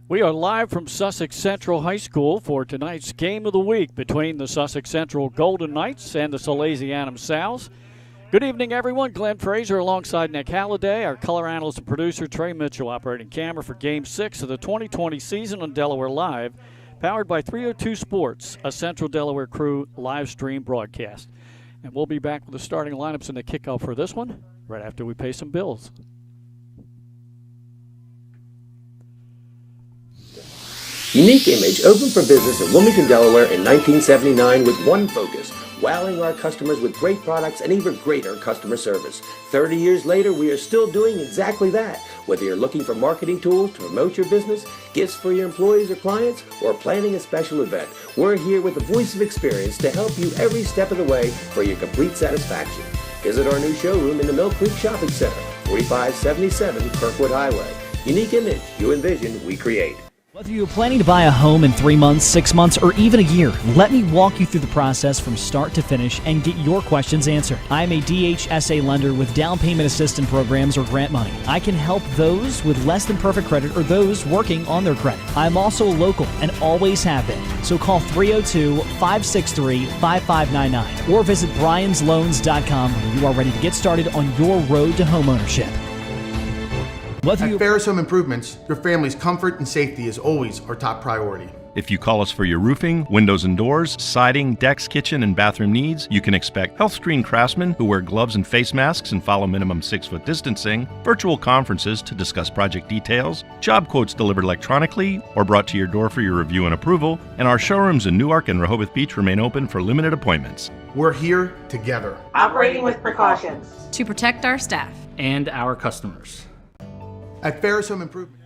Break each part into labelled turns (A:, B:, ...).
A: We are live from Sussex Central High School for tonight's game of the week between the Sussex Central Golden Knights and the Salesianum Sows. Good evening, everyone. Glenn Fraser alongside Nick Halliday, our color analyst and producer Trey Mitchell operating camera for Game 6 of the 2020 season on Delaware Live, powered by 302 Sports, a Central Delaware Crew live stream broadcast. And we'll be back with the starting lineups and the kickoff for this one right after we pay some bills.
B: Unique Image opened for business in Wilmington, Delaware in 1979 with one focus: wowing our customers with great products and even greater customer service. 30 years later, we are still doing exactly that. Whether you're looking for marketing tools to promote your business, gifts for your employees or clients, or planning a special event, we're here with the voice of experience to help you every step of the way for your complete satisfaction. Visit our new showroom in the Mill Creek Shopping Center, 4577 Kirkwood Highway. Unique Image, you envision, we create.
C: Whether you're planning to buy a home in 3 months, 6 months, or even a year, let me walk you through the process from start to finish and get your questions answered. I'm a DHSA lender with down payment assistance programs or grant money. I can help those with less than perfect credit or those working on their credit. I'm also local and always have been. So call 302-563-5599 or visit bryans.loans.com when you are ready to get started on your road to homeownership.
D: At Ferris Home Improvements, your family's comfort and safety is always our top priority.
E: If you call us for your roofing, windows and doors, siding, decks, kitchen, and bathroom needs, you can expect health-screened craftsmen who wear gloves and face masks and follow minimum 6-foot distancing, virtual conferences to discuss project details, job quotes delivered electronically or brought to your door for your review and approval, and our showrooms in Newark and Rehoboth Beach remain open for limited appointments.
D: We're here together,
F: operating with precautions
G: to protect our staff
H: and our customers.
D: At Ferris Home Improvement.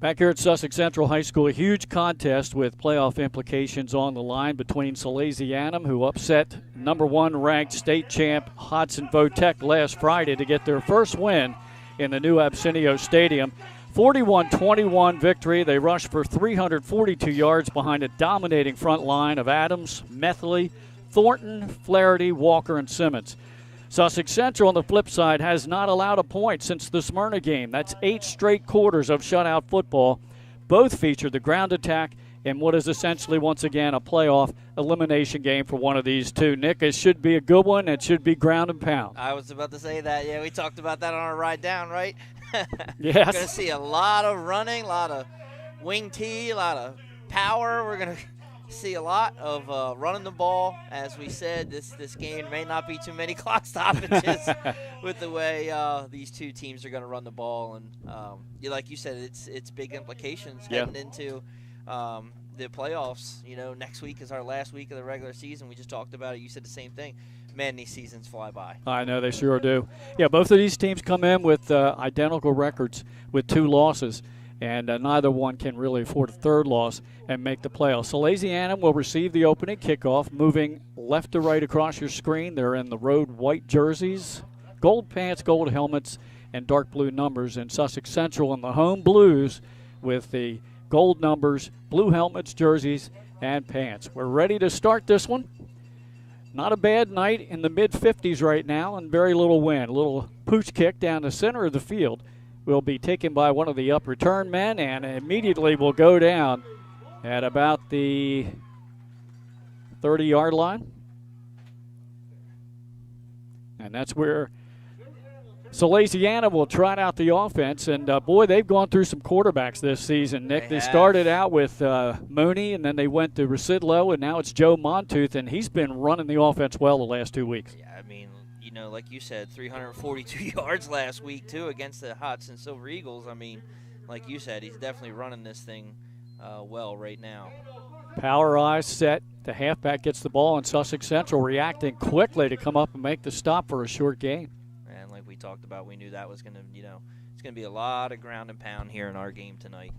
A: Back here at Sussex Central High School, a huge contest with playoff implications on the line between Salesianum, who upset number 1 ranked state champ Hodson Votech last Friday to get their first win in the new Absinio Stadium. 41-21 victory. They rushed for 342 yards behind a dominating front line of Adams, Methley, Thornton, Flaherty, Walker, and Simmons. Sussex Central, on the flip side, has not allowed a point since the Smyrna game. That's 8 straight quarters of shutout football. Both featured the ground attack in what is essentially, once again, a playoff elimination game for one of these two. Nick, it should be a good one. It should be ground and pound.
I: I was about to say that. Yeah, we talked about that on our ride down, right?
A: Yes.
I: We're going to see a lot of running, a lot of wing tee, a lot of power. We're going to see a lot of running the ball. As we said, this game may not be too many clock stoppages with the way these two teams are going to run the ball. And like you said, it's big implications heading into the playoffs. You know, next week is our last week of the regular season. We just talked about it. You said the same thing. Man, these seasons fly by.
A: I know, they sure do. Yeah, both of these teams come in with identical records with 2 losses. And neither one can really afford a third loss and make the playoffs. Salesianum will receive the opening kickoff, moving left to right across your screen. They're in the road white jerseys, gold pants, gold helmets, and dark blue numbers. And Sussex Central in the home blues with the gold numbers, blue helmets, jerseys, and pants. We're ready to start this one. Not a bad night in the mid-50s right now and very little wind. A little pooch kick down the center of the field will be taken by one of the up return men and immediately will go down at about the 30-yard line. And that's where Salesianum will trot out the offense. And, boy, they've gone through some quarterbacks this season, Nick. They started out with Mooney, and then they went to Residlo, and now it's Joe Montooth, and he's been running the offense well the last 2 weeks.
I: Yeah, I mean, you know, like you said, 342 yards last week, too, against the Hodson Silver Eagles. I mean, like you said, he's definitely running this thing well right now.
A: Power eyes set. The halfback gets the ball, and Sussex Central reacting quickly to come up and make the stop for a short gain.
I: And like we talked about, we knew that was going to, it's going to be a lot of ground and pound here in our game tonight.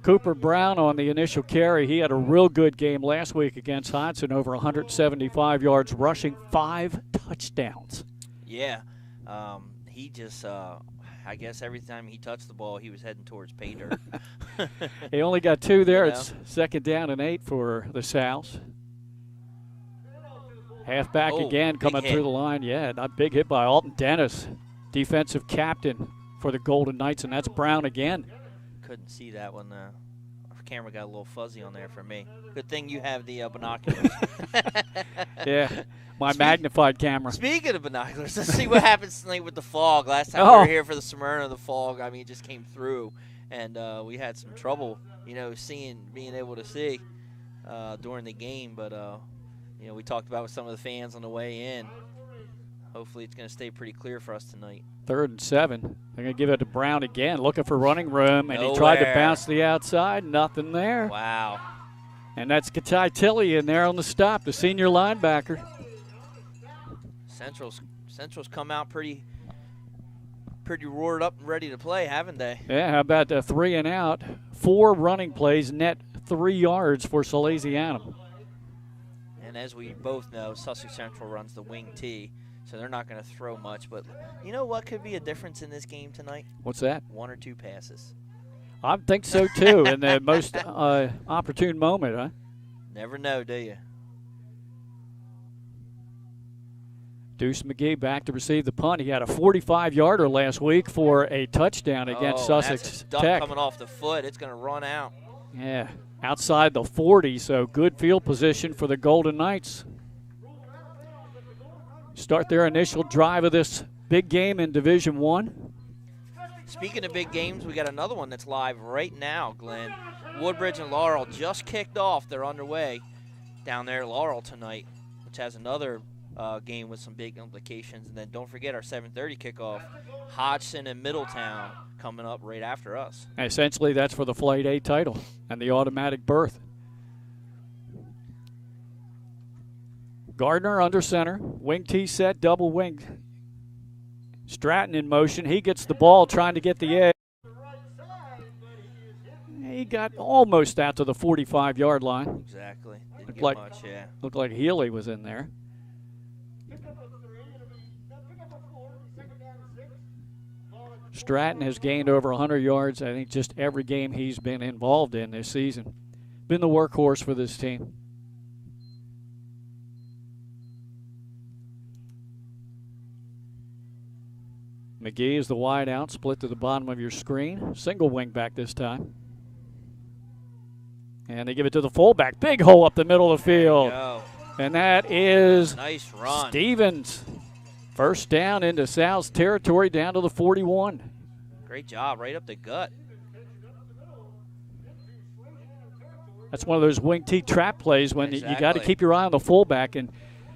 A: Cooper Brown on the initial carry. He had a real good game last week against Hodson, over 175 yards rushing, 5 touchdowns.
I: Yeah. He just, I guess every time he touched the ball, he was heading towards pay dirt.
A: He only got 2 there. It's 2nd down and 8 for the Sows. Halfback again coming through the line. Yeah, not big hit by Alton Dennis, defensive captain for the Golden Knights, and that's Brown again.
I: Couldn't see that one. camera got a little fuzzy on there for me. Good thing you have the binoculars.
A: Yeah, my magnified camera.
I: Speaking of binoculars, let's see what happens tonight with the fog. Last time we were here for the Smyrna, the fog, I mean, it just came through. And we had some trouble, you know, being able to see during the game. But, you know, we talked about with some of the fans on the way in. Hopefully it's going to stay pretty clear for us tonight.
A: 3rd and 7. They're going to give it to Brown again, looking for running room. And he tried to bounce the outside. Nothing there.
I: Wow.
A: And that's Katai Tilley in there on the stop, the senior linebacker.
I: Central's come out pretty roared up and ready to play, haven't they?
A: Yeah, how about 3 and out? 4 running plays, net 3 yards for Salesianum.
I: And as we both know, Sussex Central runs the wing T, so they're not going to throw much. But you know what could be a difference in this game tonight?
A: What's that?
I: 1 or 2 passes.
A: I think so, too, in the most opportune moment, huh?
I: Never know, do you?
A: Deuce McGee back to receive the punt. He had a 45-yarder last week for a touchdown against Sussex
I: that's a duck
A: Tech.
I: Coming off the foot, it's going to run out.
A: Yeah, outside the 40, so good field position for the Golden Knights. Start their initial drive of this big game in Division I.
I: Speaking of big games, we got another one that's live right now, Glenn. Woodbridge and Laurel just kicked off. They're underway down there at Laurel tonight, which has another game with some big implications. And then don't forget our 7:30 kickoff, Hodgson and Middletown coming up right after us.
A: Essentially, that's for the Flight A title and the automatic berth. Gardner under center, wing T set, double wing. Stratton in motion. He gets the ball trying to get the edge. He got almost out to the 45-yard line.
I: Exactly. Didn't
A: Looked
I: get
A: like,
I: much, yeah.
A: Looked like Healy was in there. Stratton has gained over 100 yards, I think, just every game he's been involved in this season. Been the workhorse for this team. McGee is the wide out, split to the bottom of your screen. Single wing back this time. And they give it to the fullback. Big hole up the middle of the field. And that is
I: nice run.
A: Stevens. First down into Sal's territory, down to the 41.
I: Great job, right up the gut.
A: That's one of those wing T trap plays when you got to keep your eye on the fullback. And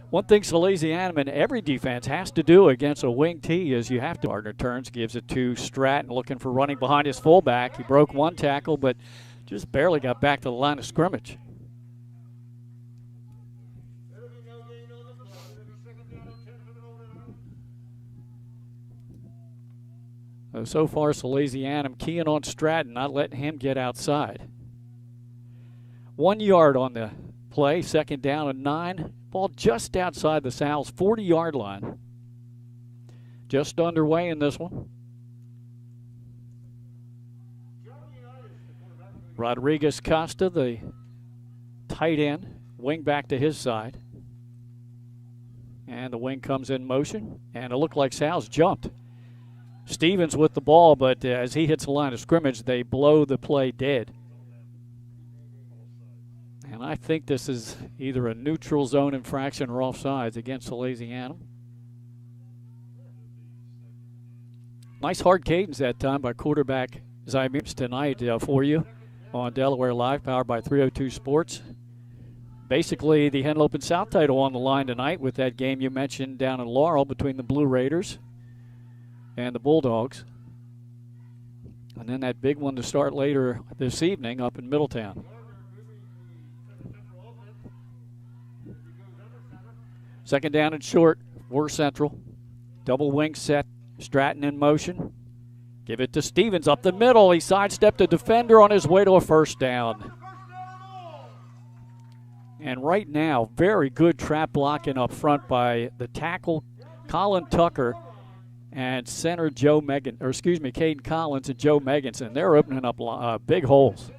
A: one thing Salesianum and every defense has to do against a wing T is you have to. Gardner turns, gives it to Stratton, looking for running behind his fullback. He broke one tackle, but just barely got back to the line of scrimmage. So far, Salesianum keying on Stratton, not letting him get outside. 1 yard on the play, 2nd down and 9. Ball just outside the Sal's 40-yard line. Just underway in this one. Rodriguez Costa, the tight end, wing back to his side. And the wing comes in motion, and it looked like Sal's jumped. Stevens with the ball, but as he hits the line of scrimmage, they blow the play dead. And I think this is either a neutral zone infraction or offsides against Salesianum. Nice hard cadence that time by quarterback Zymeers tonight for you on Delaware Live, powered by 302 Sports. Basically, the Henlopen and South title on the line tonight with that game you mentioned down in Laurel between the Blue Raiders and the Bulldogs. And then that big one to start later this evening up in Middletown. Second down and short for Central. Double wing set, Stratton in motion. Give it to Stevens up the middle. He sidestepped a defender on his way to a first down. And right now, very good trap blocking up front by the tackle, Colin Tucker, and center Caden Collins and Joe Meganson. They're opening up big holes.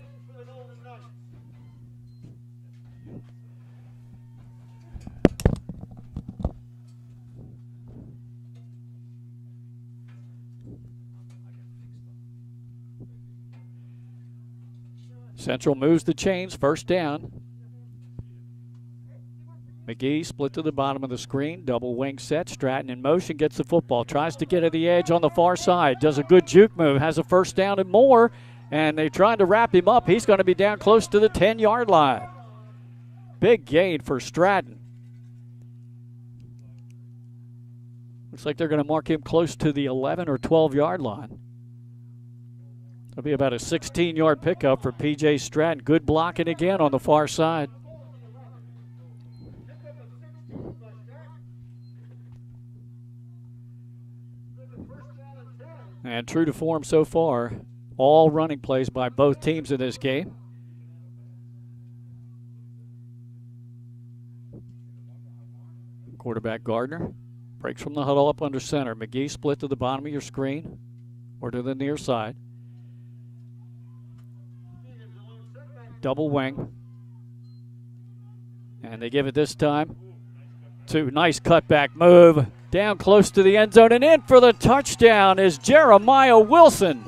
A: Central moves the chains, first down. McGee split to the bottom of the screen, double wing set, Stratton in motion, gets the football, tries to get at the edge on the far side, does a good juke move, has a first down and more, and they trying to wrap him up. He's going to be down close to the 10-yard line. Big gain for Stratton. Looks like they're going to mark him close to the 11 or 12-yard line. It'll be about a 16-yard pickup for P.J. Stratton. Good blocking again on the far side. And true to form so far, all running plays by both teams in this game. Quarterback Gardner breaks from the huddle up under center. McGee split to the bottom of your screen or to the near side. Double wing. And they give it this time to nice cutback move. Down close to the end zone and in for the touchdown is Jeremiah Wilson.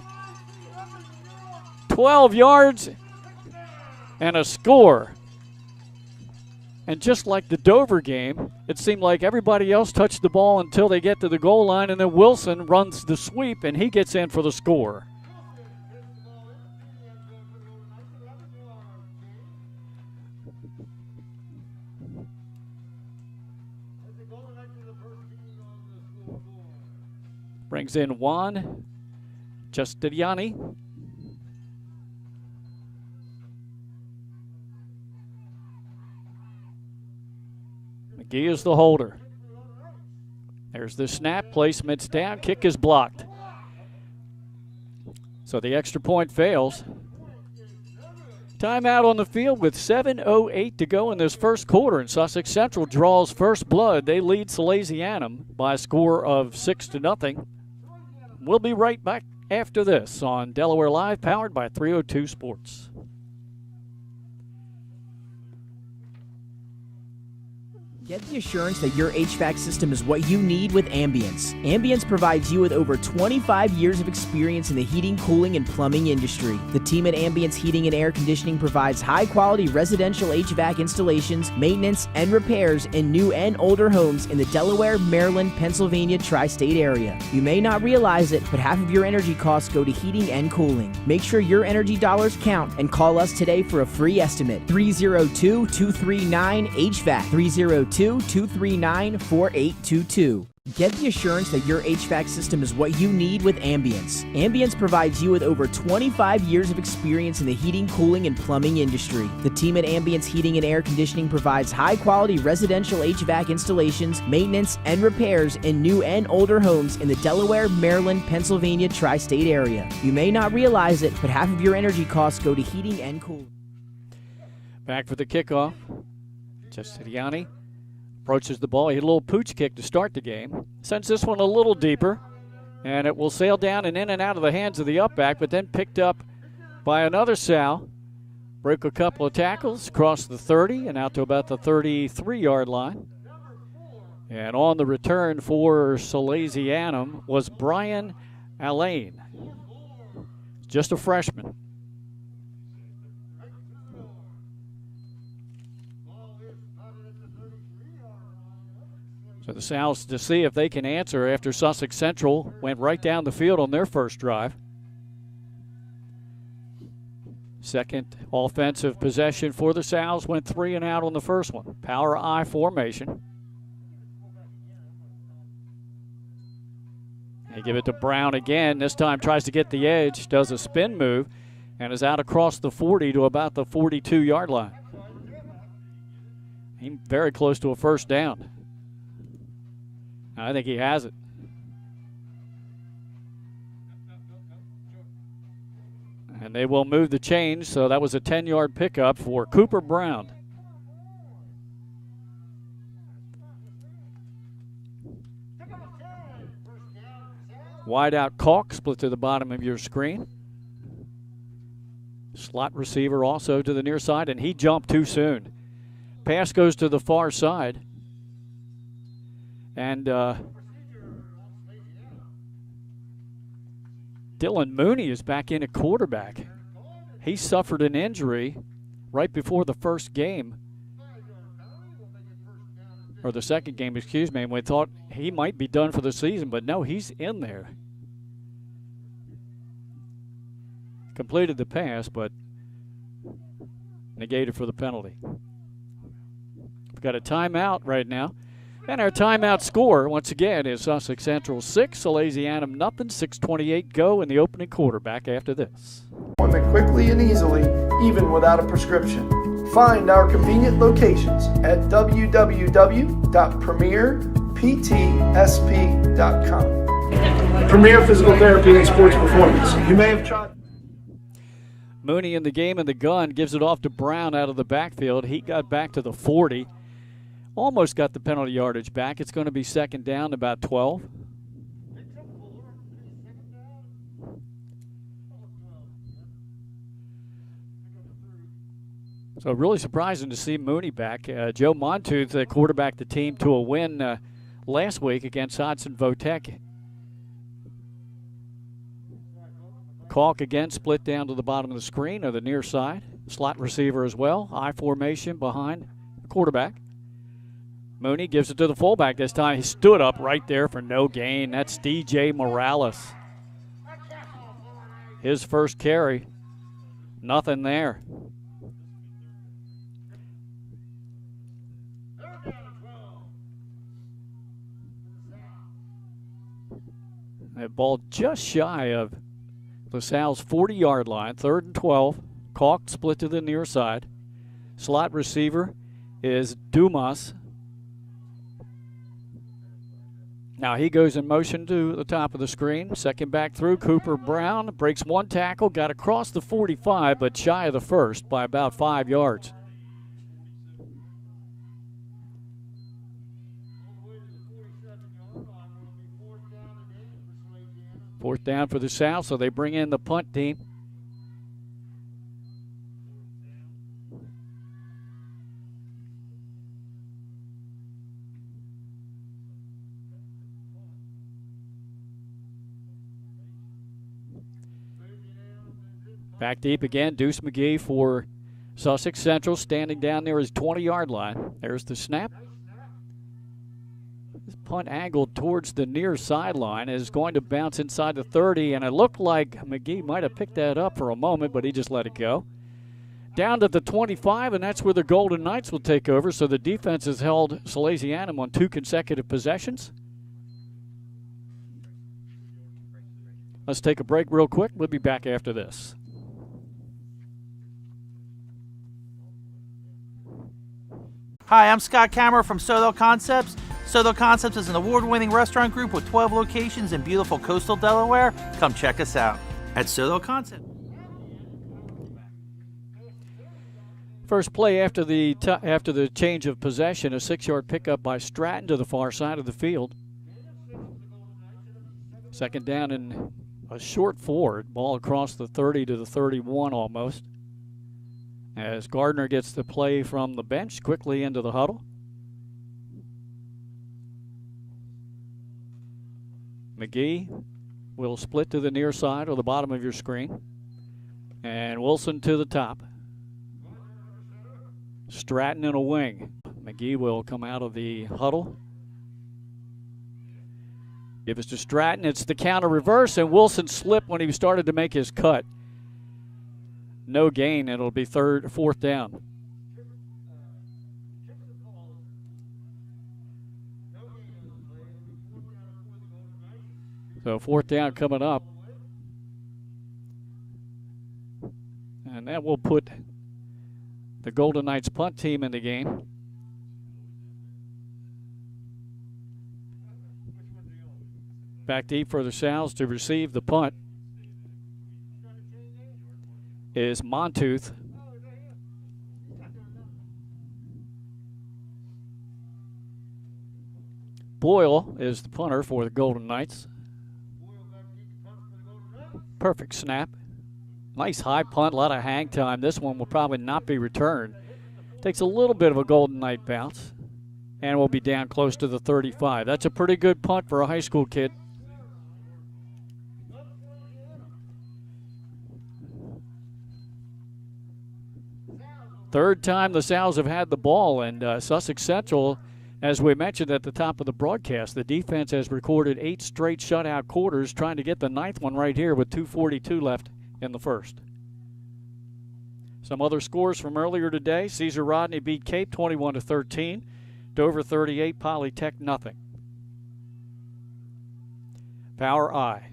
A: 12 yards and a score. And just like the Dover game, it seemed like everybody else touched the ball until they get to the goal line, and then Wilson runs the sweep and he gets in for the score. Brings in Juan Justiniani. McGee is the holder. There's the snap, placement's down, kick is blocked. So the extra point fails. Timeout on the field with 7:08 to go in this first quarter, and Sussex Central draws first blood. They lead Salesianum by a score of 6-0. We'll be right back after this on Delaware Live, powered by 302 Sports.
G: Get the assurance that your HVAC system is what you need with Ambience. Ambience provides you with over 25 years of experience in the heating, cooling, and plumbing industry. The team at Ambience Heating and Air Conditioning provides high-quality residential HVAC installations, maintenance, and repairs in new and older homes in the Delaware, Maryland, Pennsylvania tri-state area. You may not realize it, but half of your energy costs go to heating and cooling. Make sure your energy dollars count and call us today for a free estimate. 302-239-HVAC. 302-239-4822. Get the assurance that your HVAC system is what you need with Ambience. Ambience provides you with over 25 years of experience in the heating, cooling, and plumbing industry. The team at Ambience Heating and Air Conditioning provides high-quality residential HVAC installations, maintenance, and repairs in new and older homes in the Delaware, Maryland, Pennsylvania tri-state area. You may not realize it, but half of your energy costs go to heating and cooling.
A: Back for the kickoff. Justiniani approaches the ball. He had a little pooch kick to start the game. Sends this one a little deeper, and it will sail down and in and out of the hands of the upback, but then picked up by another Sal. Broke a couple of tackles, across the 30 and out to about the 33-yard line. And on the return for Salesianum was Brian Allain, just a freshman. So the Sows to see if they can answer after Sussex Central went right down the field on their first drive. Second offensive possession for the Sows, went 3 and out on the first one. Power I formation. They give it to Brown again. This time tries to get the edge, does a spin move, and is out across the 40 to about the 42-yard line. He's very close to a first down. I think he has it. And they will move the chains, so that was a 10-yard pickup for Cooper Brown. Wide out Calk, split to the bottom of your screen. Slot receiver also to the near side, and he jumped too soon. Pass goes to the far side. And Dylan Mooney is back in at quarterback. he suffered an injury right before the first game, or the second game, excuse me, and we thought he might be done for the season, but no, he's in there. Completed the pass, but negated for the penalty. We've got a timeout right now. And our timeout score, once again, is Sussex Central 6, Salesianum nothing, 6:28 go in the opening quarter. Back after this.
J: Appointment quickly and easily, even without a prescription. Find our convenient locations at www.premierptsp.com. Premier Physical Therapy and Sports Performance. You may have tried.
A: Mooney in the game in the gun, gives it off to Brown out of the backfield. He got back to the 40. Almost got the penalty yardage back. It's going to be second down, about 12. So really surprising to see Mooney back. Joe Montuth quarterbacked the team to a win last week against Hodson Votech. Calk again split down to the bottom of the screen or the near side. Slot receiver as well. I formation behind the quarterback. Mooney gives it to the fullback this time. He stood up right there for no gain. That's DJ Morales. His first carry. Nothing there. That ball just shy of LaSalle's 40-yard line, 3rd and 12. Calk split to the near side. Slot receiver is Dumas. Now he goes in motion to the top of the screen. Second back through, Cooper Brown breaks one tackle, got across the 45, but shy of the first by about 5 yards. Fourth down for the South, so they bring in the punt team. Back deep again, Deuce McGee for Sussex Central, standing down near his 20-yard line. There's the snap. This punt angled towards the near sideline is going to bounce inside the 30, and it looked like McGee might have picked that up for a moment, but he just let it go. Down to the 25, and that's where the Golden Knights will take over, so the defense has held Salesianum on 2 consecutive possessions. Let's take a break real quick. We'll be back after this.
K: Hi, I'm Scott Kammerer from SUDLER Concepts. SUDLER Concepts is an award-winning restaurant group with 12 locations in beautiful coastal Delaware. Come check us out at SUDLER Concepts.
A: First play after the change of possession, a 6-yard pickup by Stratton to the far side of the field. Second down and a short forward, ball across the 30 to the 31 almost. As Gardner gets the play from the bench quickly into the huddle. McGee will split to the near side or the bottom of your screen. And Wilson to the top. Stratton in a wing. McGee will come out of the huddle. Give us to Stratton. It's the counter reverse, and Wilson slipped when he started to make his cut. No gain. It'll be 4th down. So 4th down coming up. And that will put the Golden Knights punt team in the game. Back deep for the Sows to receive the punt is Montuth. Boyle is the punter for the Golden Knights. Perfect snap. Nice high punt, a lot of hang time. This one will probably not be returned. Takes a little bit of a Golden Knight bounce and will be down close to the 35. That's a pretty good punt for a high school kid. Third time the Sows have had the ball, and Sussex Central, as we mentioned at the top of the broadcast, the defense has recorded 8 straight shutout quarters, trying to get the 9th one right here with 2:42 left in the first. Some other scores from earlier today: Cesar Rodney beat Cape 21-13, Dover 38, Polytech nothing. Power I.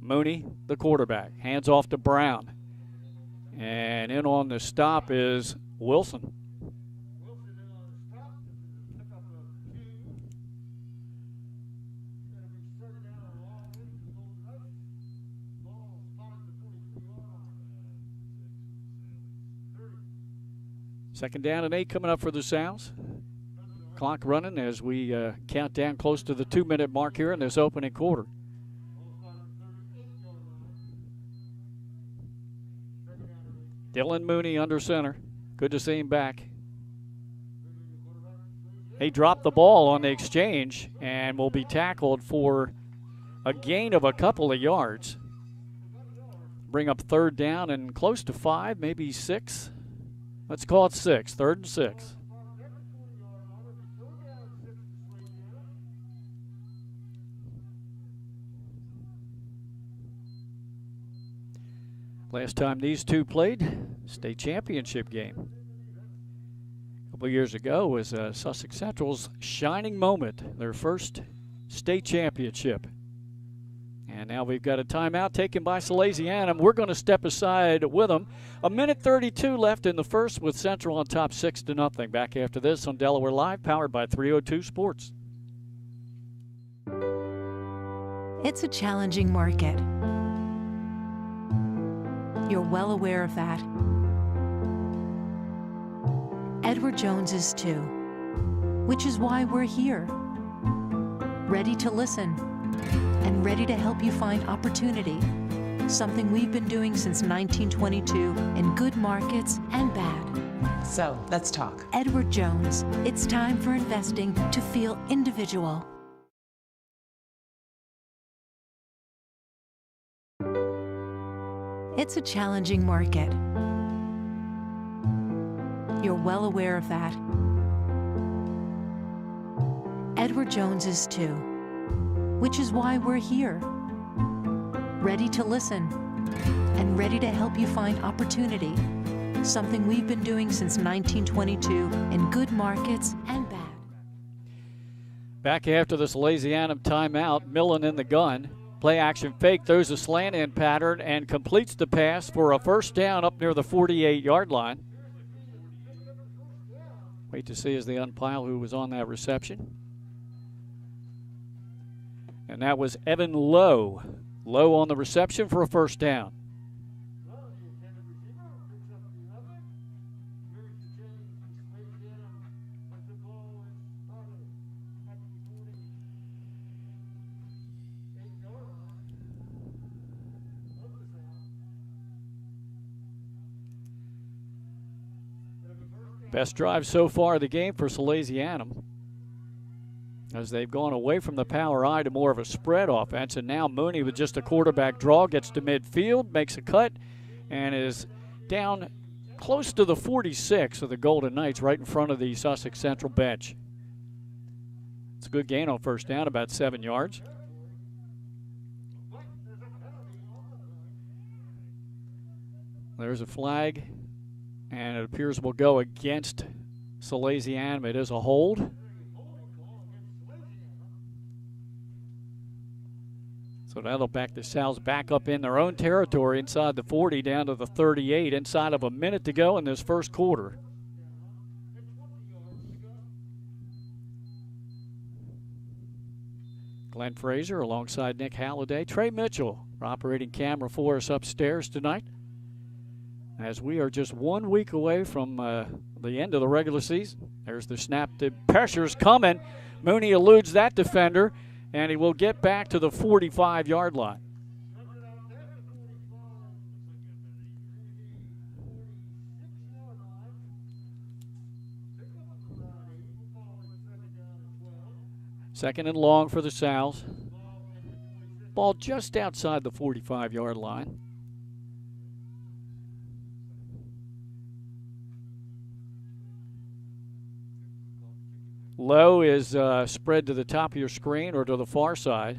A: Mooney, the quarterback, hands off to Brown. And in on the stop is Wilson. Second down and 8 coming up for the Sows. Clock running as we count down close to the 2-minute mark here in this opening quarter. Dylan Mooney under center. Good to see him back. He dropped the ball on the exchange and will be tackled for a gain of a couple of yards. Bring up third down and close to 5, maybe 6. Let's call it 6, 3rd and 6. Last time these two played, state championship game. A couple years ago was Sussex Central's shining moment, their first state championship. And now we've got a timeout taken by Salesianum. We're going to step aside with them. 1:32 left in the first with Central on top 6-0. Back after this on Delaware Live, powered by 302 Sports.
L: It's a challenging market. You're well aware of that. Edward Jones is too, which is why we're here. Ready to listen and ready to help you find opportunity, something we've been doing since 1922 in good markets and bad.
M: So, let's talk.
L: Edward Jones, it's time for investing to feel individual. It's a challenging market. You're well aware of that. Edward Jones is too, which is why we're here. Ready to listen and ready to help you find opportunity, something we've been doing since 1922 in good markets and bad.
A: Back after the Salesianum timeout, Millen in the gun. Play action fake, throws a slant in pattern and completes the pass for a first down up near the 48-yard line. Wait to see as the umpire who was on that reception. And that was Evan Lowe. Lowe on the reception for a first down. Best drive so far of the game for Salesianum, as they've gone away from the power I to more of a spread offense. And now Mooney, with just a quarterback draw, gets to midfield, makes a cut, and is down close to the 46 of the Golden Knights, right in front of the Sussex Central bench. It's a good gain on first down, about 7 yards. There's a flag, and it appears will go against Salesianum. It is a hold. So that'll back the Sows back up in their own territory inside the 40 down to the 38, inside of a minute to go in this first quarter. Glenn Fraser alongside Nick Halliday. Trey Mitchell, our operating camera for us upstairs tonight, as we are just 1 week away from the end of the regular season. There's the snap. The pressure's coming. Mooney eludes that defender, and he will get back to the 45-yard line. Second and long for the Sows. Ball just outside the 45-yard line. Low is spread to the top of your screen or to the far side.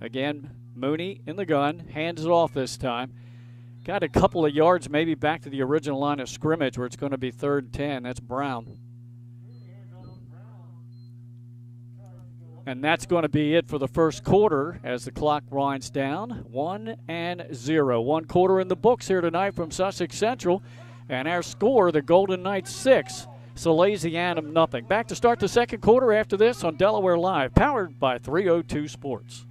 A: Again, Mooney in the gun, hands it off this time. Got a couple of yards maybe back to the original line of scrimmage where it's going to be 3rd and 10. That's Brown. And that's going to be it for the first quarter as the clock winds down. 1-0. 1 quarter in the books here tonight from Sussex Central. And our score, the Golden Knights 6, Salesianum nothing. Back to start the second quarter after this on Delaware Live, powered by 302 Sports.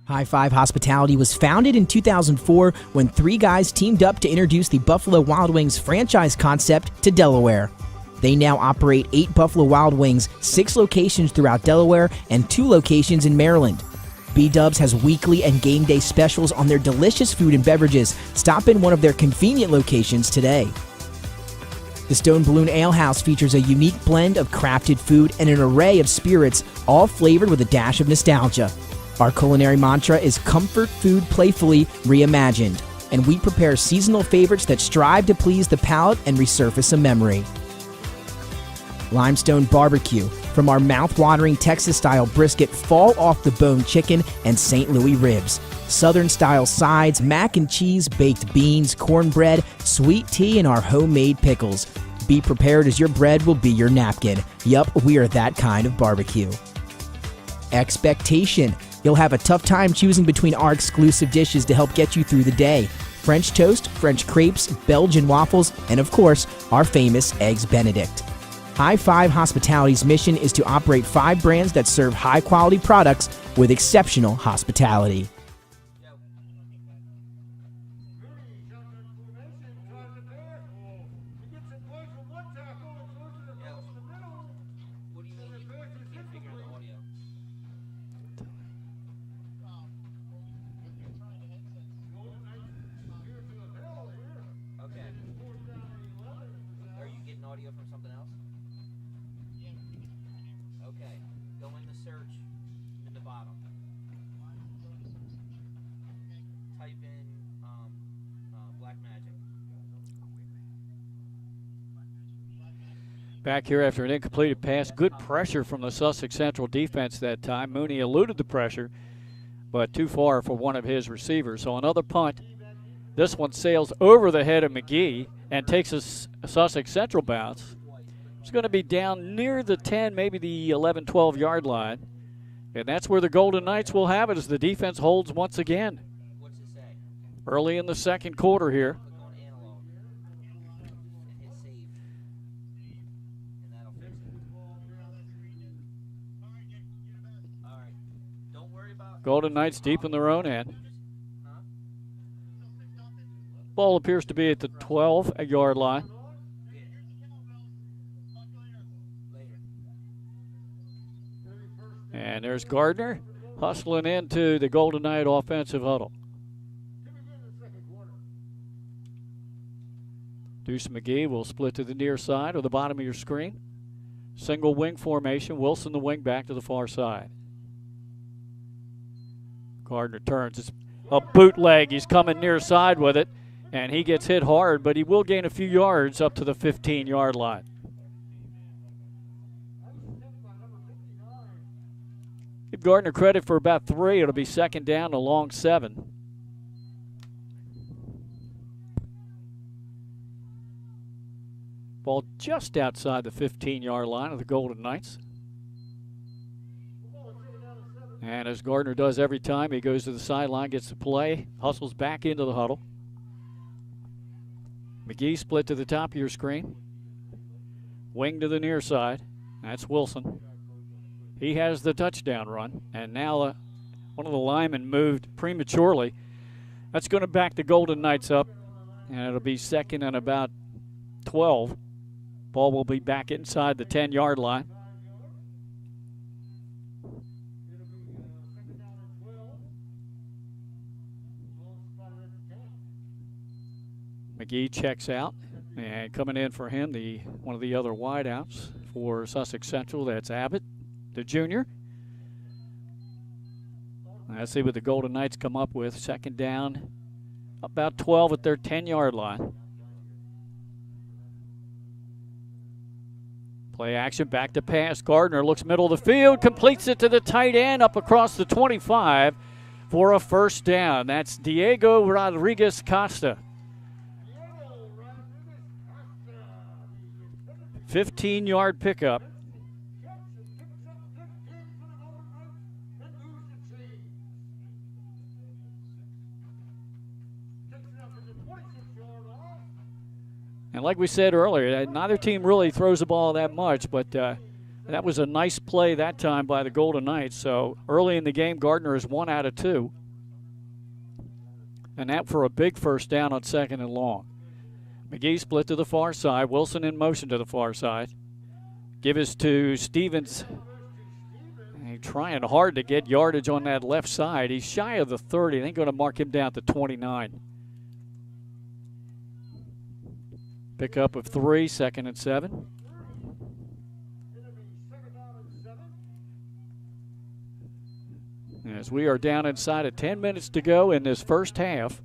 G: High Five Hospitality was founded in 2004 when 3 guys teamed up to introduce the Buffalo Wild Wings franchise concept to Delaware. They now operate 8 Buffalo Wild Wings, 6 locations throughout Delaware, and 2 locations in Maryland. B-Dubs has weekly and game day specials on their delicious food and beverages. Stop in one of their convenient locations today. The Stone Balloon Ale House features a unique blend of crafted food and an array of spirits, all flavored with a dash of nostalgia. Our culinary mantra is comfort food playfully reimagined, and we prepare seasonal favorites that strive to please the palate and resurface a memory. Limestone Barbecue, from our mouth-watering Texas-style brisket, fall-off-the-bone chicken, and St. Louis ribs. Southern-style sides, mac and cheese, baked beans, cornbread, sweet tea, and our homemade pickles. Be prepared as your bread will be your napkin. Yup, we are that kind of barbecue. Expectation. You'll have a tough time choosing between our exclusive dishes to help get you through the day. French toast, French crepes, Belgian waffles, and of course, our famous Eggs Benedict. High Five Hospitality's mission is to operate 5 brands that serve high-quality products with exceptional hospitality.
A: Back here after an incompleted pass. Good pressure from the Sussex Central defense that time. Mooney eluded the pressure, but too far for one of his receivers. So another punt. This one sails over the head of McGee and takes a Sussex Central bounce. It's going to be down near the 10, maybe the 11, 12-yard line. And that's where the Golden Knights will have it as the defense holds once again. Early in the second quarter here. Golden Knights deep in their own end. Ball appears to be at the 12-yard line. And there's Gardner hustling into the Golden Knight offensive huddle. Deuce McGee will split to the near side or the bottom of your screen. Single wing formation. Wilson the wing back to the far side. Gardner turns. It's a bootleg. He's coming near side with it, and he gets hit hard, but he will gain a few yards up to the 15-yard line. Give Gardner credit for about 3. It'll be second down along 7. Ball just outside the 15-yard line of the Golden Knights. And as Gardner does every time, he goes to the sideline, gets the play, hustles back into the huddle. McGee split to the top of your screen. Wing to the near side. That's Wilson. He has the touchdown run. And now one of the linemen moved prematurely. That's going to back the Golden Knights up. And it'll be second and about 12. Ball will be back inside the 10-yard line. McGee checks out, and coming in for him, one of the other wideouts for Sussex Central, that's Abbott, the junior. Let's see what the Golden Knights come up with. Second down, about 12 at their 10-yard line. Play action, back to pass. Gardner looks middle of the field, completes it to the tight end up across the 25 for a first down. That's Diego Rodriguez Costa. 15-yard pickup. And like we said earlier, neither team really throws the ball that much, but that was a nice play that time by the Golden Knights. So early in the game, Gardner is 1 out of 2. And that for a big first down on 2nd and long. McGee split to the far side. Wilson in motion to the far side. Give us to Stevens. He's trying hard to get yardage on that left side. He's shy of the 30. They're going to mark him down to 29. Pickup of 3, 2nd and 7. As we are down inside of 10 minutes to go in this first half.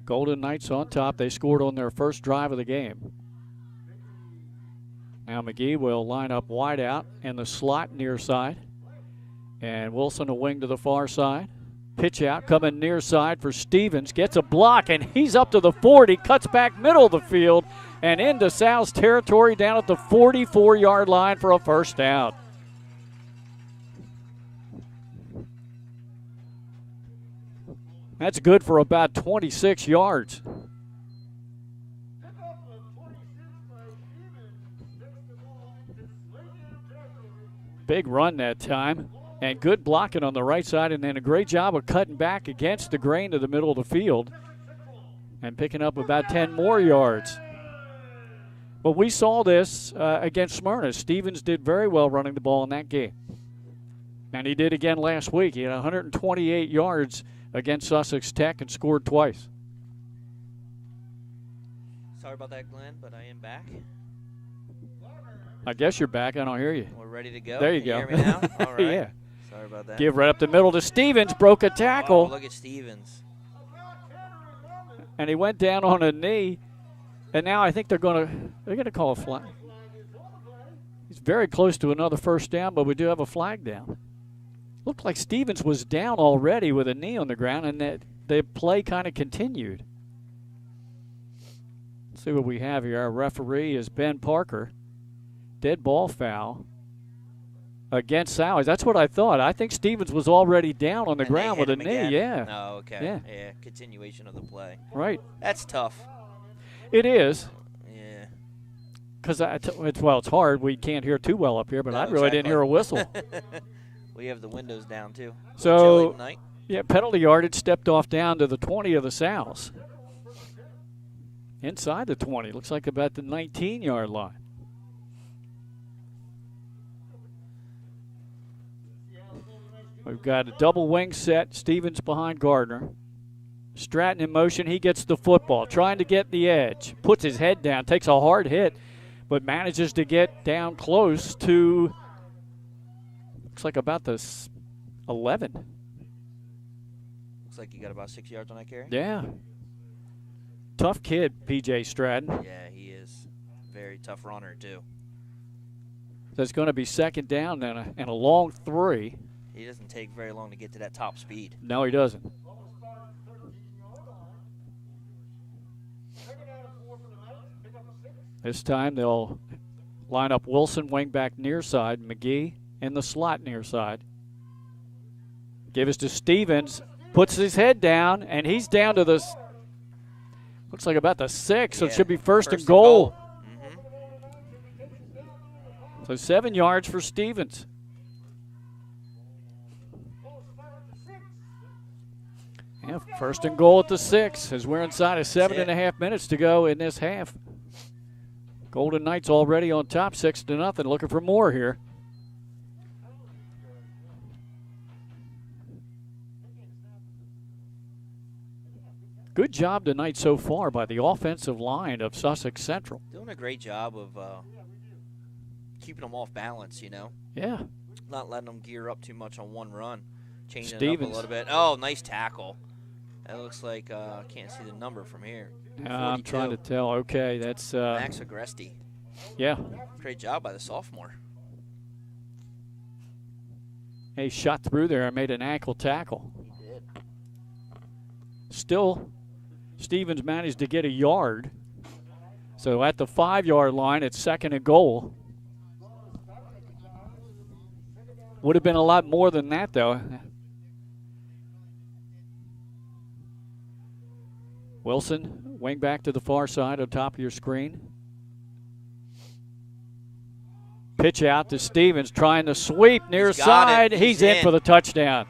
A: Golden Knights on top. They scored on their first drive of the game. Now McGee will line up wide out in the slot near side. And Wilson a wing to the far side. Pitch out, coming near side for Stevens. Gets a block, and he's up to the 40. Cuts back middle of the field and into Sal's territory down at the 44-yard line for a first down. That's good for about 26 yards. Big run that time. And good blocking on the right side, and then a great job of cutting back against the grain to the middle of the field and picking up about 10 more yards. But we saw this against Smyrna. Stevens did very well running the ball in that game. And he did again last week. He had 128 yards against Sussex Tech and scored twice.
I: Sorry about that, Glenn, but I am back.
A: I guess you're back. I don't hear you.
I: We're ready to go.
A: There you
I: Can
A: go.
I: You hear me now? All right.
A: Yeah.
I: Sorry about that.
A: Give right up the middle to Stevens. Broke a tackle.
I: Oh, look at Stevens.
A: And he went down on a knee. And now I think they're going to call a flag. He's very close to another first down, but we do have a flag down. Looked like Stevens was down already with a knee on the ground, and that the play kind of continued. Let's see what we have here. Our referee is Ben Parker. Dead ball foul against Sallies. That's what I thought. I think Stevens was already down on the ground with a knee.
I: Again.
A: Yeah.
I: Oh, okay.
A: Yeah.
I: Continuation of the play.
A: Right.
I: That's tough.
A: It is.
I: Yeah.
A: Because it's hard. We can't hear too well up here, but I really didn't hear a whistle.
I: We have the windows down too.
A: So, yeah, penalty yardage stepped off down to the 20 of the Sows. Inside the 20. Looks like about the 19-yard line. We've got a double wing set. Stevens behind Gardner. Stratton in motion. He gets the football, trying to get the edge. Puts his head down, takes a hard hit, but manages to get down close to, looks like about the 11.
I: Looks like he got about 6 yards on that carry.
A: Yeah. Tough kid, P.J. Stratton.
I: Yeah, he is. Very tough runner, too.
A: So it's going to be second down and a long 3.
I: He doesn't take very long to get to that top speed.
A: No, he doesn't. This time they'll line up Wilson, wing back near side, McGee in the slot near side. Give us to Stevens, puts his head down, and he's down to the, looks like about the 6, so it should be first and goal. So 7 yards for Stevens. Yeah, first and goal at the 6 as we're inside of 7.5 minutes to go in this half. Golden Knights already on top, 6-0. Looking for more here. Good job tonight so far by the offensive line of Sussex Central.
I: Doing a great job of keeping them off balance, you know.
A: Yeah.
I: Not letting them gear up too much on one run. Changing
A: Stevens.
I: it up a little bit. Oh, nice tackle. That looks like I can't see the number from here.
A: I'm trying to tell. Okay, that's
I: Max Agresti.
A: Yeah.
I: Great job by the sophomore.
A: He shot through there and made an ankle tackle.
I: He did.
A: Still, Stevens managed to get a yard. So at the 5-yard line, it's 2nd and goal. Would have been a lot more than that, though. Wilson, wing back to the far side on top of your screen. Pitch out to Stevens, trying to sweep near side. He's in for the touchdown.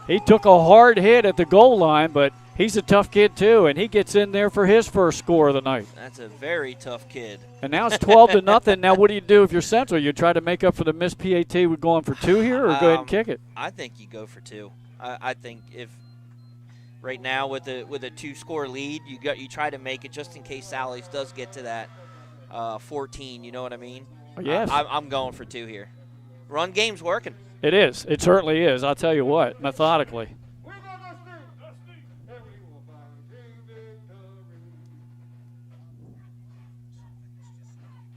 A: He took a hard hit at the goal line, but he's a tough kid too, and he gets in there for his first score of the night.
I: That's a very tough kid.
A: And now it's 12-0. Now what do you do if you're Central? You try to make up for the missed PAT with going for 2 here, or go ahead and kick it?
I: I think you go for 2. I think if right now with a 2-score lead, you try to make it just in case Sally's does get to that 14. You know what I mean?
A: Yes.
I: I'm going for 2 here. Run game's working.
A: It is. It certainly is. I'll tell you what, methodically.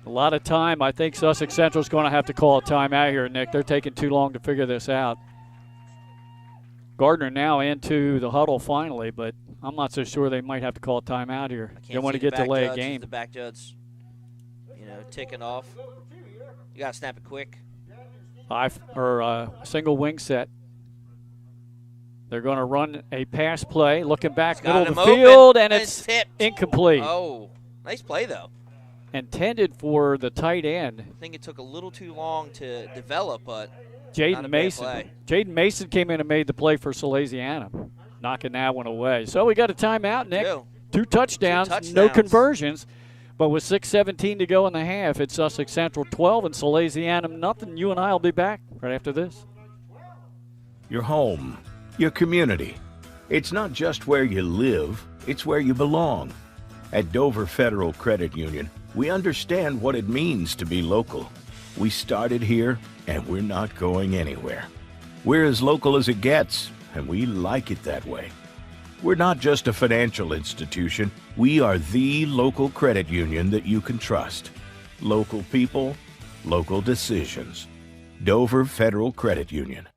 A: A lot of time. I think Sussex Central is going to have to call a timeout here, Nick. They're taking too long to figure this out. Gardner now into the huddle finally, but I'm not so sure they might have to call a timeout here. They want to get delay a game.
I: The back judge, ticking off. You got to snap it quick.
A: Single wing set. They're going to run a pass play, looking back middle of the field, and it's incomplete.
I: Oh, nice play, though.
A: Intended for the tight end.
I: I think it took a little too long to develop, but
A: Jaden Mason came in and made the play for Salesianum, knocking that one away. So we got a timeout, Nick. Two touchdowns, no conversions. But with 6:17 to go in the half, it's Sussex Central 12 and Salesianum nothing. You and I will be back right after this.
M: Your home, your community. It's not just where you live, it's where you belong. At Dover Federal Credit Union, we understand what it means to be local. We started here, and we're not going anywhere. We're as local as it gets, and we like it that way. We're not just a financial institution. We are the local credit union that you can trust. Local people, local decisions. Dover Federal Credit Union.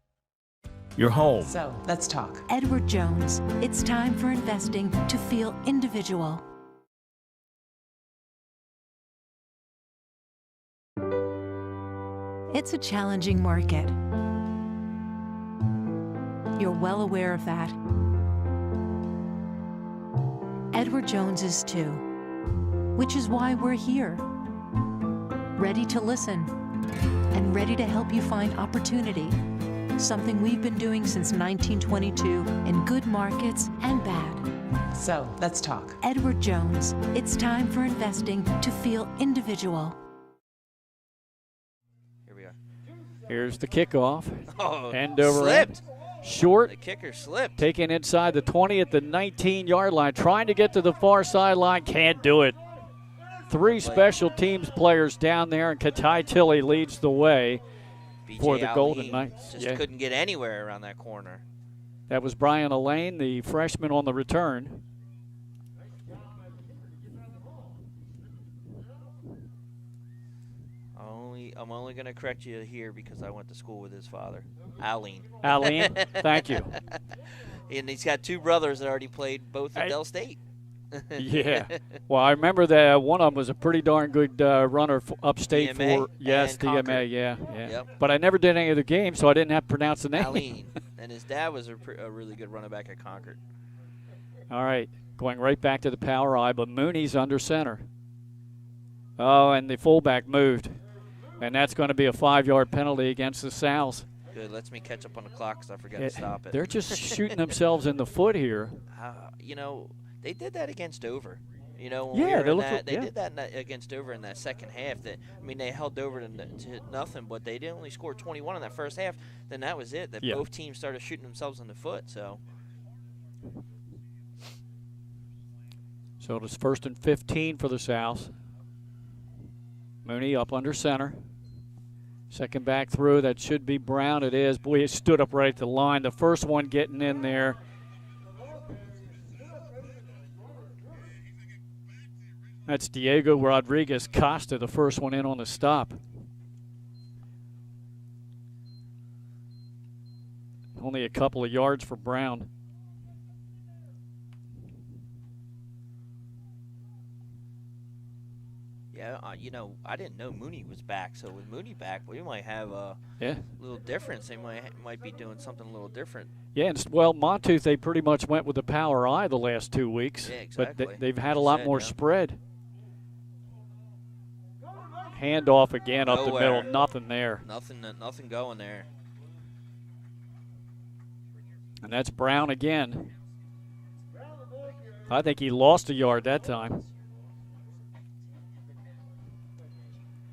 M: Your home.
L: So, let's talk. Edward Jones. It's time for investing to feel individual. It's a challenging market. You're well aware of that. Edward Jones is too, which is why we're here. Ready to listen and ready to help you find opportunity, something we've been doing since 1922 in good markets and bad. So, let's talk. Edward Jones, it's time for investing to feel individual.
I: Here we are.
A: Here's the kickoff.
I: Oh,
A: end over
I: slipped.
A: End. Short.
I: The kicker slipped.
A: Taken inside the 20 at the 19-yard line. Trying to get to the far sideline. Can't do it. 3 special teams players down there, and Katai Tilley leads the way for the Golden Knights.
I: Just couldn't get anywhere around that corner.
A: That was Brian Elaine, the freshman on the return.
I: I'm only going to correct you here because I went to school with his father, Aline.
A: Aline, thank you.
I: And he's got 2 brothers that already played both at Dell State.
A: Yeah. Well, I remember that one of them was a pretty darn good runner upstate
I: DMA
A: for DMA.
I: Concord.
A: Yeah.
I: Yep.
A: But I never did any of the games, so I didn't have to pronounce the name.
I: Aline. And his dad was a really good running back at Concord.
A: All right, going right back to the power eye, but Mooney's under center. Oh, and the fullback moved. And that's going to be a 5-yard penalty against the Sows.
I: Good. Lets me catch up on the clock because I forgot to stop it.
A: They're just shooting themselves in the foot here.
I: They did that against Dover. When they did that against Dover in that second half. They held Dover to nothing, but they did only score 21 in that first half. Then that was it. Both teams started shooting themselves in the foot. So
A: it was 1st and 15 for the Sows. Mooney up under center. Second back through, that should be Brown. It is. Boy, it stood up right at the line. The first one getting in there. That's Diego Rodriguez Costa, the first one in on the stop. Only a couple of yards for Brown.
I: Yeah, you know, I didn't know Mooney was back. So with Mooney back, we might have a little difference. They might be doing something a little different.
A: Yeah, and well, Montooth, they pretty much went with the power eye the last 2 weeks.
I: Yeah, exactly.
A: But they've had a lot more spread. Handoff again up the middle. Nothing there.
I: Nothing going there.
A: And that's Brown again. I think he lost a yard that time.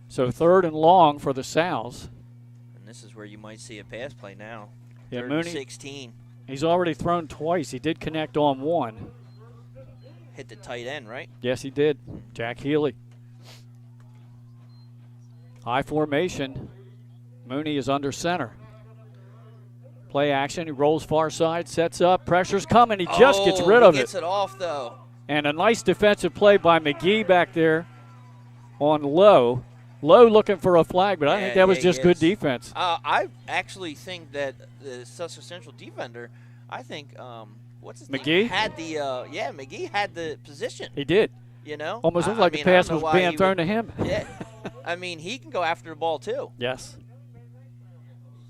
A: So 3rd and long for the Sows.
I: And this is where you might see a pass play now.
A: Yeah,
I: 3rd
A: Mooney,
I: and 16.
A: He's already thrown twice. He did connect on one.
I: Hit the tight end, right?
A: Yes, he did. Jack Healy. High formation. Mooney is under center. Play action. He rolls far side, sets up. Pressure's coming. He just gets rid of it.
I: He gets it off, though.
A: And a nice defensive play by McGee back there on Lowe. Lowe looking for a flag, but I think that was just good defense.
I: I actually think that the Sussex Central defender, I think, what's his
A: McGee?
I: name? Had the, McGee had the position.
A: He did.
I: You know?
A: Almost looked like the pass was being thrown to him.
I: Yeah. I mean, he can go after the ball, too.
A: Yes.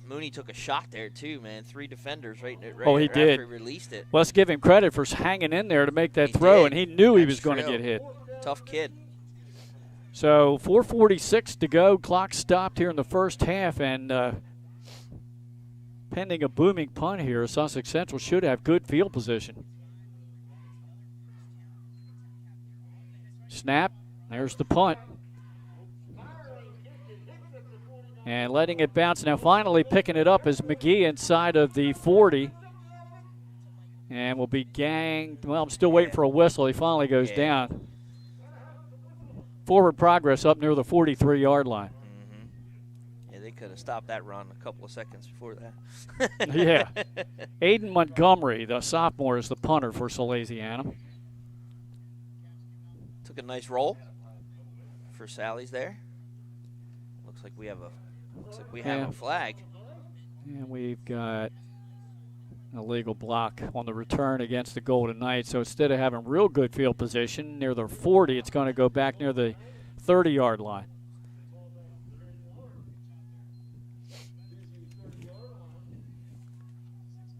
I: Mooney took a shot there, too, man. 3 defenders right
A: he did.
I: after he released it.
A: Let's give him credit for hanging in there to make that throw, and he knew he was going to get hit.
I: Tough kid.
A: So 4:46 to go. Clock stopped here in the first half, and pending a booming punt here, Sussex Central should have good field position. Snap. There's the punt. And letting it bounce. Now finally picking it up is McGee inside of the 40. And will be ganged. Well, I'm still waiting for a whistle. He finally goes down. Forward progress up near the 43-yard line.
I: Mm-hmm. Yeah, they could have stopped that run a couple of seconds before that.
A: Yeah. Aiden Montgomery, the sophomore, is the punter for Salesianum.
I: Took a nice roll for Sally's there. Looks like we have a flag.
A: And we've got a legal block on the return against the Golden Knights. So instead of having real good field position near the 40, it's going to go back near the 30-yard line.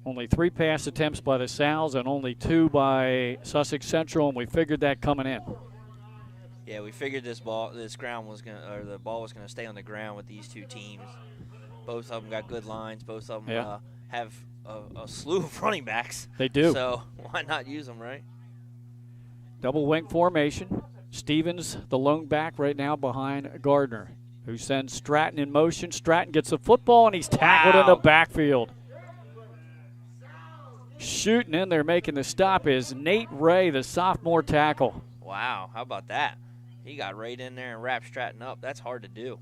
A: Only 3 pass attempts by the Sows and only 2 by Sussex Central, and we figured that coming in.
I: Yeah, we figured the ball was going to stay on the ground with these two teams. Both of them got good lines. Both of them have a slew of running backs.
A: They do.
I: So why not use them, right?
A: Double wing formation. Stevens, the lone back right now behind Gardner, who sends Stratton in motion. Stratton gets the football, and he's tackled in the backfield. Shooting in there, making the stop is Nate Ray, the sophomore tackle.
I: Wow, how about that? He got right in there and wrapped Stratton up. That's hard to do.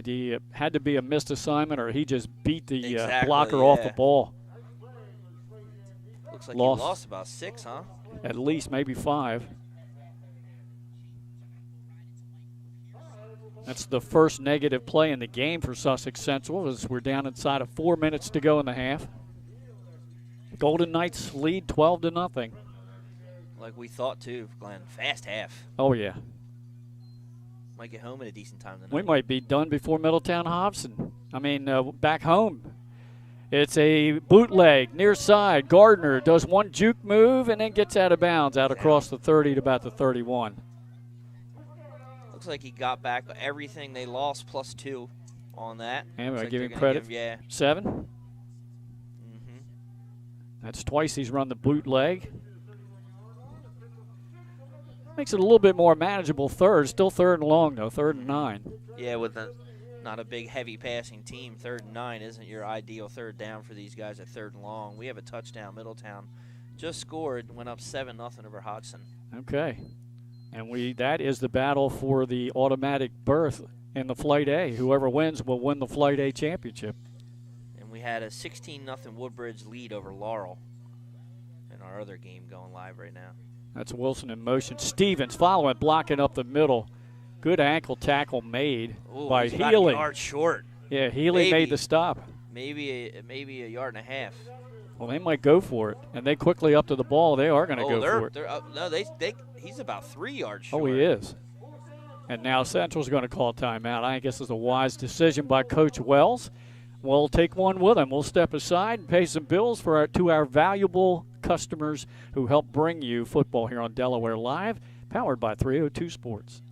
A: He had to be a missed assignment, or he just beat the blocker
I: yeah.
A: off the ball.
I: Looks like he lost about 6, huh?
A: At least, maybe 5. That's the first negative play in the game for Sussex Central, as we're down inside of 4 minutes to go in the half. Golden Knights lead 12-0.
I: Like we thought, too, Glenn. Fast half.
A: Oh, yeah.
I: Might get home at a decent time tonight.
A: We might be done before Middletown Hobson. I mean, back home. It's a bootleg near side. Gardner does one juke move and then gets out of bounds out across the 30 to about the 31.
I: Looks like he got back everything they lost plus 2 on that.
A: And I
I: like
A: give him credit. 7.
I: Mm-hmm.
A: That's twice he's run the bootleg. Makes it a little bit more manageable third. Still 3rd and long, though, 3rd and 9.
I: Yeah, with not a big, heavy passing team, 3rd and 9 isn't your ideal 3rd down for these guys at 3rd and long. We have a touchdown. Middletown just scored, went up 7-0 over Hodgson.
A: Okay. And that is the battle for the automatic berth in the Flight A. Whoever wins will win the Flight A championship.
I: And we had a 16-0 Woodbridge lead over Laurel in our other game going live right now.
A: That's Wilson in motion. Stevens following, blocking up the middle. Good ankle tackle made by
I: he's about
A: Healy.
I: a yard short.
A: Yeah, Healy made the stop.
I: Maybe a yard and a half.
A: Well, they might go for it, and they quickly up to the ball. They are going to go for it.
I: He's about 3 yards short.
A: Oh, he is. And now Central's going to call timeout. I guess it's a wise decision by Coach Wells. We'll take one with him. We'll step aside and pay some bills to our valuable customers who help bring you football here on Delaware Live, powered by 302 Sports.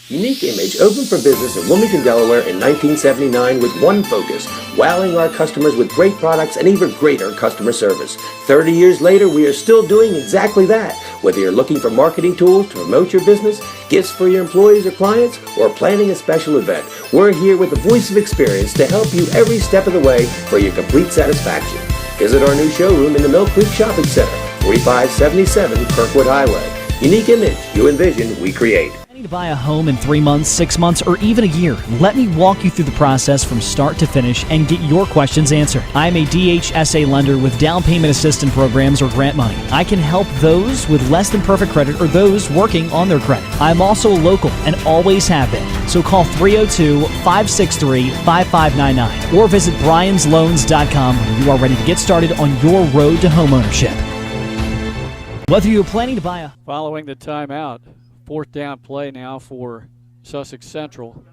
B: Unique Image opened for business in Wilmington, Delaware in 1979 with one focus, wowing our customers with great products and even greater customer service. 30 years later, we are still doing exactly that. Whether you're looking for marketing tools to promote your business, gifts for your employees or clients, or planning a special event, we're here with the voice of experience to help you every step of the way for your complete satisfaction. Visit our new showroom in the Mill Creek Shopping Center, 4577 Kirkwood Highway. Unique Image, you envision, we create.
C: To buy a home in 3 months, 6 months, or even a year, let me walk you through the process from start to finish and get your questions answered. I'm a DHSA lender with down payment assistance programs or grant money. I can help those with less than perfect credit or those working on their credit. I'm also local and always have been. So call 302-563-5599 or visit bryans.loans.com when you are ready to get started on your road to homeownership. Whether you're planning to buy a...
A: Following the timeout. Fourth down play now for Sussex Central.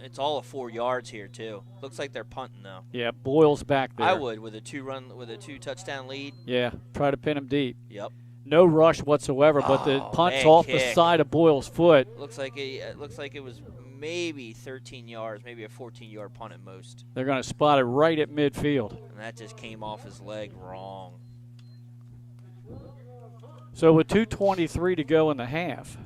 I: It's all of 4 yards here too. Looks like they're punting though.
A: Yeah, Boyle's back there.
I: I would with a two touchdown lead.
A: Yeah, try to pin him deep.
I: Yep.
A: No rush whatsoever, but the punt's off the side of Boyle's foot.
I: Looks like it was maybe 13 yards, maybe a 14-yard punt at most.
A: They're going to spot it right at midfield.
I: And that just came off his leg wrong.
A: So with 2:23 to go in the half,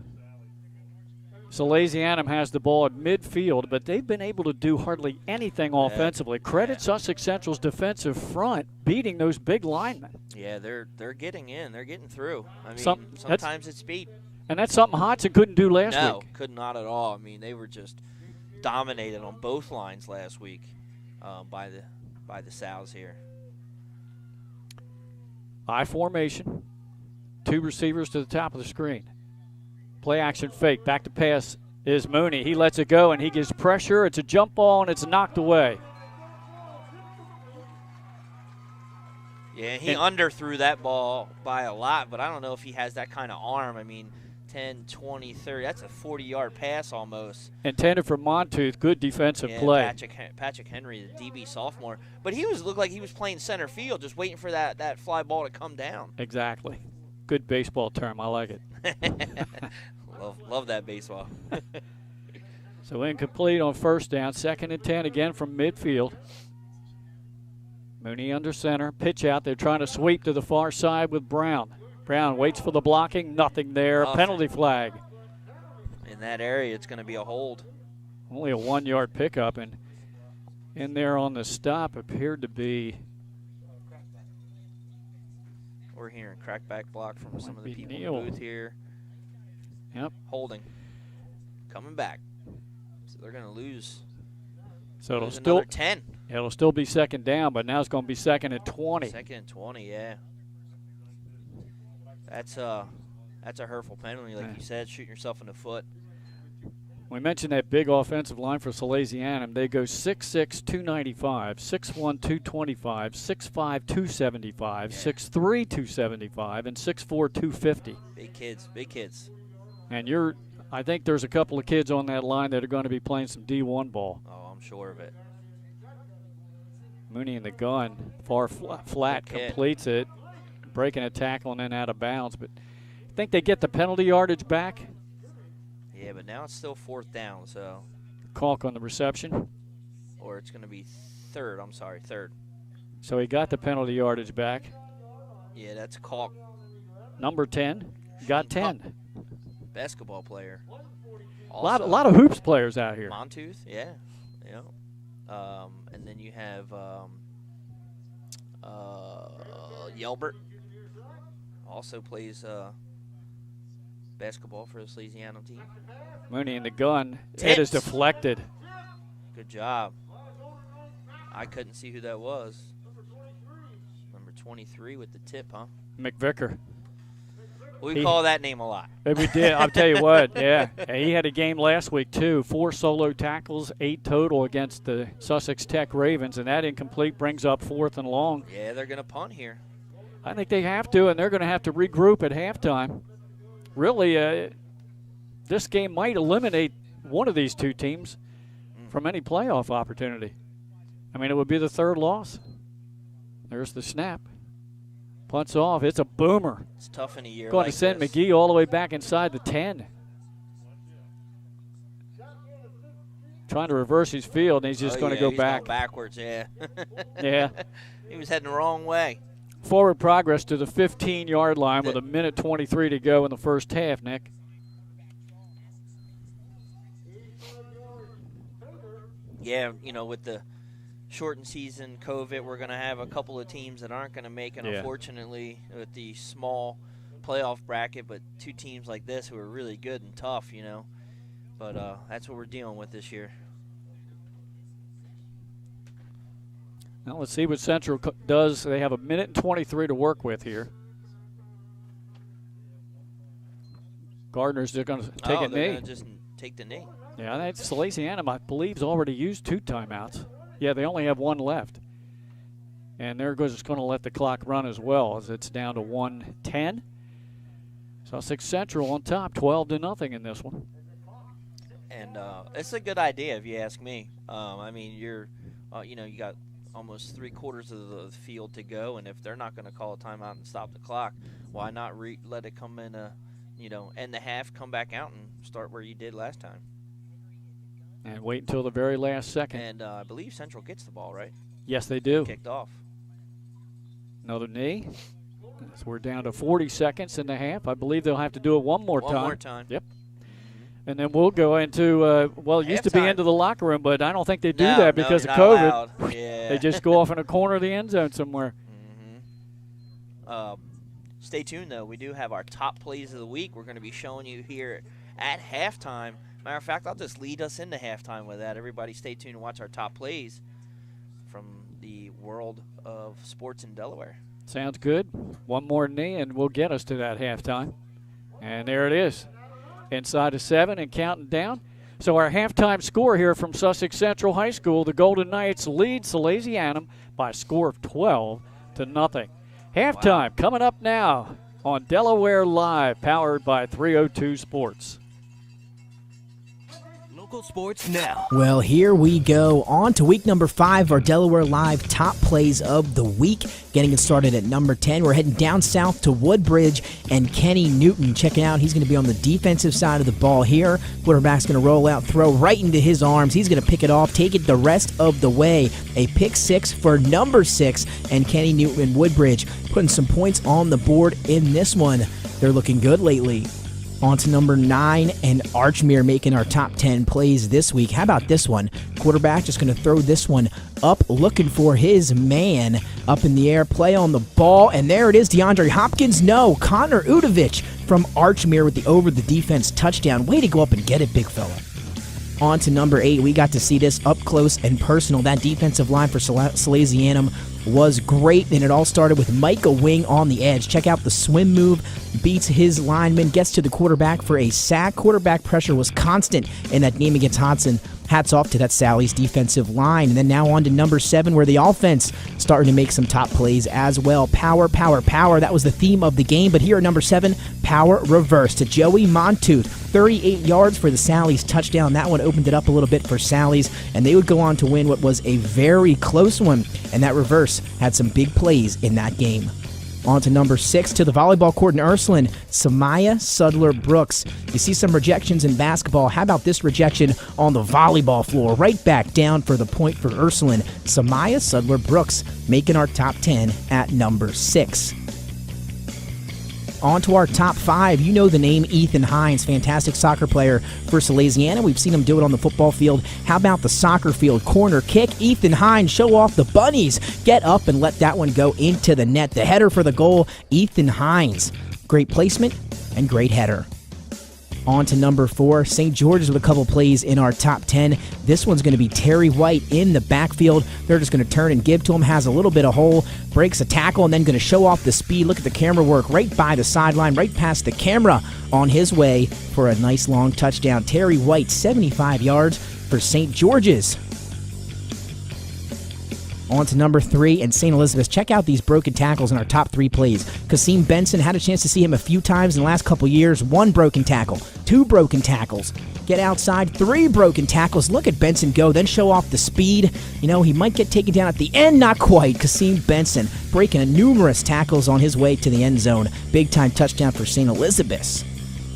A: Salesianum has the ball at midfield, but they've been able to do hardly anything offensively. Credit Sussex Central's defensive front beating those big linemen.
I: Yeah, they're getting in. They're getting through. I mean, sometimes it's speed.
A: And that's something Hodson couldn't do last week.
I: No, could not at all. I mean, they were just dominated on both lines last week by the Sows here.
A: I formation. 2 receivers to the top of the screen. Play action fake. Back to pass is Mooney. He lets it go, and he gets pressure. It's a jump ball, and it's knocked away.
I: Yeah, he underthrew that ball by a lot, but I don't know if he has that kind of arm. I mean, 10, 20, 30. That's a 40-yard pass almost.
A: Intended for Montooth. Good defensive play.
I: Patrick Henry, the DB sophomore. But he looked like he was playing center field, just waiting for that fly ball to come down.
A: Exactly. Good baseball term. I like it.
I: love that baseball.
A: So incomplete on first down. 2nd and 10 again from midfield. Mooney under center. Pitch out. They're trying to sweep to the far side with Brown. Brown waits for the blocking. Nothing there. Penalty flag.
I: In that area, it's going to be a hold.
A: Only a 1-yard pickup. And in there on the stop appeared to be...
I: We're hearing crackback block from some of the people in the booth here.
A: Yep.
I: Holding. Coming back. So they're going to lose.
A: So it'll still
I: 10.
A: It'll still be 2nd down, but now it's going to be 2nd and 20.
I: 2nd and 20, yeah. That's a hurtful penalty, like you said, shooting yourself in the foot.
A: We mentioned that big offensive line for Salesianum. They go 6'6", 295, 6'1", 225, 6'5", 275, 6'3", 275, and 6'4", 250.
I: Big kids.
A: And I think there's a couple of kids on that line that are going to be playing some D1 ball.
I: Oh, I'm sure of it.
A: Mooney in the gun, far flat, completes it, breaking a tackle and then out of bounds. But I think they get the penalty yardage back.
I: Yeah, but now it's still 4th down, so.
A: Calk on the reception.
I: Or it's going to be 3rd. I'm sorry, 3rd.
A: So he got the penalty yardage back.
I: Yeah, that's Calk.
A: Number 10. Got 10.
I: Basketball player.
A: A lot of hoops players out here.
I: Montooth, yeah. And then you have Yelbert. Also plays basketball for the Salesianum team.
A: Mooney in the gun. It is deflected.
I: Good job. I couldn't see who that was. Number 23 with the tip, huh?
A: McVicker.
I: We call that name a lot.
A: We did. I'll tell you what, yeah. He had a game last week, too. 4 solo tackles, 8 total against the Sussex Tech Ravens, and that incomplete brings up 4th and long.
I: Yeah, they're going to punt here.
A: I think they have to, and they're going to have to regroup at halftime. Really, this game might eliminate one of these two teams from any playoff opportunity. I mean, it would be the 3rd loss. There's the snap. Punts off. It's a boomer.
I: It's tough in a year
A: Going
I: like
A: to send
I: this.
A: McGee all the way back inside the 10. Trying to reverse his field, and he's just going to go back.
I: Going backwards, yeah.
A: Yeah.
I: He was heading the wrong way.
A: Forward progress to the 15-yard line with 1:23 to go in the first half, Nick.
I: Yeah, with the shortened season, COVID, we're going to have a couple of teams that aren't going to make it, unfortunately, with the small playoff bracket, but 2 teams like this who are really good and tough, But that's what we're dealing with this year.
A: Now let's see what Central does. They have 1:23 to work with here. Gardner's just going to take a knee.
I: They're going to just take the knee.
A: Yeah, that's Salesianum, I believe, has already used 2 timeouts. Yeah, they only have 1 left. And they're just going to let the clock run as well, as it's down to 1:10. Sussex Central on top, 12-0 in this one.
I: And it's a good idea, if you ask me. I mean, you got almost 3/4 of the field to go, and if they're not going to call a timeout and stop the clock, why not let it come in, end the half, come back out, and start where you did last time.
A: And wait until the very last second.
I: And I believe Central gets the ball, right?
A: Yes, they do.
I: Kicked off.
A: Another knee. So we're down to 40 seconds in the half. I believe they'll have to do it one more time.
I: One more time.
A: Yep. And then we'll go into, it used to be into the locker room, but I don't think they do that because of COVID.
I: Yeah.
A: They just go off in a corner of the end zone somewhere.
I: Stay tuned, though. We do have our top plays of the week. We're going to be showing you here at halftime. Matter of fact, I'll just lead us into halftime with that. Everybody stay tuned and watch our top plays from the world of sports in Delaware.
A: Sounds good. One more knee, and we'll get us to that halftime. And there it is. Inside of 7 and counting down. So our halftime score here from Sussex Central High School, the Golden Knights lead Salesianum by a score of 12-0. Halftime coming up now on Delaware Live, powered by 302 Sports.
N: Local sports now.
G: Well, here we go. On to week number 5, our Delaware Live top plays of the week. Getting it started at number 10. We're heading down south to Woodbridge and Kenny Newton. Checking out, he's going to be on the defensive side of the ball here. Quarterback's going to roll out, throw right into his arms. He's going to pick it off, take it the rest of the way. A pick 6 for number 6, and Kenny Newton and Woodbridge putting some points on the board in this one. They're looking good lately. On to number 9, and Archmere making our top 10 plays this week. How about this one? Quarterback just going to throw this one up, looking for his man. Up in the air, play on the ball, and there it is, DeAndre Hopkins. No, Connor Udovich from Archmere with the over-the-defense touchdown. Way to go up and get it, big fella. On to number 8, we got to see this up close and personal. That defensive line for Salesianum was great, and it all started with Micah Wing on the edge. Check out the swim move, beats his lineman, gets to the quarterback for a sack. Quarterback pressure was constant in that game against Hodson. Hats off to that Sally's defensive line. And then now on to number 7, where the offense starting to make some top plays as well. Power, power, power. That was the theme of the game. But here at number 7, power reverse to Joey Montooth. 38 yards for the Sally's touchdown. That one opened it up a little bit for Sally's, and they would go on to win what was a very close one. And that reverse had some big plays in that game. On to number 6, to the volleyball court in Ursuline, SAMIAH SUDLER-BROOKS. You see some rejections in basketball. How about this rejection on the volleyball floor? Right back down for the point for Ursuline. SAMIAH SUDLER-BROOKS making our top 10 at number 6. On to our top 5. You know the name Ethan Hines, fantastic soccer player for Salesianum. We've seen him do it on the football field. How about the soccer field corner kick? Ethan Hines, show off the bunnies. Get up and let that one go into the net. The header for the goal, Ethan Hines. Great placement and great header. On to number 4, St. George's with a couple plays in our top 10. This one's going to be Terry White in the backfield. They're just going to turn and give to him, has a little bit of hole, breaks a tackle, and then going to show off the speed. Look at the camera work right by the sideline, right past the camera, on his way for a nice long touchdown. Terry White, 75 yards for St. George's. On to number 3 and St. Elizabeth's. Check out these broken tackles in our top 3 plays. Kasim Benson, had a chance to see him a few times in the last couple years. 1 broken tackle, 2 broken tackles. Get outside, 3 broken tackles. Look at Benson go, then show off the speed. You know, he might get taken down at the end, not quite. Kasim Benson breaking numerous tackles on his way to the end zone. Big time touchdown for St. Elizabeth's.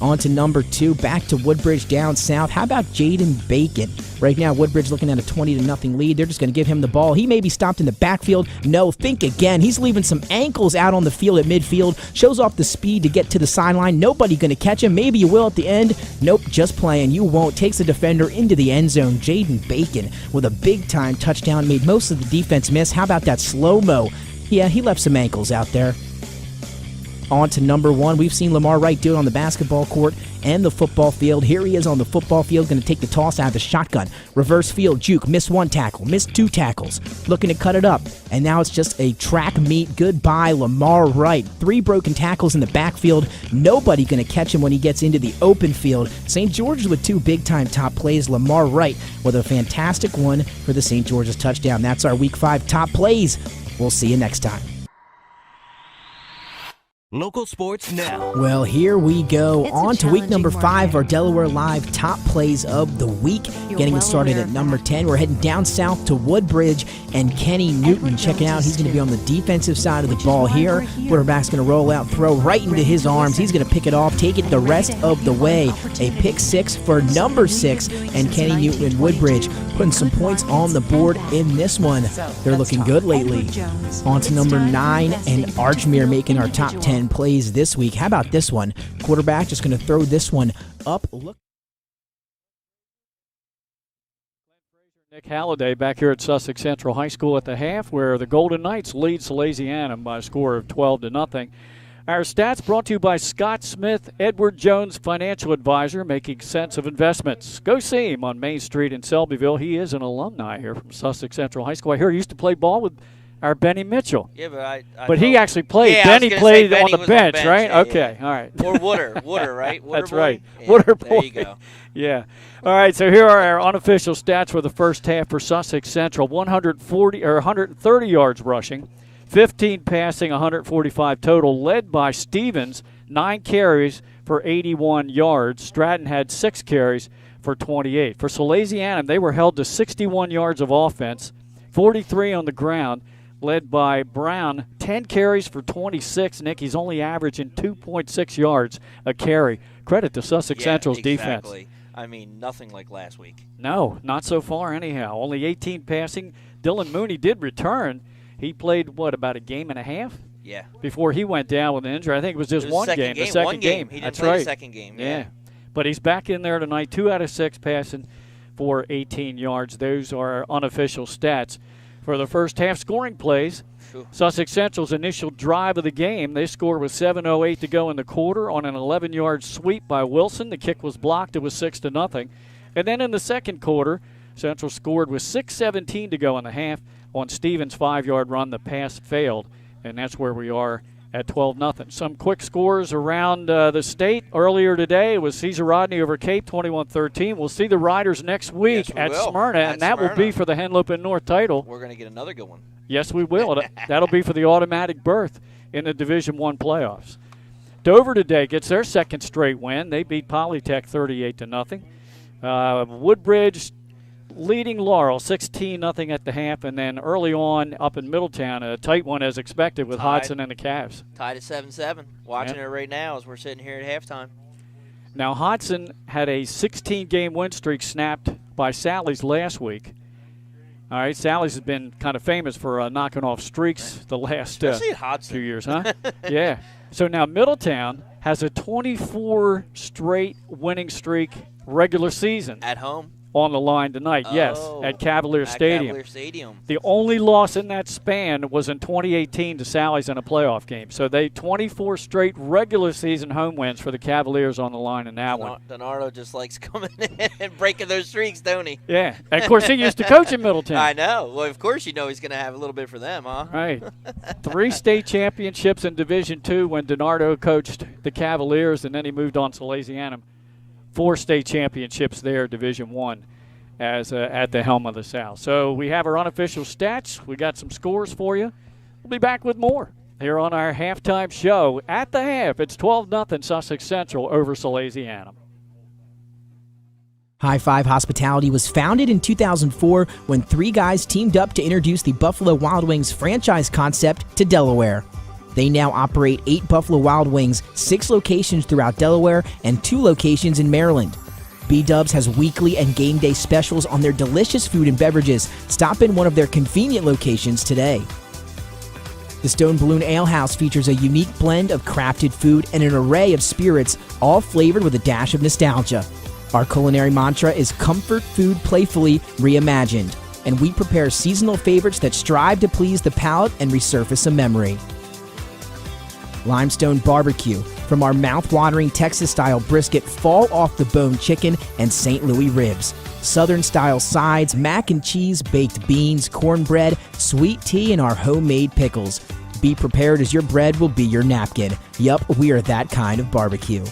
G: On to number 2, back to Woodbridge down south. How about Jaden Bacon? Right now, Woodbridge looking at a 20-0 lead. They're just going to give him the ball. He may be stopped in the backfield. No, think again. He's leaving some ankles out on the field at midfield. Shows off the speed to get to the sideline. Nobody going to catch him. Maybe you will at the end. Nope, just playing. You won't. Takes the defender into the end zone. Jaden Bacon with a big-time touchdown. Made most of the defense miss. How about that slow-mo? Yeah, he left some ankles out there. On to number 1. We've seen Lamar Wright do it on the basketball court and the football field. Here he is on the football field, going to take the toss out of the shotgun. Reverse field juke, missed 1 tackle, missed 2 tackles, looking to cut it up. And now it's just a track meet. Goodbye, Lamar Wright. 3 broken tackles in the backfield. Nobody going to catch him when he gets into the open field. St. George's with 2 big-time top plays. Lamar Wright with a fantastic one for the St. George's touchdown. That's our Week 5 top plays. We'll see you next time.
N: Local sports now.
G: Well, here we go. On to week number 5, our Delaware Live top plays of the week. Getting it started at number 10. We're heading down south to Woodbridge and Kenny Newton. Checking out, he's going to be on the defensive side of the ball here. Quarterback's going to roll out, throw right into his arms. He's going to pick it off, take it the rest of the way. A pick 6 for number 6, and Kenny Newton and Woodbridge putting some points on the board in this one. They're looking good lately. On to number 9, and Archmere making our top 10 plays this week. How about this one? Quarterback just going to throw this one up. Look.
A: Nick Halliday back here at Sussex Central High School at the half, where the Golden Knights lead Salesianum by a score of 12-0. Our stats brought to you by Scott Smith, Edward Jones Financial Advisor, making sense of investments. Go see him on Main Street in Selbyville. He is an alumni here from Sussex Central High School. I hear he used to play ball with our Benny Mitchell.
I: Yeah, but
A: but he actually played.
I: Yeah,
A: Benny played
I: Benny
A: on the bench, right?
I: Yeah,
A: okay,
I: yeah.
A: all right.
I: Or Wooder, right? Wooder
A: That's
I: boy?
A: right.
I: Yeah,
A: Wooder boy.
I: there you go.
A: Yeah. All right, so here are our unofficial stats for the first half for Sussex Central. 130 yards rushing, 15 passing, 145 total, led by Stevens, 9 carries for 81 yards. Stratton had 6 carries for 28. For Salesianum, they were held to 61 yards of offense, 43 on the ground, led by Brown, 10 carries for 26. Nick, he's only averaging 2.6 yards a carry. Credit to Sussex Central's defense.
I: I mean, nothing like last week.
A: No, not so far anyhow. Only 18 passing. Dylan Mooney did return. He played, about a game and a half?
I: Yeah.
A: Before he went down with an injury. I think it was just one game. The second game.
I: He didn't
A: That's
I: play
A: right.
I: the second game. Yeah.
A: But he's back in there tonight. 2 out of 6 passing for 18 yards. Those are our unofficial stats. For the first half scoring plays, Sussex Central's initial drive of the game, they scored with 7:08 to go in the quarter on an 11-yard sweep by Wilson. The kick was blocked. It was 6-0. And then in the second quarter, Central scored with 6:17 to go in the half on Stevens' 5-yard run. The pass failed, and that's where we are at 12-0. Some quick scores around the state earlier today. It was Cesar Rodney over Cape, 21-13. We'll see the Riders next week at Smyrna, and that will be for the Henlopen North title.
I: We're going to get another good one.
A: Yes, we will. That'll be for the automatic berth in the Division I playoffs. Dover today gets their second straight win. They beat Polytech 38-0. Woodbridge leading Laurel 16-0 at the half, and then early on up in Middletown, a tight one as expected with Hodson and the Cavs.
I: Tied at 7-7. Watching it right now as we're sitting here at halftime.
A: Now, Hodson had a 16-game win streak snapped by Sally's last week. All right, Sally's has been kind of famous for knocking off streaks the last few years, huh? Yeah. So now Middletown has a 24 straight winning streak regular season.
I: At home.
A: on the line tonight. Yes, at Cavalier Stadium.
I: Cavalier Stadium.
A: The only loss in that span was in 2018 to Sally's in a playoff game. So 24 straight regular season home wins for the Cavaliers on the line in that one.
I: Donardo just likes coming in and breaking those streaks, don't he?
A: Yeah. And of course, he used to coach in Middleton.
I: I know. Well, of course you know he's going to have a little bit for them, huh?
A: Right. 3 state championships in Division II when Donardo coached the Cavaliers, and then he moved on to Salesianum. 4 state championships there, Division I, as at the helm of the South. So we have our unofficial stats. We got some scores for you. We'll be back with more here on our halftime show. At the half, it's 12-0 Sussex Central over Salesianum.
G: High Five Hospitality was founded in 2004 when 3 guys teamed up to introduce the Buffalo Wild Wings franchise concept to Delaware. They now operate 8 Buffalo Wild Wings, 6 locations throughout Delaware, and 2 locations in Maryland. B-Dubs has weekly and game day specials on their delicious food and beverages. Stop in one of their convenient locations today. The Stone Balloon Ale House features a unique blend of crafted food and an array of spirits, all flavored with a dash of nostalgia. Our culinary mantra is comfort food playfully reimagined, and we prepare seasonal favorites that strive to please the palate and resurface a memory. Limestone Barbecue, from our mouth-watering Texas-style brisket, fall-off-the-bone chicken, and St. Louis ribs. Southern-style sides, mac and cheese, baked beans, cornbread, sweet tea, and our homemade pickles. Be prepared as your bread will be your napkin. Yup, we are that kind of barbecue.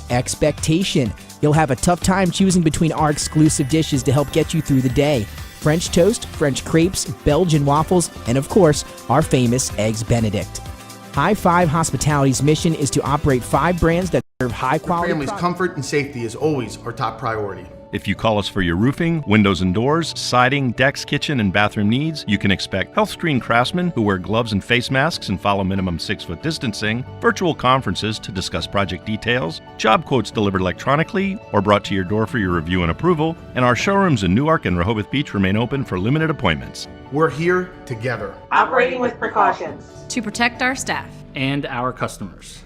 G: Expectation. You'll have a tough time choosing between our exclusive dishes to help get you through the day. French toast, French crepes, Belgian waffles, and of course, our famous Eggs Benedict. High Five Hospitality's mission is to operate 5 brands that serve high-quality
D: Your family's comfort and safety is always our top priority.
E: If you call us for your roofing, windows and doors, siding, decks, kitchen, and bathroom needs, you can expect health screen craftsmen who wear gloves and face masks and follow minimum 6-foot distancing, virtual conferences to discuss project details, job quotes delivered electronically or brought to your door for your review and approval, and our showrooms in Newark and Rehoboth Beach remain open for limited appointments.
D: We're here together.
F: Operating with precautions.
O: To protect our staff.
H: And our customers.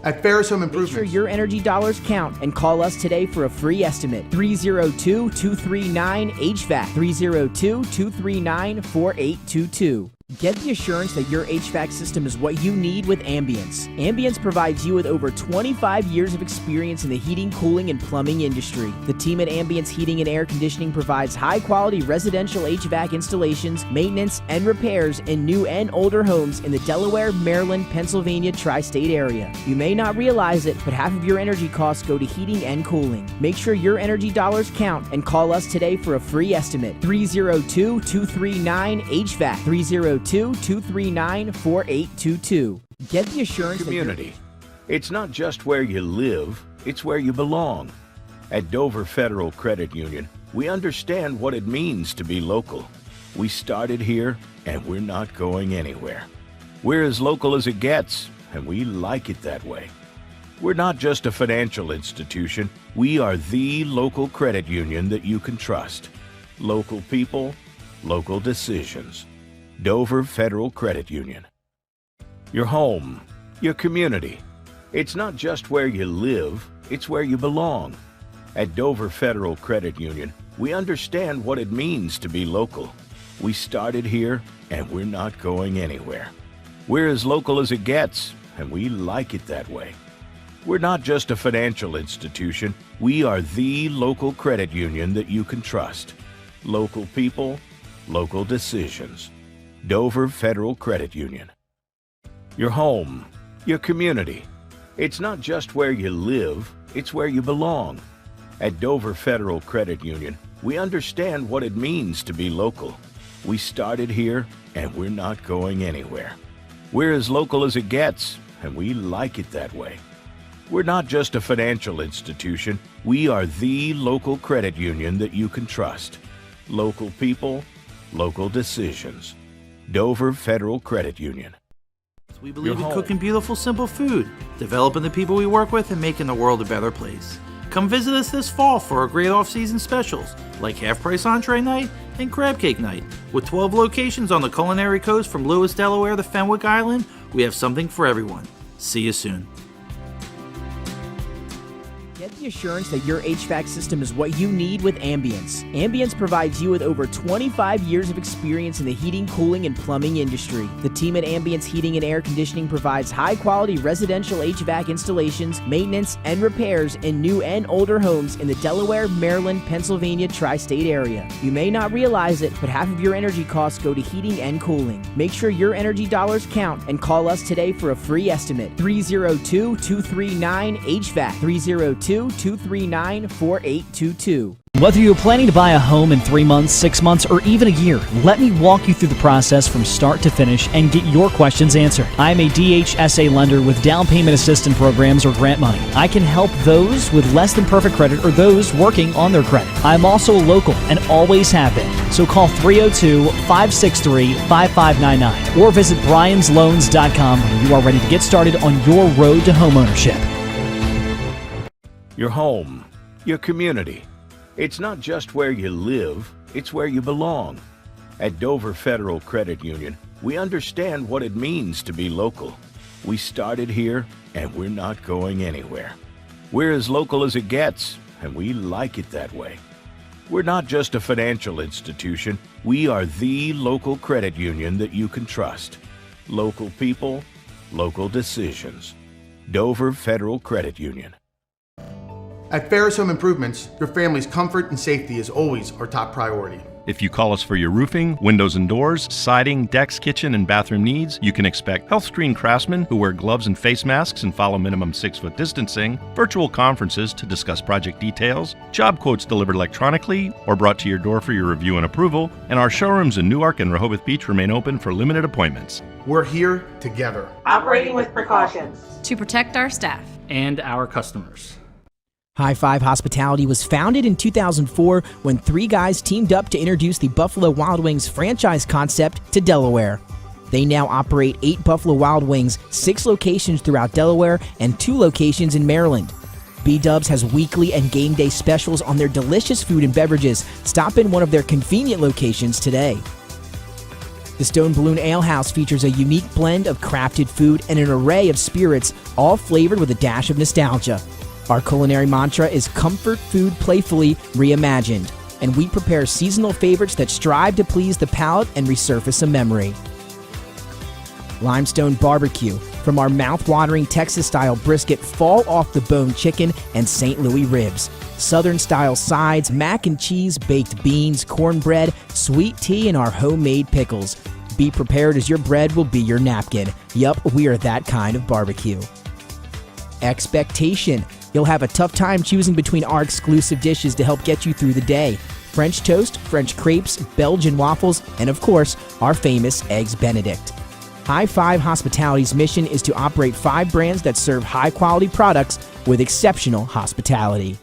D: At Ferris Home Improvements.
G: Make sure your energy dollars count and call us today for a free estimate. 302-239-HVAC. 302-239-4822. Get the assurance that your HVAC system is what you need with Ambience. Ambience provides you with over 25 years of experience in the heating, cooling, and plumbing industry. The team at Ambience Heating and Air Conditioning provides high-quality residential HVAC installations, maintenance, and repairs in new and older homes in the Delaware, Maryland, Pennsylvania tri-state area. You may not realize it, but half of your energy costs go to heating and cooling. Make sure your energy dollars count and call us today for a free estimate. 302-239-HVAC. 302-239-4822. Get the assurance
M: Community. It's not just where you live, it's where you belong. At Dover Federal Credit Union, we understand what it means to be local. We started here, and we're not going anywhere. We're as local as it gets, and we like it that way. We're not just a financial institution, we are the local credit union that you can trust. Local people, local decisions. Dover Federal Credit Union. Your home, your community. It's not just where you live, it's where you belong. At Dover Federal Credit Union, we understand what it means to be local. We started here, and we're not going anywhere. We're as local as it gets, and we like it that way. We're not just a financial institution, we are the local credit union that you can trust. Local people, local decisions. Dover Federal Credit Union. Your home, your community. It's not just where you live, it's where you belong. At Dover Federal Credit Union, we understand what it means to be local. We started here, and we're not going anywhere. We're as local as it gets, and we like it that way. We're not just a financial institution, we are the local credit union that you can trust. Local people, local decisions. Dover Federal Credit Union.
K: We believe in cooking beautiful, simple food, developing the people we work with, and making the world a better place. Come visit us this fall for our great off-season specials, like half-price entree night and crab cake night. With 12 locations on the culinary coast from Lewis, Delaware to Fenwick Island, we have something for everyone. See you soon.
G: the assurance that your HVAC system is what you need with Ambience. Ambience provides you with over 25 years of experience in the heating, cooling, and plumbing industry. The team at Ambience Heating and Air Conditioning provides high-quality residential HVAC installations, maintenance, and repairs in new and older homes in the Delaware, Maryland, Pennsylvania tri-state area. You may not realize it, but half of your energy costs go to heating and cooling. Make sure your energy dollars count and call us today for a free estimate. 302-239-HVAC. 302-239-4822.
C: Whether you're planning to buy a home in 3 months, 6 months, or even a year, let me walk you through the process from start to finish and get your questions answered. I'm a DHSA lender with down payment assistance programs or grant money. I can help those with less than perfect credit or those working on their credit. I'm also local and always have been. So call 302-563-5599 or visit briansloans.com when you are ready to get started on your road to homeownership.
M: Your home, your community. It's not just where you live, it's where you belong. At Dover Federal Credit Union, we understand what it means to be local. We started here, and we're not going anywhere. We're as local as it gets, and we like it that way. We're not just a financial institution, we are the local credit union that you can trust. Local people, local decisions. Dover Federal Credit Union.
D: At Ferris Home Improvements, your family's comfort and safety is always our top priority.
E: If you call us for your roofing, windows and doors, siding, decks, kitchen, and bathroom needs, you can expect health screen craftsmen who wear gloves and face masks and follow minimum 6-foot distancing, virtual conferences to discuss project details, job quotes delivered electronically or brought to your door for your review and approval, and our showrooms in Newark and Rehoboth Beach remain open for limited appointments.
D: We're here together.
F: Operating with precautions.
O: To protect our staff.
H: And our customers.
G: High Five Hospitality was founded in 2004 when 3 guys teamed up to introduce the Buffalo Wild Wings franchise concept to Delaware. They now operate 8 Buffalo Wild Wings, 6 locations throughout Delaware, and 2 locations in Maryland. B-Dubs has weekly and game day specials on their delicious food and beverages. Stop in one of their convenient locations today. The Stone Balloon Ale House features a unique blend of crafted food and an array of spirits, all flavored with a dash of nostalgia. Our culinary mantra is comfort food playfully reimagined, and we prepare seasonal favorites that strive to please the palate and resurface a memory. Limestone Barbecue, from our mouth-watering Texas-style brisket, fall-off-the-bone chicken, and St. Louis ribs. Southern-style sides, mac and cheese, baked beans, cornbread, sweet tea, and our homemade pickles. Be prepared as your bread will be your napkin. Yup, we are that kind of barbecue. Expectation. You'll have a tough time choosing between our exclusive dishes to help get you through the day. French toast, French crepes, Belgian waffles, and of course, our famous Eggs Benedict. High Five Hospitality's mission is to operate 5 brands that serve high-quality products with exceptional hospitality.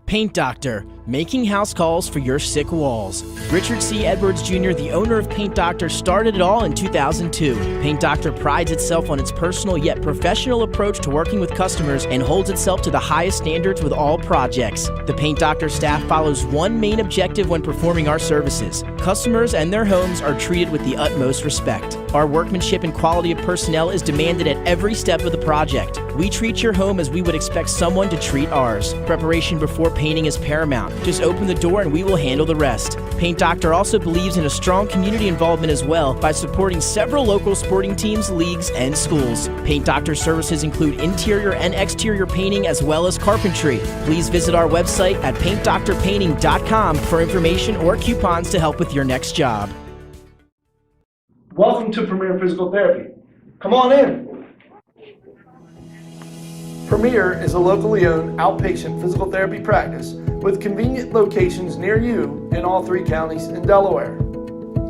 G: Paint Doctor, making house calls for your sick walls. Richard C. Edwards Jr., the owner of Paint Doctor, started it all in 2002. Paint Doctor prides itself on its personal yet professional approach to working with customers and holds itself to the highest standards with all projects. The Paint Doctor staff follows one main objective when performing our services. Customers and their homes are treated with the utmost respect. Our workmanship and quality of personnel is demanded at every step of the project. We treat your home as we would expect someone to treat ours. Preparation before painting is paramount. Just open the door and we will handle the rest. Paint Doctor also believes in a strong community involvement as well by supporting several local sporting teams, leagues, and schools. Paint Doctor services include interior and exterior painting as well as carpentry. Please visit our website at paintdoctorpainting.com for information or coupons to help with your next job.
J: Welcome to Premier Physical Therapy. Come on in. Premier is a locally owned outpatient physical therapy practice with convenient locations near you in all 3 counties in Delaware.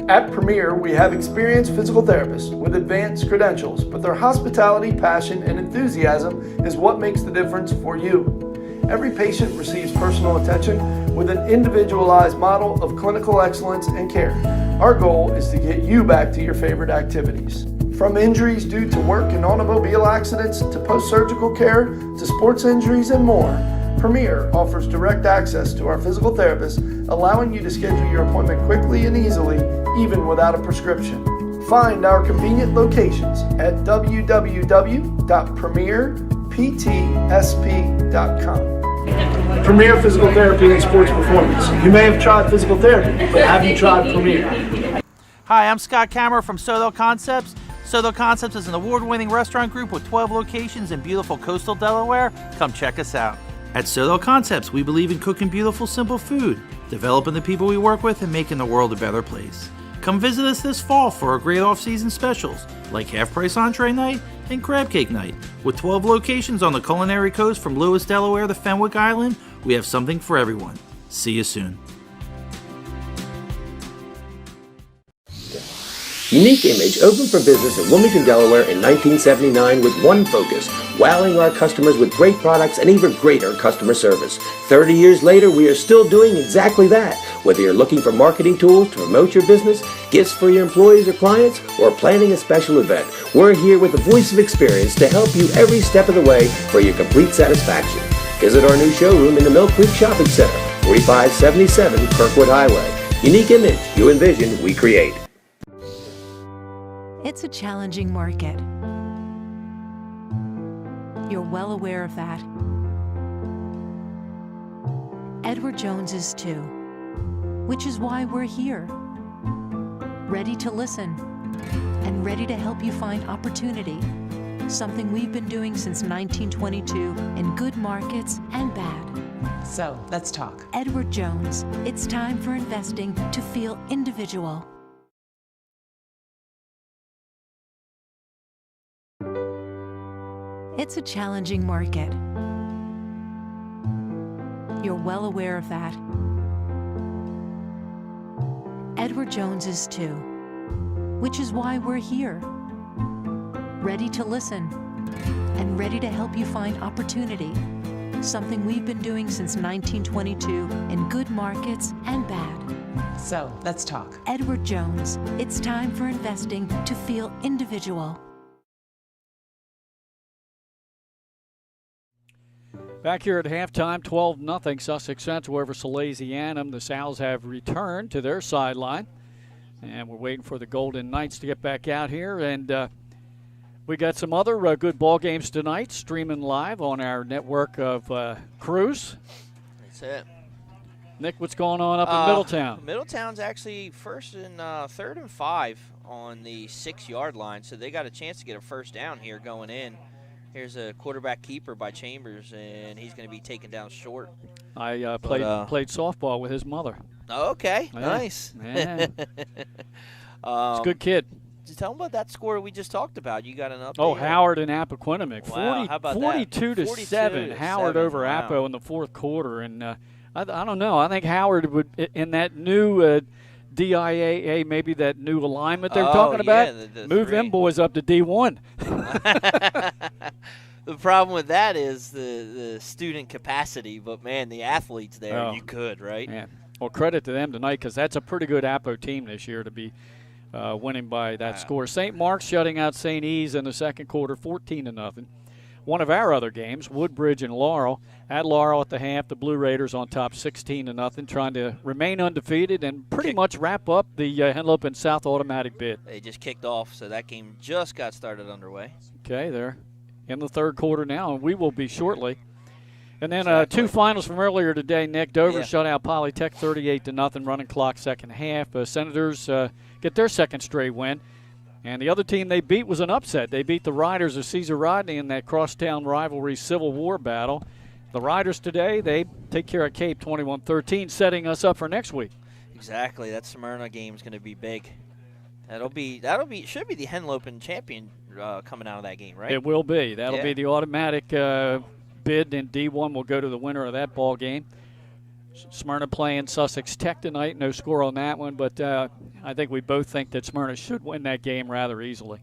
J: At Premier, we have experienced physical therapists with advanced credentials, but their hospitality, passion, and enthusiasm is what makes the difference for you. Every patient receives personal attention with an individualized model of clinical excellence and care. Our goal is to get you back to your favorite activities. From injuries due to work and automobile accidents to post-surgical care to sports injuries and more, Premier offers direct access to our physical therapists, allowing you to schedule your appointment quickly and easily, even without a prescription. Find our convenient locations at www.premierph.com. ptsp.com. Premier Physical Therapy and Sports Performance. You may have tried physical therapy, but have you tried Premier?
K: Hi, I'm Scott Kammerer from SUDLER Concepts. SUDLER Concepts is an award-winning restaurant group with 12 locations in beautiful coastal Delaware. Come check us out. At SUDLER Concepts, we believe in cooking beautiful, simple food, developing the people we work with, and making the world a better place. Come visit us this fall for our great off-season specials, like half-price entree night and crab cake night. With 12 locations on the culinary coast from Lewis, Delaware to Fenwick Island, we have something for everyone. See you soon.
B: Unique Image opened for business in Wilmington, Delaware in 1979 with one focus, wowing our customers with great products and even greater customer service. 30 years later, we are still doing exactly that. Whether you're looking for marketing tools to promote your business, gifts for your employees or clients, or planning a special event, we're here with the voice of experience to help you every step of the way for your complete satisfaction. Visit our new showroom in the Mill Creek Shopping Center, 4577 Kirkwood Highway. Unique Image, you envision, we create.
L: It's a challenging market. You're well aware of that. Edward Jones is too, which is why we're here. Ready to listen and ready to help you find opportunity. Something we've been doing since 1922 in good markets and bad.
O: So, let's talk.
L: Edward Jones, it's time for investing to feel individual. It's a challenging market. You're well aware of that. Edward Jones is too, which is why we're here. Ready to listen and ready to help you find opportunity. Something we've been doing since 1922 in good markets and bad.
O: So, let's talk.
L: Edward Jones, it's time for investing to feel individual.
A: Back here at halftime, 12-0 Sussex Central over Salesianum. The Sals have returned to their sideline, and we're waiting for the Golden Knights to get back out here. And we got some other good ball games tonight, streaming live on our network of crews.
I: That's it.
A: Nick, what's going on up in Middletown?
I: Middletown's actually first and 3rd and 5 on the 6-yard line, so they got a chance to get a first down here going in. Here's a quarterback keeper by Chambers, and he's going to be taken down short.
A: I played softball with his mother.
I: Okay,
A: yeah.
I: Nice.
A: Yeah. He's a good kid.
I: Just tell him about that score we just talked about. You got an update?
A: Oh, Howard and Appoquinimink.
I: Wow, how about
A: 42
I: that?
A: to 7. Howard over Appo in the fourth quarter. And I don't know. I think Howard would, in that new DIAA, maybe that new alignment they're talking about, move them boys up to D1.
I: The problem with that is the student capacity, but, man, the athletes there, you could, right?
A: Yeah. Well, credit to them tonight because that's a pretty good Appo team this year to be winning by that score. St. Mark's shutting out St. E's in the second quarter, 14-0. One of our other games, Woodbridge and Laurel. At Laurel at the half, the Blue Raiders on top 16-0, trying to remain undefeated and pretty much wrap up the Henlope and South automatic bid.
I: They just kicked off, so that game just got started underway.
A: Okay, they're in the third quarter now, and we will be shortly. And then two finals from earlier today. Nick, Dover shut out Polytech 38-0, running clock second half. Senators get their second straight win. And the other team they beat was an upset. They beat the Riders of Caesar Rodney in that crosstown rivalry Civil War battle. The Riders today, they take care of Cape 21-13, setting us up for next week.
I: Exactly. That Smyrna game is going to be big. Should be the Henlopen champion coming out of that game, right?
A: It will be. That'll be the automatic bid, and D1 will go to the winner of that ball game. Smyrna playing Sussex Tech tonight. No score on that one, but I think we both think that Smyrna should win that game rather easily.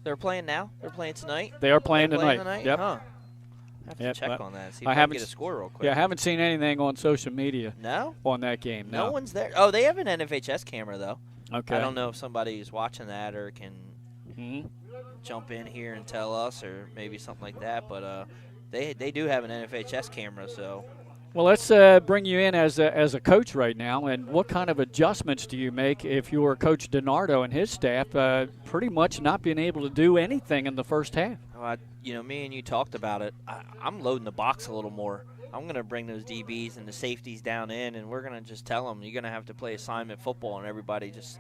I: They're playing now? They're playing tonight?
A: They are playing tonight. Yep.
I: Huh. I have to check on that. See if
A: I
I: I can get a score real quick.
A: Yeah, I haven't seen anything on social media on that game.
I: No one's there. Oh, they have an NFHS camera, though.
A: Okay.
I: I don't know if somebody is watching that or can jump in here and tell us or maybe something like that, but they do have an NFHS camera, so
A: Well, let's bring you in as a coach right now. And what kind of adjustments do you make if you're Coach DiNardo and his staff pretty much not being able to do anything in the first half?
I: Well, me and you talked about it. I'm loading the box a little more. I'm going to bring those DBs and the safeties down in, and we're going to just tell them you're going to have to play assignment football, and everybody just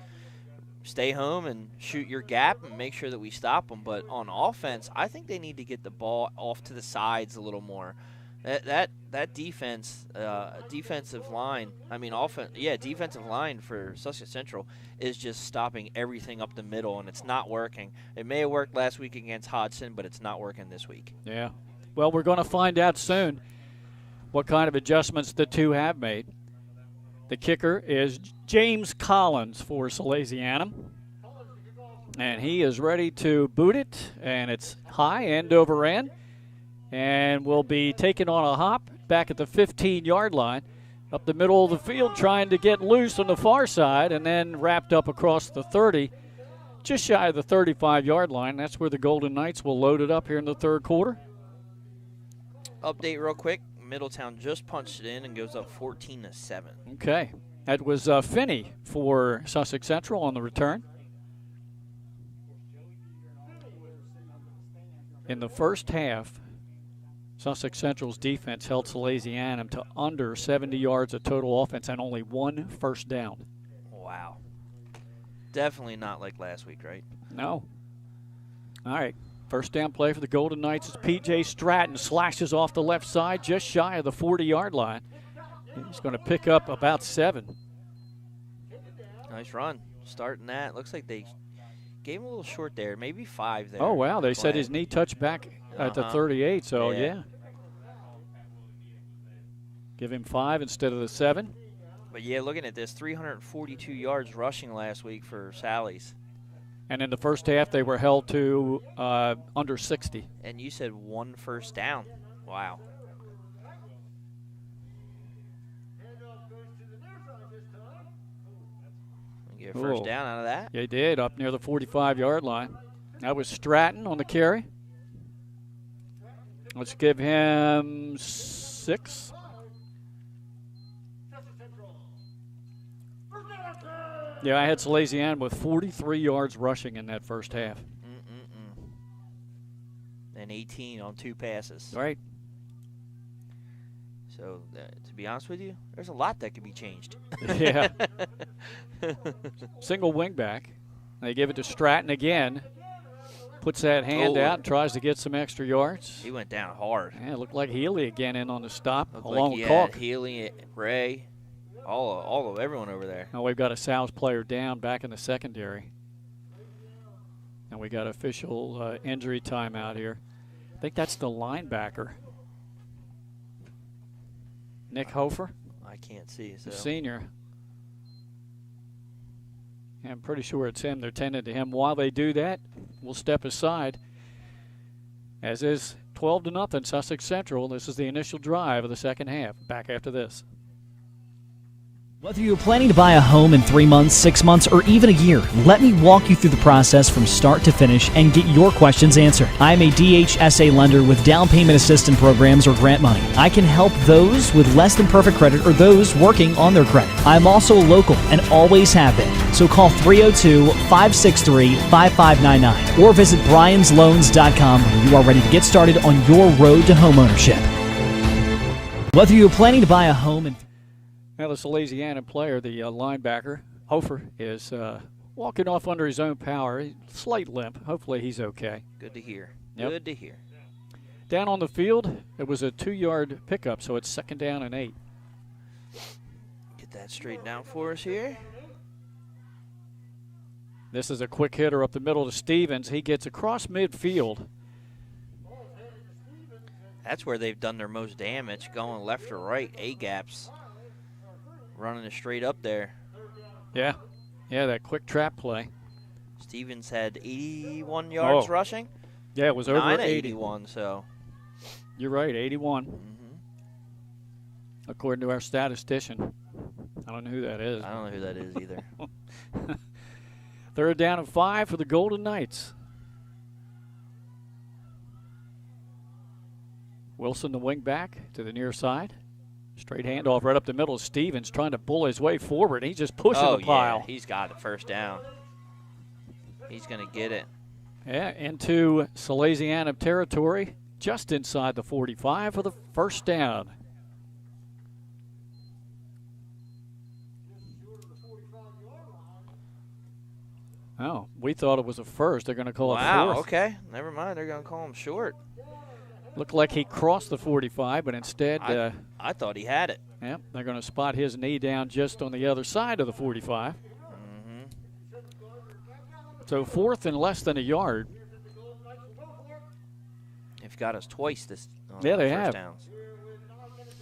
I: stay home and shoot your gap and make sure that we stop them. But on offense, I think they need to get the ball off to the sides a little more. That defense, defensive line for Sussex Central is just stopping everything up the middle, and it's not working. It may have worked last week against Hodson, but it's not working this week.
A: Yeah. Well, we're going to find out soon what kind of adjustments the two have made. The kicker is James Collins for Salesianum, and he is ready to boot it, and it's high, end over end. And will be taken on a hop back at the 15-yard line, up the middle of the field, trying to get loose on the far side, and then wrapped up across the 30, just shy of the 35-yard line. That's where the Golden Knights will load it up here in the third quarter.
I: Update real quick. Middletown just punched it in and goes up 14-7.
A: Okay. That was Finney for Sussex Central on the return. In the first half, Sussex Central's defense held Salesianum to under 70 yards of total offense and only 1 first down.
I: Wow. Definitely not like last week, right?
A: No. All right. First down play for the Golden Knights is P.J. Stratton. Slashes off the left side just shy of the 40-yard line. He's going to pick up about 7.
I: Nice run. Starting that. Looks like they gave him a little short there. Maybe 5 there.
A: Oh, wow. They said his knee touched back at the 38, so yeah. Give him 5 instead of the 7.
I: But yeah, looking at this, 342 yards rushing last week for Sally's.
A: And in the first half, they were held to under 60.
I: And you said 1 first down. Wow. Get a first down out of that.
A: They did, up near the 45-yard line. That was Stratton on the carry. Let's give him 6. Yeah, I had Salesianum with 43 yards rushing in that first half.
I: And 18 on 2 passes.
A: Right.
I: So, to be honest with you, there's a lot that could be changed.
A: Yeah. Single wing back. They give it to Stratton again. Puts that hand out and tries to get some extra yards.
I: He went down hard.
A: Yeah, it looked like Healy again in on the stop,
I: along
A: with Kalk.
I: Healy, Ray, all of everyone over there.
A: Now we've got a Sal's player down back in the secondary. And we got official injury timeout here. I think that's the linebacker. Nick Hofer.
I: I can't see.
A: The senior. Yeah, I'm pretty sure it's him. They're tending to him. While they do that, we'll step aside. As is 12-0 Sussex Central. This is the initial drive of the second half. Back after this.
C: Whether you're planning to buy a home in 3 months, 6 months, or even a year, let me walk you through the process from start to finish and get your questions answered. I'm a DHSA lender with down payment assistance programs or grant money. I can help those with less than perfect credit or those working on their credit. I'm also local and always have been. So call 302-563-5599 or visit bryans.loans.com when you are ready to get started on your road to homeownership. Whether you're planning to buy a home in
A: Now the Salesianum player, the linebacker, Hofer, is walking off under his own power. Slight limp. Hopefully he's okay.
I: Good to hear.
A: Yep.
I: Good to hear.
A: Down on the field, it was a 2-yard pickup, so it's 2nd down and 8.
I: Get that straightened out for us here.
A: This is a quick hitter up the middle to Stevens. He gets across midfield.
I: That's where they've done their most damage, going left or right, A-gaps. Running it straight up there.
A: Yeah, that quick trap play.
I: Stevens had 81 yards rushing.
A: Yeah, it was over
I: 81, so.
A: You're right, 81. According to our statistician. I don't know who that is.
I: I don't know who that is either.
A: 3rd down and 5 for the Golden Knights. Wilson, the wing back, to the near side. Straight handoff right up the middle. Stevens trying to bull his way forward. He's just pushing the pile.
I: Yeah, he's got it first down. He's going to get it.
A: Yeah, into Salesianum territory, just inside the 45 for the first down. Oh, we thought it was a first. They're going to call it fourth.
I: Wow, okay. Never mind. They're going to call him short.
A: Looked like he crossed the 45, but instead...
I: I thought he had it.
A: Yeah, they're going to spot his knee down just on the other side of the 45. So fourth and less than a yard.
I: They've got us twice this
A: yeah, they
I: first
A: have.
I: Downs.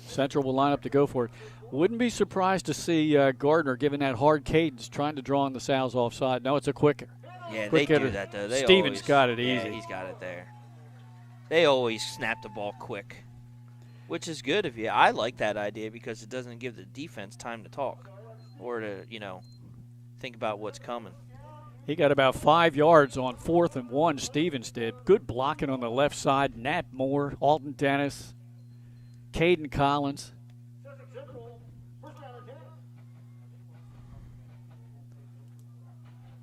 A: Central will line up to go for it. Wouldn't be surprised to see Gardner giving that hard cadence, trying to draw on the Sal's offside. No, it's a quicker.
I: Yeah,
A: quick
I: they
A: hitter.
I: do that, though.
A: Stevens got it easy.
I: Yeah, he's got it there. They always snap the ball quick, which is good of you. I like that idea because it doesn't give the defense time to talk or to, think about what's coming.
A: He got about 5 yards on 4th and 1, Stevens did. Good blocking on the left side. Nat Moore, Alton Dennis, Caden Collins.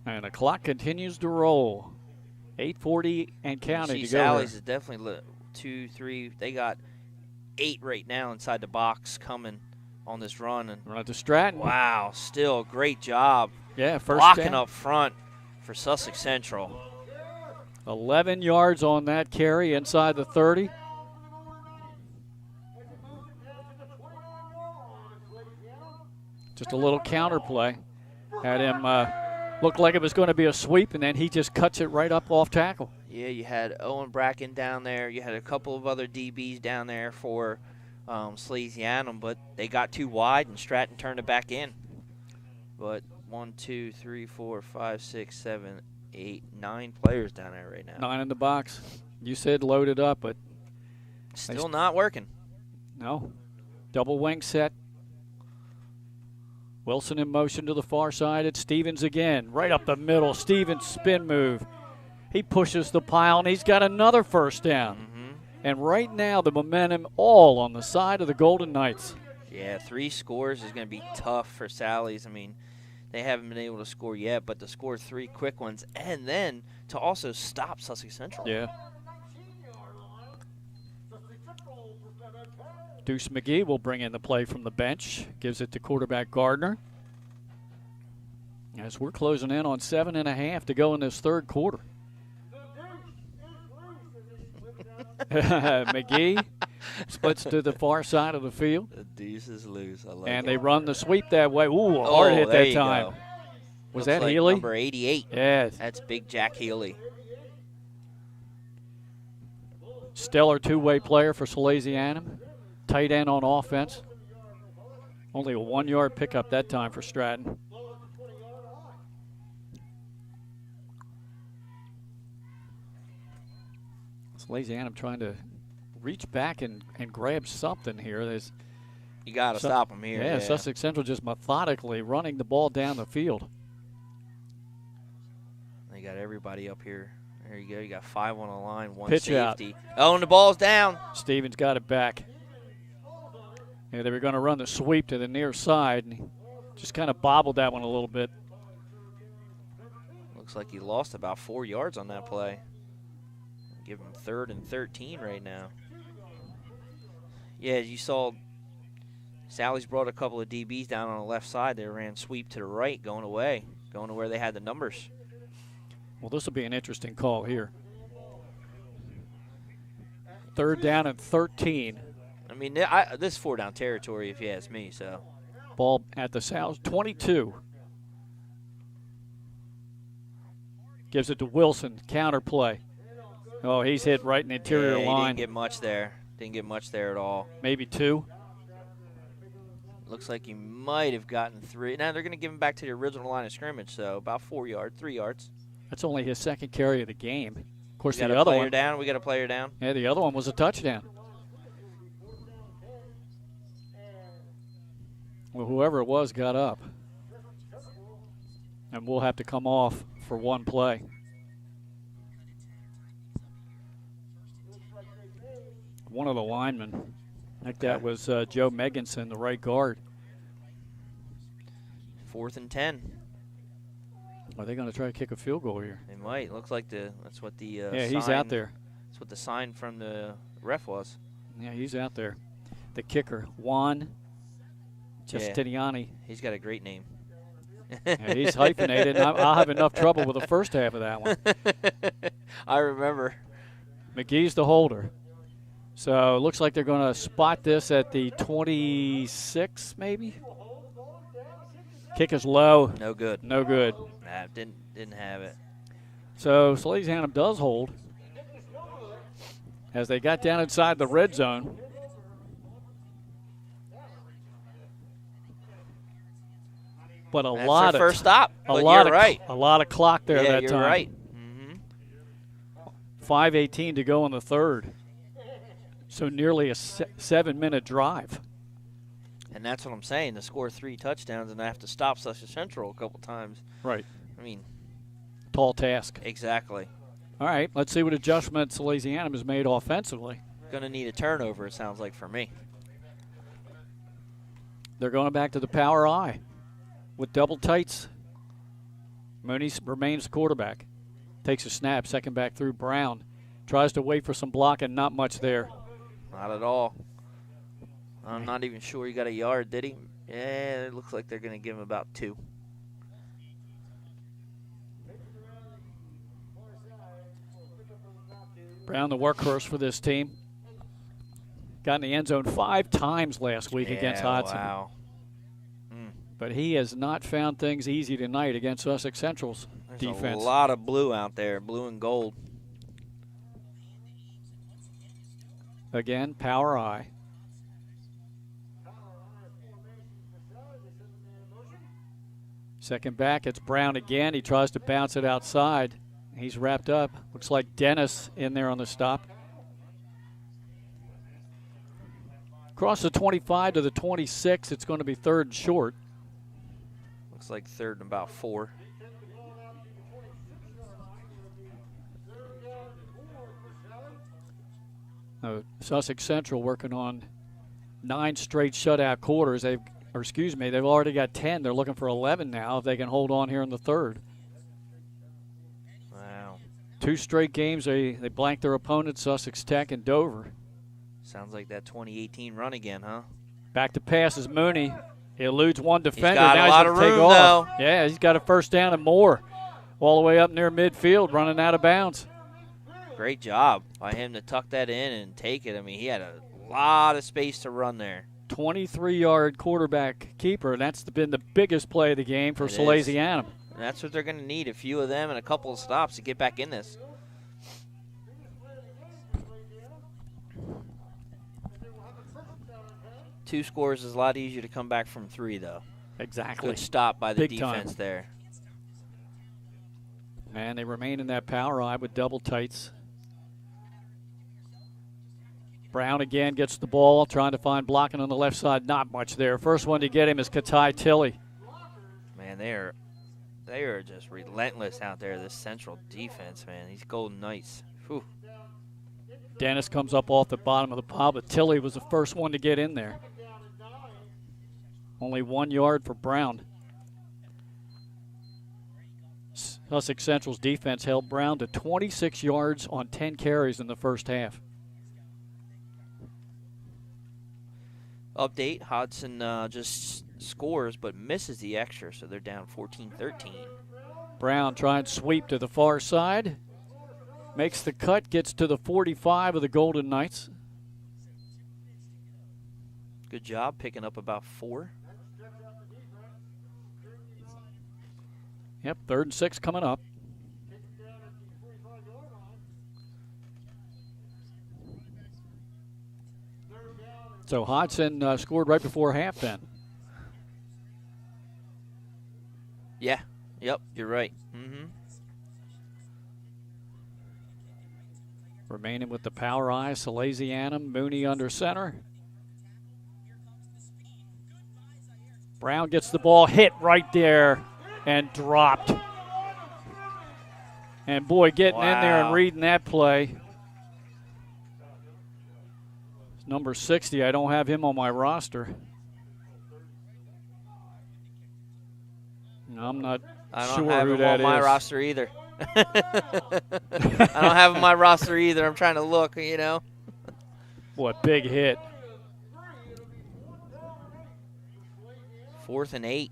A: And the clock continues to roll. 8:40 and counting to go.
I: Sally's is definitely 2, 3. They got 8 right now inside the box coming on this run. And
A: run to Stratton.
I: Wow, still great job.
A: Yeah, first
I: blocking
A: down.
I: Up front for Sussex Central.
A: 11 yards on that carry inside the 30. Just a little counter play. Had him looked like it was going to be a sweep, and then he just cuts it right up off tackle.
I: Yeah, you had Owen Bracken down there. You had a couple of other DBs down there for Salesianum, but they got too wide, and Stratton turned it back in. But 1, 2, 3, 4, 5, 6, 7, 8, 9 players down there right now.
A: 9 in the box. You said loaded up, but
I: still not working.
A: No. Double wing set. Wilson in motion to the far side. It's Stevens again. Right up the middle. Stevens spin move. He pushes the pile, and he's got another first down. And right now, the momentum all on the side of the Golden Knights.
I: Yeah, 3 scores is going to be tough for Sally's. I mean, they haven't been able to score yet, but to score 3 quick ones and then to also stop Sussex Central.
A: Yeah. Deuce McGee will bring in the play from the bench. Gives it to quarterback Gardner. As we're closing in on 7.5 to go in this third quarter. McGee splits to the far side of the field.
I: The deuce is loose. I like
A: and
I: it.
A: they run the sweep that way. Ooh, a hard hit that time.
I: Go.
A: Was
I: Looks
A: that
I: like
A: Healy?
I: Number 88.
A: Yes.
I: That's Big Jack Healy.
A: Stellar two-way player for Salesianum. Tight end on offense. Only a 1-yard pickup that time for Stratton. Salesianum trying to reach back and grab something here.
I: You got to stop him here.
A: Yeah, Sussex Central just methodically running the ball down the field.
I: They got everybody up here. There you go. You got 5 on the line, 1
A: Pitch
I: safety.
A: out.
I: Oh, and the ball's down.
A: Stevens got it back. Yeah, they were going to run the sweep to the near side, and he just kind of bobbled that one a little bit.
I: Looks like he lost about 4 yards on that play. Give him 3rd and 13 right now. Yeah, you saw Sally's brought a couple of DBs down on the left side. They ran sweep to the right, going away, going to where they had the numbers.
A: Well, this will be an interesting call here. 3rd down and 13.
I: I mean, this is 4-down territory if you ask me. So,
A: ball at the Sal's 22. Gives it to Wilson. Counter play. Oh, he's hit right in the interior line.
I: Didn't get much there. Didn't get much there at all.
A: Maybe 2.
I: Looks like he might have gotten 3. Now they're going to give him back to the original line of scrimmage, so about 4 yards, 3 yards.
A: That's only his 2nd carry of the game. Of course,
I: the other one down. We got a player down.
A: Yeah, the other one was a touchdown. Well, whoever it was got up. And we'll have to come off for one play. One of the linemen I think that was Joe Meganson, the right guard.
I: 4th and 10.
A: Are they going to try to kick a field goal here?
I: They might. Looks like that's what the
A: yeah, he's out there.
I: That's what the sign from the ref was.
A: Yeah, he's out there. The kicker, Juan Justiniani.
I: Yeah, he's got a great name.
A: Yeah, he's hyphenated. I'll have enough trouble with the first half of that one.
I: I remember.
A: McGee's the holder. So it looks like they're going to spot this at the 26, maybe. Kick is low.
I: No good.
A: No good.
I: Nah, didn't have it.
A: So Salesianum does hold as they got down inside the red zone. But
I: That's their first stop.
A: A
I: but
A: lot
I: you're
A: of
I: right.
A: A lot of clock there
I: yeah,
A: that
I: you're
A: time.
I: Right.
A: 5:18 to go in the third. So nearly a 7-minute drive.
I: And that's what I'm saying. To score 3 touchdowns and I have to stop Sussex Central a couple times.
A: Right.
I: I mean,
A: tall task.
I: Exactly.
A: All right, let's see what adjustment Salesianum has made offensively.
I: Going to need a turnover, it sounds like, for me.
A: They're going back to the power I with double tights. Mooney remains quarterback. Takes a snap, second back through Brown. Tries to wait for some blocking, not much there.
I: Not at all. I'm not even sure he got a yard, did he? Yeah, it looks like they're going to give him about 2.
A: Brown, the workhorse for this team. Got in the end zone 5 times last week against Hodson.
I: Wow.
A: But he has not found things easy tonight against Sussex Central's defense.
I: There's a lot of blue out there, blue and gold.
A: Again, power I. Second back, it's Brown again. He tries to bounce it outside. He's wrapped up. Looks like Dennis in there on the stop. Across the 25 to the 26, it's going to be 3rd and short.
I: Looks like 3rd and about 4.
A: Sussex Central working on 9 straight shutout quarters. They've already got 10. They're looking for 11 now if they can hold on here in the 3rd.
I: Wow.
A: 2 straight games, they blanked their opponents, Sussex Tech and Dover.
I: Sounds like that 2018 run again, huh?
A: Back to pass is Mooney. He eludes one defender.
I: He's got
A: now
I: a lot of room, though.
A: Yeah, he's got a first down and more. All the way up near midfield, running out of bounds.
I: Great job by him to tuck that in and take it. I mean, he had a lot of space to run there.
A: 23-yard quarterback keeper, and that's been the biggest play of the game for Salesianum.
I: And that's what they're going to need, a few of them and a couple of stops to get back in this. Two scores is a lot easier to come back from 3, though.
A: Exactly.
I: Good stop by the
A: Big
I: defense
A: time.
I: there.
A: And they remain in that power eye with double tights. Brown again gets the ball, trying to find blocking on the left side. Not much there. First one to get him is Katai Tilley.
I: Man, they are just relentless out there, this Central defense, man. These Golden Knights. Whew.
A: Dennis comes up off the bottom of the pile, but Tilley was the first one to get in there. Only 1 yard for Brown. Sussex Central's defense held Brown to 26 yards on 10 carries in the first half.
I: Update, Hodson just scores but misses the extra, so they're down 14-13.
A: Brown trying to sweep to the far side. Makes the cut, gets to the 45 of the Golden Knights.
I: Good job picking up about 4.
A: Yep, 3rd and 6 coming up. So Hodson scored right before half then.
I: Yeah, yep, you're right. Mm-hmm.
A: Remaining with the power eye, Salesianum, Mooney under center. Brown gets the ball hit right there and dropped. And boy, getting in there and reading that play. Number 60, I don't have him on my roster. I'm not
I: I
A: sure
I: don't have
A: who
I: him
A: that
I: on my
A: is.
I: roster either. I don't have him on my roster either. I'm trying to look, you know.
A: What big hit.
I: 4th and 8.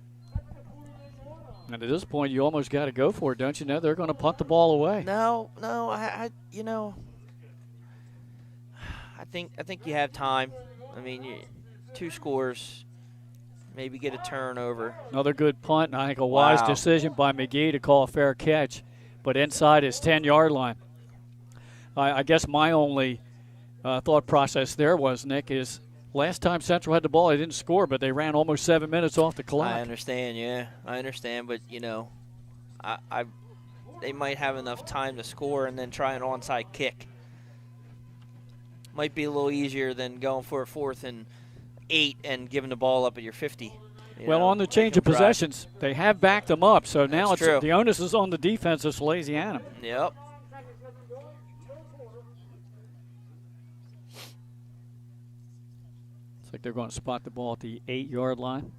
A: And at this point, you almost got to go for it, don't you know? They're going to punt the ball away.
I: No, I you know, I think you have time. I mean, 2 scores, maybe get a turnover.
A: Another good punt, and I think a wise decision by McGee to call a fair catch, but inside his 10-yard line. I guess my only thought process there was, Nick, is last time Central had the ball, they didn't score, but they ran almost 7 minutes off the clock.
I: I understand, yeah. I understand, but, you know, they might have enough time to score and then try an onside kick. Might be a little easier than going for a 4th and 8 and giving the ball up at your 50.
A: Well, on the change of possessions, they have backed them up, so now
I: true.
A: the onus is on the defense of Salesianum.
I: Yep.
A: Looks like they're going to spot the ball at the 8-yard line.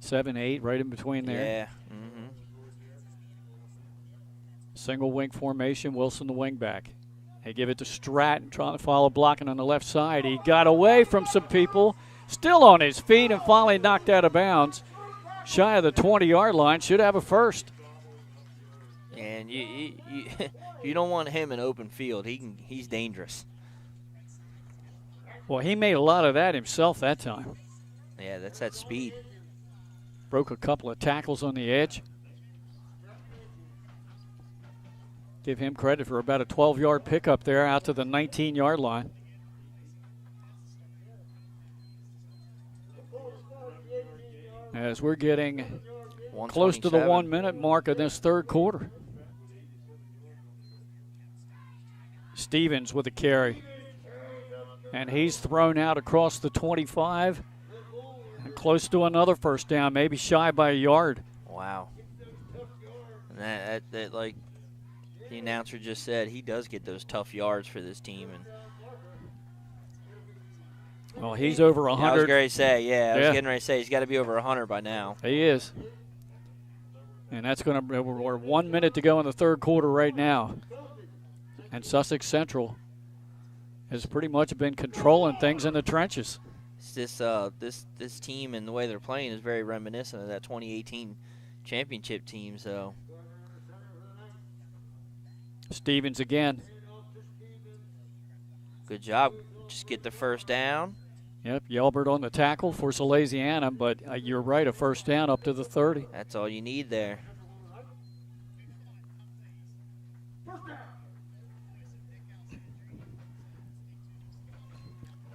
A: 7-8, right in between there.
I: Yeah. Mm-hmm.
A: Single wing formation, Wilson the wing back. They give it to Stratton, trying to follow blocking on the left side. He got away from some people, still on his feet, and finally knocked out of bounds. Shy of the 20-yard line, should have a first.
I: And you you don't want him in open field. He's dangerous.
A: Well, he made a lot of that himself that time.
I: Yeah, that's that speed.
A: Broke a couple of tackles on the edge. Give him credit for about a 12-yard pickup there out to the 19-yard line. As we're getting close to the 1 minute mark of this third quarter. Stevens with a carry. And he's thrown out across the 25 and close to another first down, maybe shy by a yard.
I: Wow. And that like the announcer just said, he does get those tough yards for this team. And
A: well, he's over 100.
I: I was going to say, I was getting ready to say he's got to be over 100 by now.
A: He is. And that's going to, we're 1 minute to go in the third quarter right now. And Sussex Central has pretty much been controlling things in the trenches.
I: This team and the way they're playing is very reminiscent of that 2018 championship team. So
A: Stevens again.
I: Good job. Just get the first down.
A: Yep, Yelbert on the tackle for Salesianum, but you're right, a first down up to the 30.
I: That's all you need there.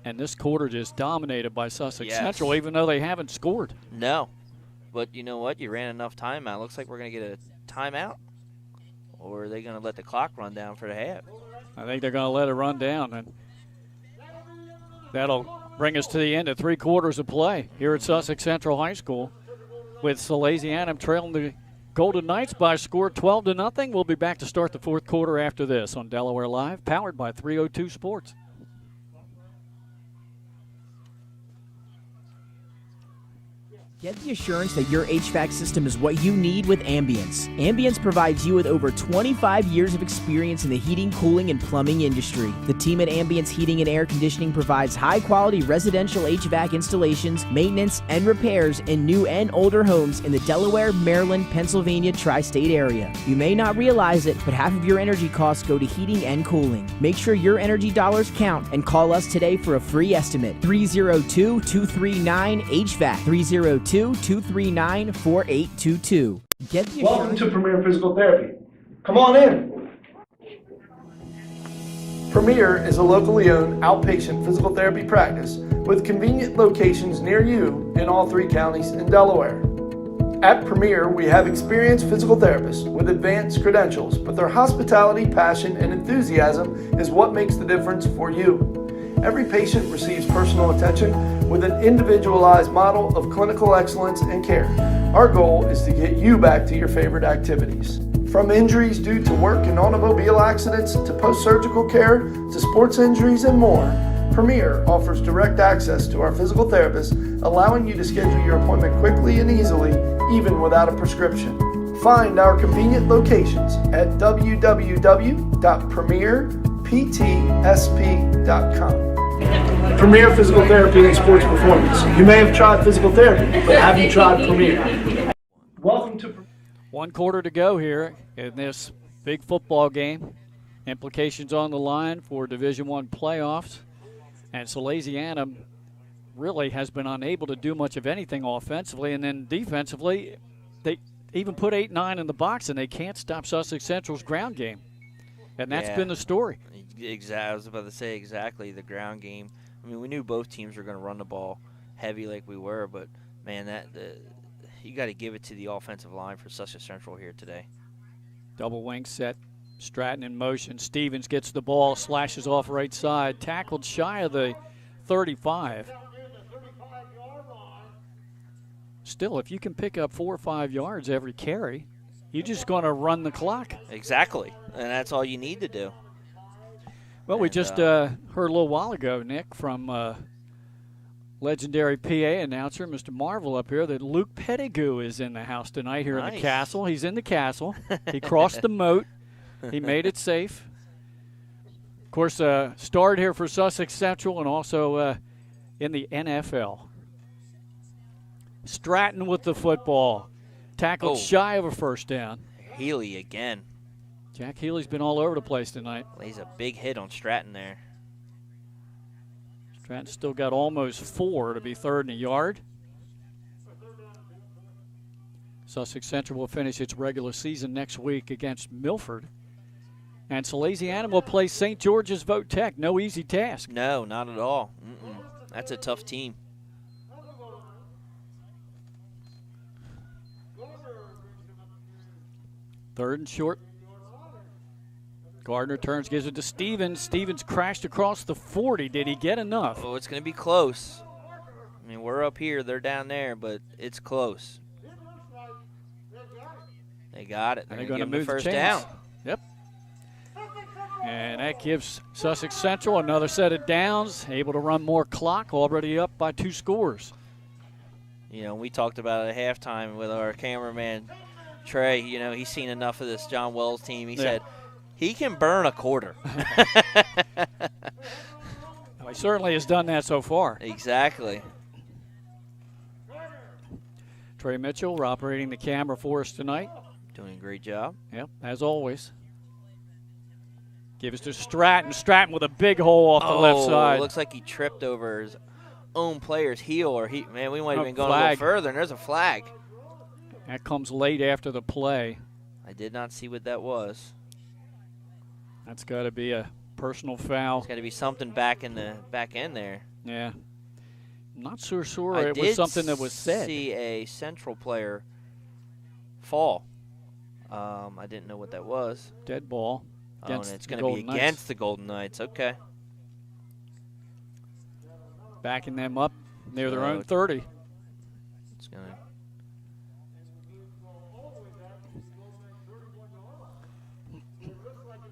A: And this quarter just dominated by Sussex Central, even though they haven't scored.
I: No. But you know what? You ran enough time out. Looks like we're going to get a timeout. Or are they going to let the clock run down for the half?
A: I think they're going to let it run down. And that'll bring us to the end of 3 quarters of play here at Sussex Central High School, with Salesianum trailing the Golden Knights by a score 12-0. We'll be back to start the fourth quarter after this on Delaware Live, powered by 302 Sports.
G: Get the assurance that your HVAC system is what you need with Ambience. Ambience provides you with over 25 years of experience in the heating, cooling, and plumbing industry. The team at Ambience Heating and Air Conditioning provides high-quality residential HVAC installations, maintenance, and repairs in new and older homes in the Delaware, Maryland, Pennsylvania tri-state area. You may not realize it, but half of your energy costs go to heating and cooling. Make sure your energy dollars count and call us today for a free estimate. 302-239-HVAC. 302-239-4822. Get the
J: Welcome to Premier Physical Therapy. Come on in. Premier is a locally owned outpatient physical therapy practice with convenient locations near you in all 3 counties in Delaware. At Premier, we have experienced physical therapists with advanced credentials, but their hospitality, passion, and enthusiasm is what makes the difference for you. Every patient receives personal attention with an individualized model of clinical excellence and care. Our goal is to get you back to your favorite activities. From injuries due to work and automobile accidents to post-surgical care to sports injuries and more, Premier offers direct access to our physical therapist, allowing you to schedule your appointment quickly and easily, even without a prescription. Find our convenient locations at www.premierptsp.com. Premier Physical Therapy and Sports Performance. You may have tried physical therapy, but have you tried Premier? Welcome to
A: 1 quarter to go here in this big football game. Implications on the line for Division I playoffs. And Salesianum really has been unable to do much of anything offensively. And then defensively, they even put 8-9 in the box, and they can't stop Sussex Central's ground game. And that's been the story.
I: Exactly. I was about to say exactly the ground game. I mean, we knew both teams were going to run the ball heavy like we were, but, man, you got to give it to the offensive line for Sussex Central here today.
A: Double wing set. Stratton in motion. Stevens gets the ball, slashes off right side. Tackled shy of the 35. Still, if you can pick up 4 or 5 yards every carry, you're just going to run the clock.
I: Exactly, and that's all you need to do.
A: Well, we just heard a little while ago, Nick, from legendary PA announcer, Mr. Marvel up here, that Luke Pettigrew is in the house tonight here in the castle. He's in the castle. He crossed the moat. He made it safe. Of course, starred here for Sussex Central and also in the NFL. Stratton with the football. Tackled shy of a first down.
I: Healy again.
A: Jack Healy's been all over the place tonight.
I: Lays a big hit on Stratton there.
A: Stratton still got almost 4 to be third and a yard. Sussex Central will finish its regular season next week against Milford. And Salesianum will play St. George's Vote Tech. No easy task.
I: No, not at all. That's a tough team.
A: Third and short. Gardner turns, gives it to Stevens. Stevens crashed across the 40. Did he get enough?
I: Oh, it's going to be close. I mean, we're up here, they're down there, but it's close. They got it. They're going to move the first down.
A: Yep. And that gives Sussex Central another set of downs, able to run more clock, already up by 2 scores.
I: You know, we talked about it at halftime with our cameraman, Trey. You know, he's seen enough of this John Wells team. He said he can burn a quarter.
A: Well, he certainly has done that so far.
I: Exactly.
A: Trey Mitchell operating the camera for us tonight.
I: Doing a great job.
A: Yep, as always. Give us to Stratton. Stratton with a big hole off the left side.
I: Looks like he tripped over his own player's heel. Or man, we might have been going a little further, and there's a flag.
A: That comes late after the play.
I: I did not see what that was.
A: That's got to be a personal foul.
I: It's got to be something back in the back end there.
A: Yeah. I'm not so sure it was something that was said.
I: I did see a Central player fall. I didn't know what that was.
A: Dead ball.
I: Oh, and it's going to be against the Golden Knights. Okay.
A: Backing them up near their own 30.
I: It's going to.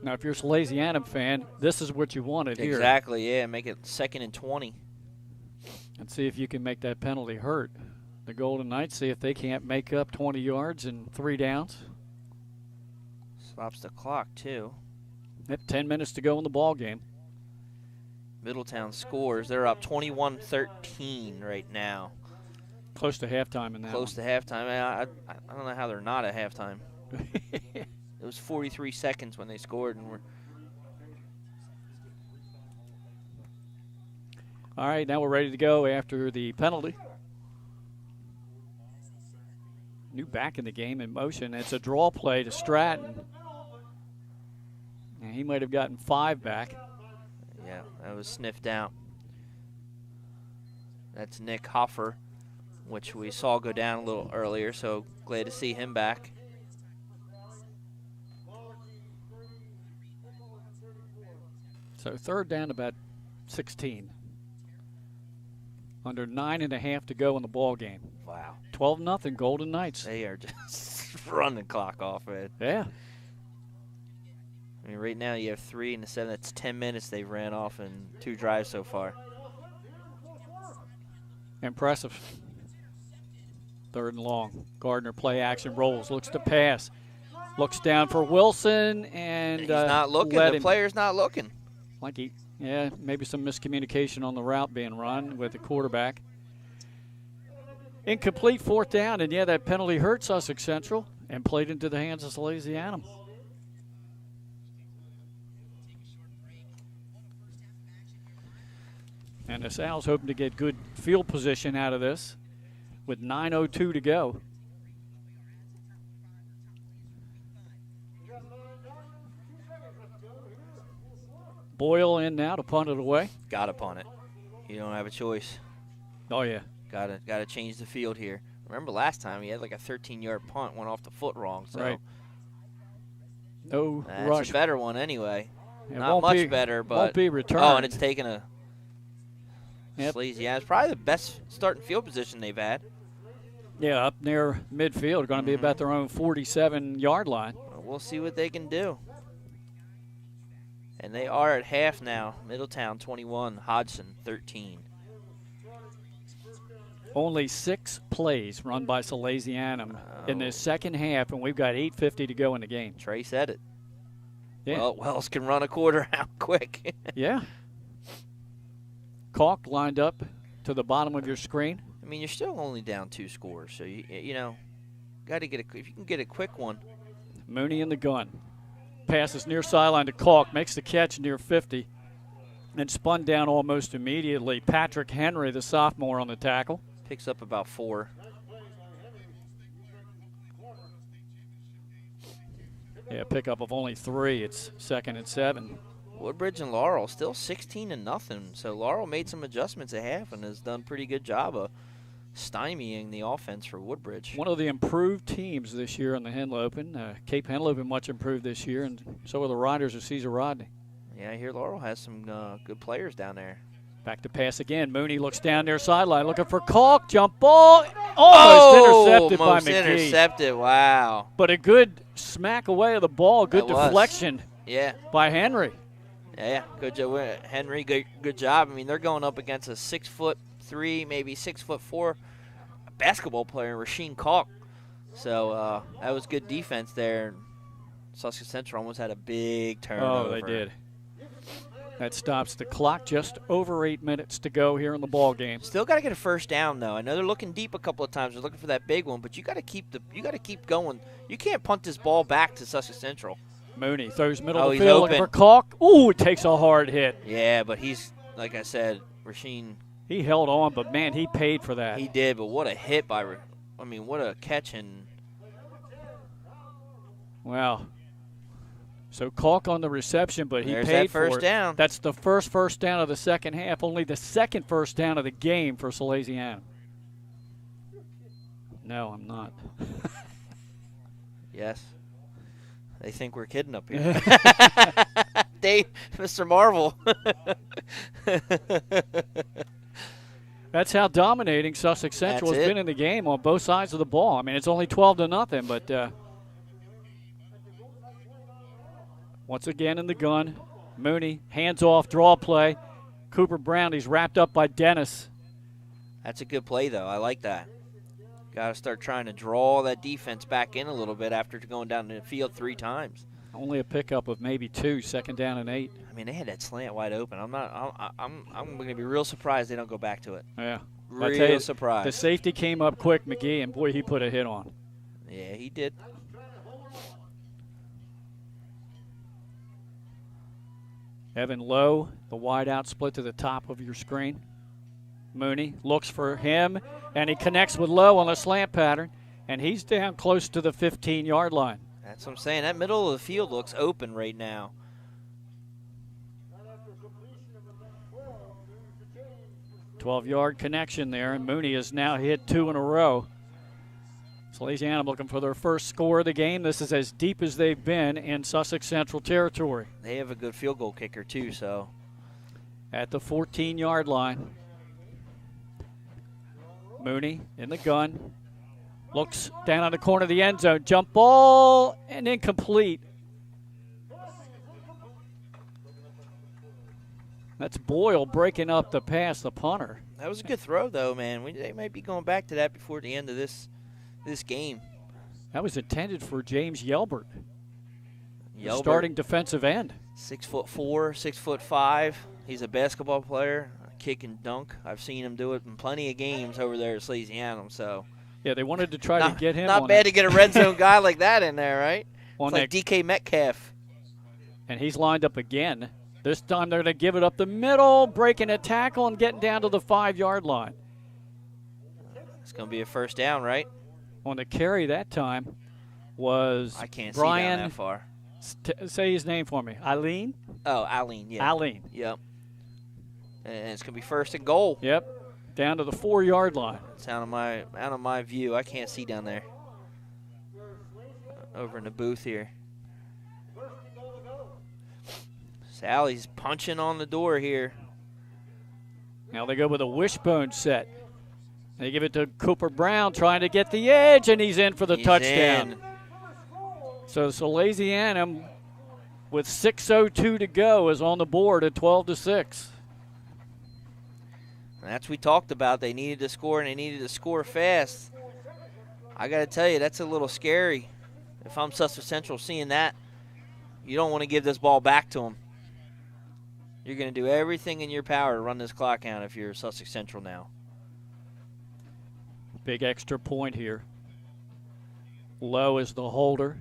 A: Now, if you're a Salesianum fan, this is what you wanted here.
I: Exactly, yeah. Make it 2nd and 20.
A: And see if you can make that penalty hurt. The Golden Knights, see if they can't make up 20 yards and 3 downs.
I: Stops the clock, too.
A: Yep, 10 minutes to go in the ball game.
I: Middletown scores. They're up 21-13 right now.
A: Close to halftime in that
I: Close to halftime. I don't know how they're not at halftime. It was 43 seconds when they scored. And
A: all right, now we're ready to go after the penalty. New back in the game in motion. It's a draw play to Stratton. And he might have gotten 5 back.
I: Yeah, that was sniffed out. That's Nick Hoffer, which we saw go down a little earlier, so glad to see him back.
A: So 3rd down, about 16. Under 9.5 to go in the ball game.
I: Wow.
A: 12-0 Golden Knights.
I: They are just running the clock off, man.
A: Yeah.
I: I mean, right now you have 3 and 7. That's 10 minutes they've ran off in 2 drives so far.
A: Impressive. 3rd and long. Gardner play action rolls, looks to pass. Looks down for Wilson, and
I: he's not looking. The player's not looking.
A: Like maybe some miscommunication on the route being run with the quarterback. Incomplete 4th down, and that penalty hurt Sussex Central and played into the hands of Salesianum. And the Sal's hoping to get good field position out of this with 9:02 to go. Boyle in now to punt it away.
I: Got to punt it. You don't have a choice.
A: Oh, yeah.
I: Got to change the field here. Remember last time he had like a 13-yard punt, went off the foot wrong. So
A: right. No
I: that's
A: rush.
I: A better one anyway.
A: It
I: Not much better, but
A: won't be returned.
I: Oh, and it's taken a sleazy. Yeah, it's probably the best starting field position they've had.
A: Yeah, up near midfield, going to be about their own 47-yard line.
I: Well, we'll see what they can do. And they are at half now. Middletown 21, Hodgson 13.
A: Only 6 plays run by Salesianum in the second half, and we've got 8:50 to go in the game.
I: Trey said it.
A: Yeah.
I: Well, Wells can run a quarter out quick.
A: Yeah. Caulk lined up to the bottom of your screen.
I: I mean, you're still only down 2 scores, so you know, got to get if you can get a quick one.
A: Mooney in the gun. Passes near sideline to Caulk, makes the catch near 50, and spun down almost immediately. Patrick Henry, the sophomore, on the tackle.
I: Picks up about 4.
A: Yeah, pickup of only 3. It's 2nd and 7.
I: Woodbridge and Laurel still 16-0. So Laurel made some adjustments at half and has done a pretty good job of stymieing the offense for Woodbridge.
A: One of the improved teams this year in the Henlopen. Cape Henlopen much improved this year, and so are the Riders of Caesar Rodney.
I: Yeah, I hear Laurel has some good players down there.
A: Back to pass again. Mooney looks down near sideline, looking for Caulk. Jump ball. Almost intercepted by McGee.
I: Intercepted, wow.
A: But a good smack away of the ball. Good deflection by Henry.
I: Yeah, good job. Henry, good job. I mean, they're going up against a 6'3", maybe 6'4" basketball player, Rasheen Caulk. So that was good defense there. Sussex Central almost had a big turnover.
A: Oh, they did. That stops the clock. Just over 8 minutes to go here in the ball game.
I: Still got to get a first down though. I know they're looking deep a couple of times. They're looking for that big one, but you got to keep going. You can't punt this ball back to Sussex Central.
A: Mooney throws middle of the field looking for Caulk. Ooh, it takes a hard hit.
I: Yeah, but he's, like I said, Rasheen.
A: He held on, but man, he paid for that.
I: He did, but what a hit by, I mean, what a catch. And
A: wow. So Caulk on the reception, but he
I: there's
A: paid
I: that first down.
A: That's the first down of the second half. Only the second first down of the game for Salesianum. No, I'm not.
I: Yes. They think we're kidding up here. Dave, Mr. Marvel.
A: That's how dominating Sussex Central has been in the game on both sides of the ball. I mean, it's only 12-0, but once again in the gun. Mooney, hands off, draw play. Cooper Brown, he's wrapped up by Dennis.
I: That's a good play, though. I like that. Got to start trying to draw that defense back in a little bit after going down the field 3 times.
A: Only a pickup of maybe 2, 2nd down and 8.
I: I mean, they had that slant wide open. I'm going to be real surprised they don't go back to it.
A: Yeah.
I: Real surprised.
A: The safety came up quick, McGee, and boy, he put a hit on.
I: Yeah, he did.
A: Evan Lowe, the wide out split to the top of your screen. Mooney looks for him, and he connects with Lowe on a slant pattern, and he's down close to the 15-yard line.
I: That's what I'm saying. That middle of the field looks open right now.
A: "12-yard connection there, and Mooney has now hit 2 in a row. Salesianum looking for their first score of the game. This is as deep as they've been in Sussex Central territory.
I: They have a good field goal kicker, too, so.
A: At the 14-yard line. Mooney in the gun. Looks down on the corner of the end zone. Jump ball and incomplete. That's Boyle breaking up the pass, the punter.
I: That was a good throw, though, man. They might be going back to that before the end of this game.
A: That was intended for James Yelbert. Starting defensive end.
I: 6'4", 6'5". He's a basketball player, kick and dunk. I've seen him do it in plenty of games over there at Salesianum. So
A: yeah, they wanted to try to get him.
I: Not bad to get a red zone guy like that in there, right? It's like DK Metcalf.
A: And he's lined up again. This time they're going to give it up the middle, breaking a tackle and getting down to the 5-yard line.
I: It's going to be a first down, right?
A: On the carry that time was
I: I can't
A: Brian,
I: see down that far.
A: Say his name for me. Eileen?
I: Oh, Eileen, yeah.
A: Eileen.
I: Yep. And it's going to be first and goal.
A: Yep. Down to the 4-yard line.
I: It's out of my view. I can't see down there. Over in the booth here. Sally's punching on the door here.
A: Now they go with a wishbone set. They give it to Cooper Brown trying to get the edge, and he's in for the touchdown. So Salesianum, with 6:02 to go, is on the board at 12-6.
I: That's what we talked about. They needed to score, and they needed to score fast. I got to tell you, that's a little scary. If I'm Sussex Central seeing that, you don't want to give this ball back to them. You're going to do everything in your power to run this clock out if you're Sussex Central now.
A: Big extra point here. Lowe is the holder.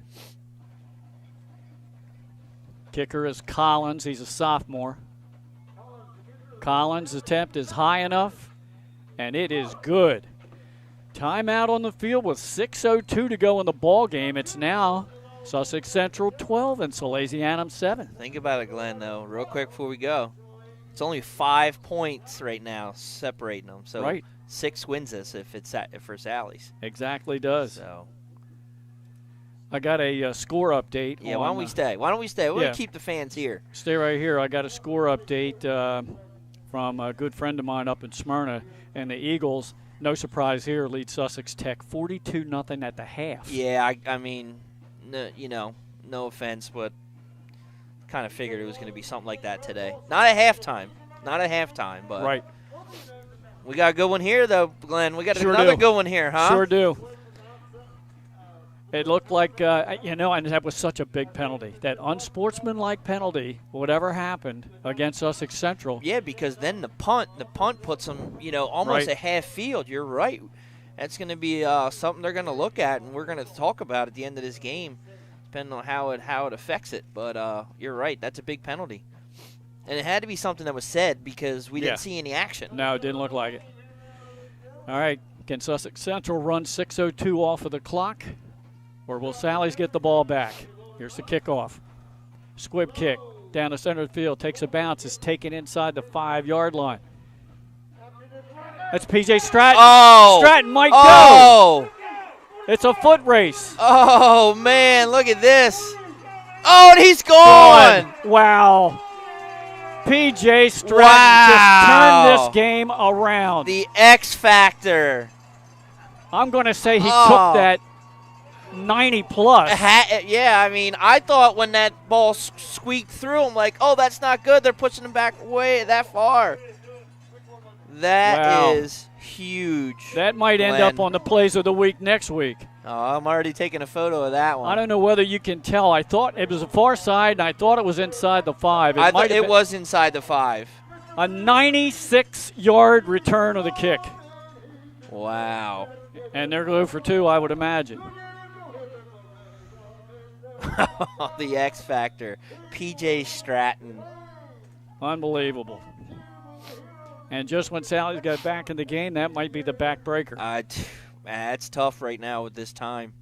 A: Kicker is Collins. He's a sophomore. Collins' attempt is high enough, and it is good. Timeout on the field with 6:02 to go in the ball game. It's now Sussex Central 12 and Salesianum 7.
I: Think about it, Glenn, though, real quick before we go. It's only 5 points right now separating them. So
A: right.
I: 6 wins this if for Sally's.
A: Exactly does.
I: So
A: I got a score update.
I: Yeah, why don't we stay? Why don't we stay? We're going to keep the fans here.
A: Stay right here. I got a score update from a good friend of mine up in Smyrna. And the Eagles, no surprise here, lead Sussex Tech 42-0 at the half.
I: Yeah, I mean, no offense, but kind of figured it was going to be something like that today. Not at halftime. But
A: right.
I: We got a good one here, though, Glenn. We got another good one here, huh?
A: Sure do. It looked like, and that was such a big penalty. That unsportsmanlike penalty, whatever happened against Sussex Central.
I: Yeah, because then the punt puts them, almost at half field. You're right. That's going to be something they're going to look at, and we're going to talk about at the end of this game, depending on how it affects it. But you're right. That's a big penalty. And it had to be something that was said because we didn't see any action.
A: No, it didn't look like it. All right. Can Sussex Central run 6:02 off of the clock? Or will Sally's get the ball back? Here's the kickoff. Squib kick down the center of the field. Takes a bounce. Is taken inside the 5-yard line. That's P.J. Stratton.
I: Oh!
A: Stratton might go. It's a foot race.
I: Oh, man. Look at this. Oh, and he's gone.
A: Wow. P.J. Stratton just turned this game around.
I: The X Factor.
A: I'm going to say he took that 90-plus.
I: Yeah, I mean, I thought when that ball squeaked through, I'm like, oh, that's not good. They're pushing him back way that far. That is huge.
A: That might end up on the plays of the week next week.
I: Oh, I'm already taking a photo of that one.
A: I don't know whether you can tell. I thought it was a far side, and I thought it was inside the 5.
I: I thought it was inside the 5.
A: A 96-yard return of the kick.
I: Wow.
A: And they're going for 2, I would imagine.
I: The X Factor. P.J. Stratton.
A: Unbelievable. And just when Sally's got back in the game, that might be the backbreaker.
I: That's tough right now with this time.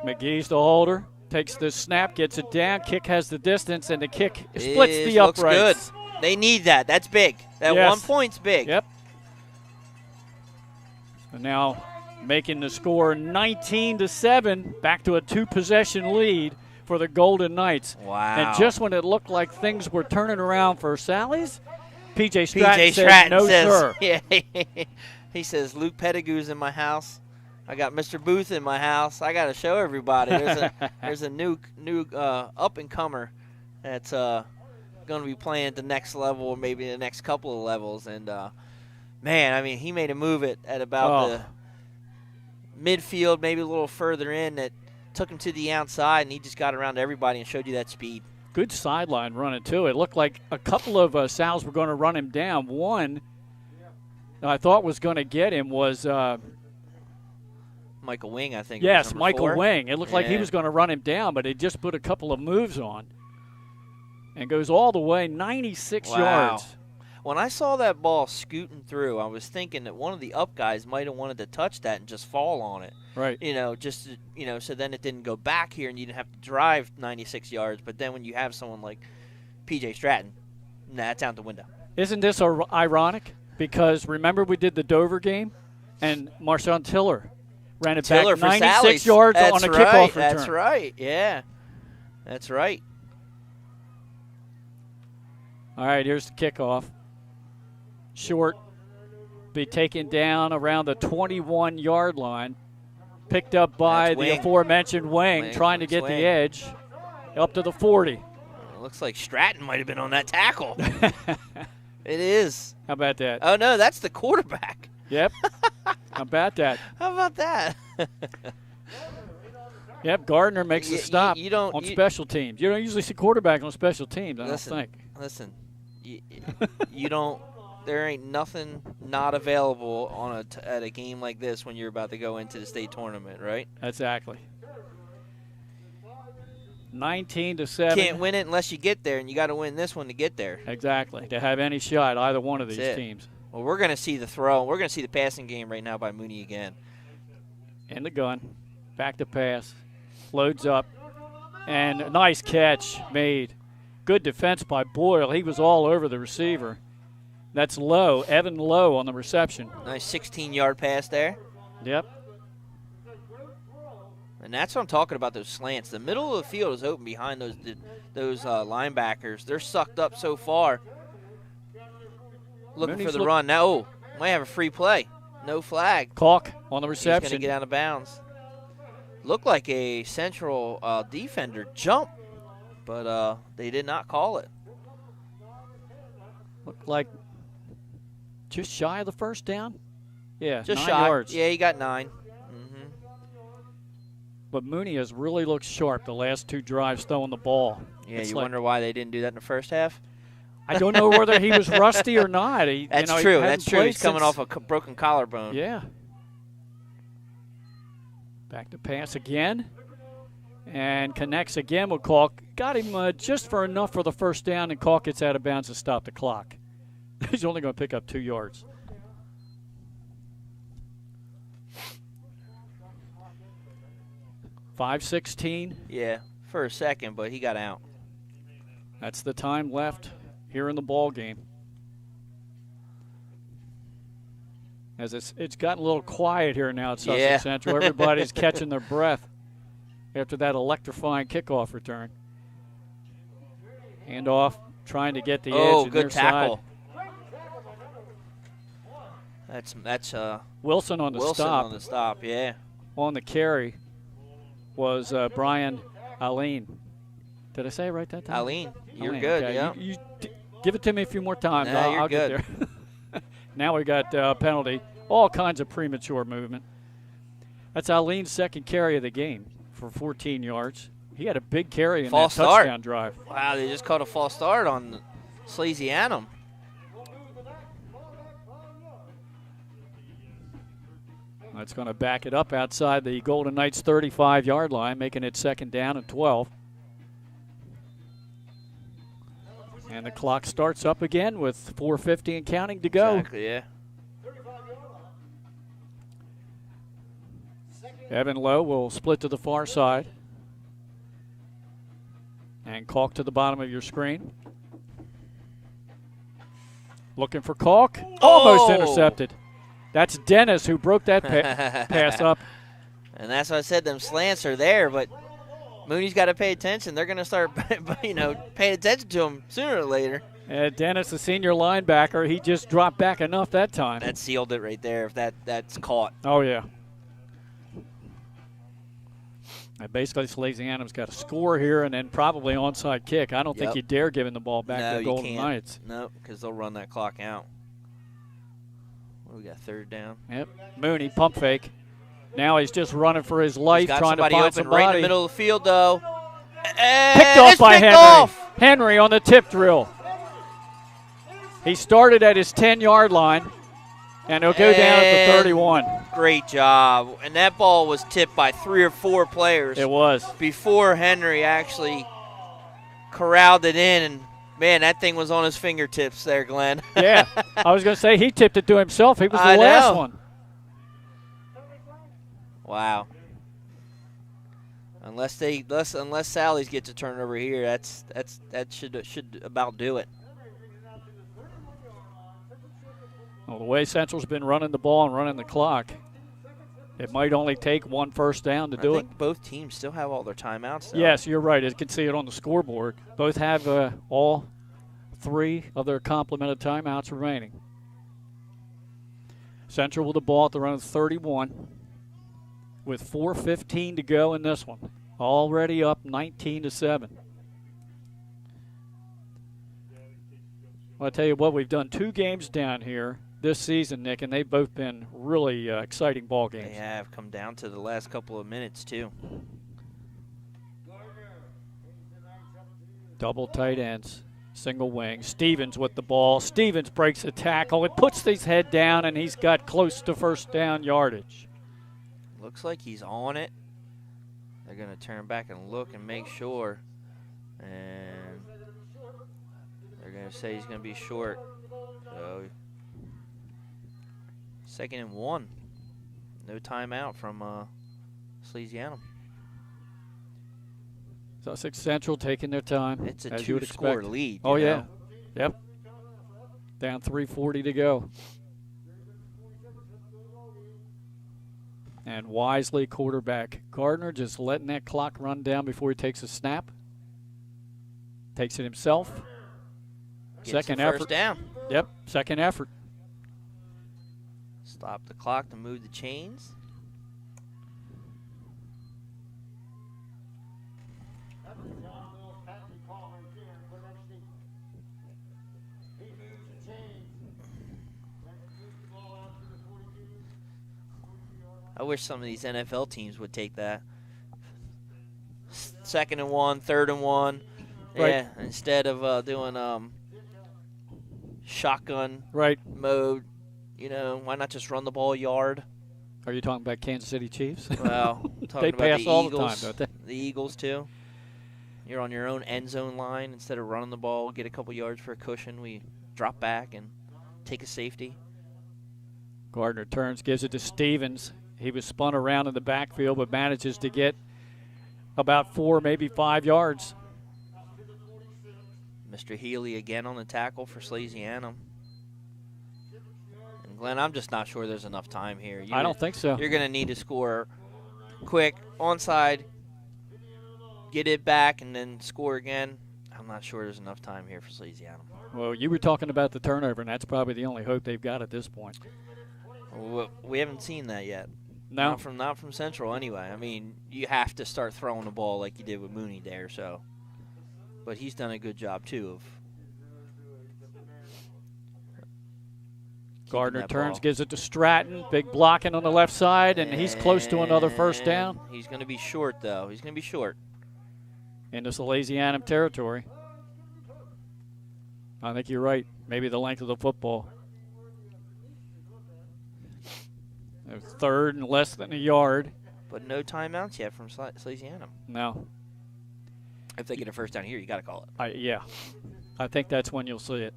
A: McGee's the holder. Takes the snap, gets it down. Kick has the distance, and the kick splits the uprights.
I: Looks good. They need that. That's big. That 1 point's big.
A: Yep. And now making the score 19-7, back to a 2-possession lead for the Golden Knights.
I: Wow.
A: And just when it looked like things were turning around for Sally's, P.J. Stratton said, no, sir.
I: Yeah, he says, Luke Pettigew's in my house. I got Mr. Booth in my house. I got to show everybody. There's a new up-and-comer that's going going to be playing at the next level or maybe the next couple of levels. And, man, I mean, he made a move at about the midfield, maybe a little further in, that took him to the outside, and he just got around everybody and showed you that speed.
A: Good sideline running, too. It looked like a couple of Sal's were going to run him down. One I thought was going to get him was
I: Michael Wing, I think.
A: Yes, Michael
I: 4.
A: Wing. It looked like he was going to run him down, but he just put a couple of moves on and goes all the way 96 yards.
I: When I saw that ball scooting through, I was thinking that one of the up guys might have wanted to touch that and just fall on it.
A: Right.
I: So then it didn't go back here and you didn't have to drive 96 yards. But then when you have someone like P.J. Stratton, that's out the window.
A: Isn't this ironic? Because remember we did the Dover game, and Marshawn Tiller ran it back 96 yards on a kickoff return.
I: That's right, yeah. That's right.
A: All right, here's the kickoff. Short, be taken down around the 21-yard line. Picked up by the aforementioned Wing, trying to get the edge up to the 40.
I: It looks like Stratton might have been on that tackle. It is.
A: How about that?
I: Oh, no, that's the quarterback.
A: Yep. How about that?
I: How about that?
A: Yep, Gardner makes the stop on special teams. You don't usually see quarterback on special teams, I don't think.
I: Listen, you don't. There ain't nothing not available on at a game like this when you're about to go into the state tournament, right?
A: Exactly. 19-7.
I: Can't win it unless you get there, and you got to win this one to get there.
A: Exactly, to have any shot, either one of these teams.
I: Well, we're going to see the throw. We're going to see the passing game right now by Mooney again.
A: In the gun, back to pass, loads up, and a nice catch made. Good defense by Boyle. He was all over the receiver. That's Lowe, Evan Lowe on the reception.
I: Nice 16-yard pass there.
A: Yep.
I: And that's what I'm talking about, those slants. The middle of the field is open behind those linebackers. They're sucked up so far. Looking for the run. Now, might have a free play. No flag.
A: Calk on the reception.
I: He's going to get out of bounds. Looked like a Central defender jump, but they did not call it.
A: Looked like just shy of the first down. Yeah,
I: just
A: 9
I: shy.
A: yards.
I: Yeah, he got 9. Mm-hmm.
A: But Mooney has really looked sharp the last 2 drives throwing the ball.
I: Yeah, you wonder why they didn't do that in the first half?
A: I don't know whether he was rusty or not.
I: That's true. That's true. He's coming off a broken collarbone.
A: Yeah. Back to pass again. And connects again with Calk. Got him just for enough for the first down, and Calk gets out of bounds to stop the clock. He's only going to pick up 2 yards. .516.
I: Yeah, for a second, but he got out.
A: That's the time left here in the ball game. As it's gotten a little quiet here now at Sussex Central. Everybody's catching their breath after that electrifying kickoff return. Hand off, trying to get the edge.
I: Oh,
A: in
I: good
A: their
I: tackle.
A: Side.
I: That's
A: Wilson on the
I: Wilson
A: stop.
I: on the stop, yeah.
A: On the carry was Brian Aline. Did I say it right that time?
I: Aline, you're
A: Aline,
I: good,
A: okay.
I: yeah.
A: You give it to me a few more times.
I: Nah, you're
A: I'll
I: good.
A: get there. Now we got a penalty. All kinds of premature movement. That's Aline's second carry of the game for 14 yards. He had a big carry in that touchdown drive.
I: Wow, they just caught a false start on Salesianum.
A: That's going to back it up outside the Golden Knights' 35-yard line, making it second down and 12. And the clock starts up again with 4:50 and counting to go.
I: Exactly, yeah.
A: Evan Lowe will split to the far side. And Calk to the bottom of your screen. Looking for Calk. Almost intercepted. That's Dennis who broke that pass up.
I: And that's why I said them slants are there, but Mooney's got to pay attention. They're going to start, paying attention to him sooner or later.
A: Dennis, the senior linebacker, he just dropped back enough that time.
I: That sealed it right there if that's caught.
A: Oh, yeah. And basically, Salesianum's got a score here and then probably onside kick. I don't think you dare giving the ball back to the Golden Knights.
I: No, because they'll run that clock out. What do we got, third down?
A: Yep. Mooney, pump fake. Now he's just running for his life, trying to find
I: open
A: somebody.
I: right in the middle of the field, though.
A: Picked off by Henry. Henry on the tip drill. He started at his 10-yard line, and he'll go down at the 31.
I: Great job. And that ball was tipped by 3 or 4 players.
A: It was.
I: Before Henry actually corralled it in. And, man, that thing was on his fingertips there, Glenn.
A: Yeah. I was going to say he tipped it to himself. He was the last one.
I: Wow. Unless Sally's gets a turnover here, that should about do it.
A: Well, the way Central's been running the ball and running the clock, it might only take 1 first down to do it.
I: I think both teams still have all their timeouts, though.
A: Yes, you're right. You can see it on the scoreboard. Both have all 3 of their complemented timeouts remaining. Central with the ball at the run of 31 with 4:15 to go in this one. Already up 19-7. Well, I'll tell you what, we've done 2 games down here this season, Nick, and they've both been really exciting ball games.
I: They have come down to the last couple of minutes, too.
A: Double tight ends, single wing. Stevens with the ball. Stevens breaks a tackle. It puts his head down, and he's got close to first down yardage.
I: Looks like he's on it. They're going to turn back and look and make sure. And they're going to say he's going to be short. So, 2nd and 1. No timeout from Salesianum.
A: Sussex Central taking their time.
I: It's a 2-score lead.
A: Oh, yeah. Yep. Down 3:40 to go. And wisely, quarterback Gardner just letting that clock run down before he takes a snap. Takes it himself. Second effort.
I: First down.
A: Yep, second effort.
I: Stop the clock to move the chains. I wish some of these NFL teams would take that. 2nd and 1, 3rd and 1.
A: Right.
I: Yeah, instead of doing shotgun mode, why not just run the ball a yard?
A: Are you talking about Kansas City Chiefs?
I: Well, talking
A: they
I: about
A: pass
I: the
A: all
I: Eagles,
A: the time, don't they?
I: The Eagles, too. You're on your own end zone line. Instead of running the ball, get a couple yards for a cushion, we drop back and take a safety.
A: Gardner turns, gives it to Stevens. He was spun around in the backfield, but manages to get about 4, maybe 5 yards.
I: Mr. Healy again on the tackle for Salesianum. And Glenn, I'm just not sure there's enough time here.
A: I don't think so.
I: You're going to need to score quick, onside, get it back, and then score again. I'm not sure there's enough time here for Salesianum.
A: Well, you were talking about the turnover, and that's probably the only hope they've got at this point.
I: Well, we haven't seen that yet.
A: No.
I: Not from Central anyway. I mean, you have to start throwing the ball like you did with Mooney there, so. But he's done a good job, too, of
A: Gardner turns, gives it to Stratton. Big blocking on the left side, and he's close to another first down.
I: He's going to be short, though. He's going to be short.
A: Into Salesianum territory. I think you're right. Maybe the length of the football. 3rd and less than a yard.
I: But no timeouts yet from Salesianum.
A: No.
I: If they get a first down here, you got to call it.
A: Yeah. I think that's when you'll see it.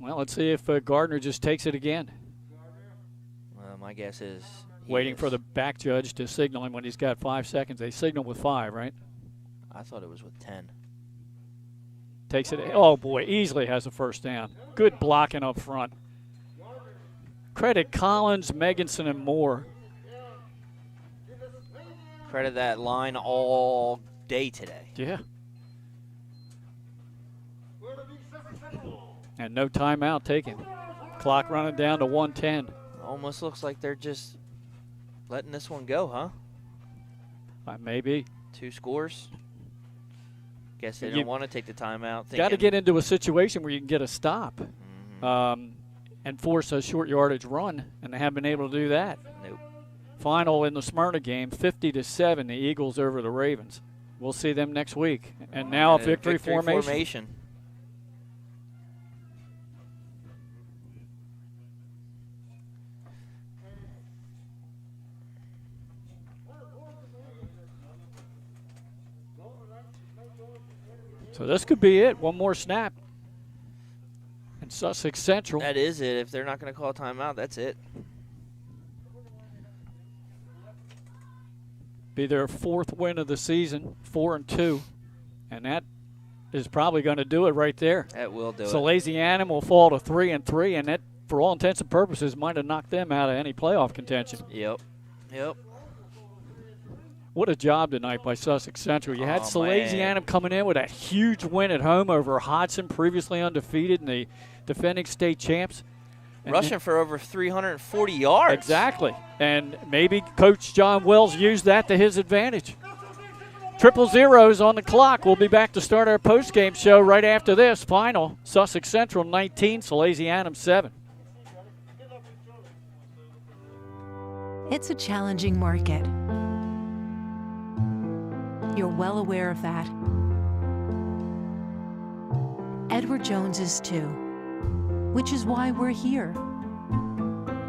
A: Well, let's see if Gardner just takes it again.
I: Well, my guess is
A: waiting for the back judge to signal him when he's got 5 seconds. They signal with 5, right?
I: I thought it was with 10.
A: Takes it. Oh, boy, easily has a first down. Good blocking up front. Credit Collins, Meganson, and Moore.
I: Credit that line all day today.
A: Yeah. And no timeout taken. Clock running down to 1:10.
I: Almost looks like they're just letting this one go, huh?
A: Maybe.
I: 2 scores. Guess they don't want to take the timeout.
A: Got to get into a situation where you can get a stop and force a short yardage run, and they haven't been able to do that.
I: Nope.
A: Final in the Smyrna game, 50-7, the Eagles over the Ravens. We'll see them next week. And now victory formation. So this could be it. One more snap. And Sussex Central.
I: That is it. If they're not going to call a timeout, that's it.
A: Be their 4th win of the season, 4-2. And that is probably going to do it right there.
I: That will do it.
A: Salesianum will fall to 3-3, and that, for all intents and purposes, might have knocked them out of any playoff contention.
I: Yep.
A: What a job tonight by Sussex Central. You had Salesianum coming in with a huge win at home over Hodson, previously undefeated and the defending state champs. And
I: rushing for over 340 yards.
A: Exactly. And maybe Coach John Wells used that to his advantage. 000 on the clock. We'll be back to start our post-game show right after this. Final, Sussex Central 19, Salesianum 7.
L: It's a challenging market. You're well aware of that. Edward Jones is too, which is why we're here.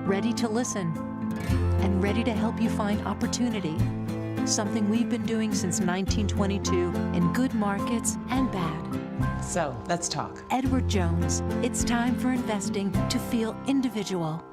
L: Ready to listen and ready to help you find opportunity. Something we've been doing since 1922 in good markets and bad.
O: So, let's talk.
L: Edward Jones, it's time for investing to feel individual.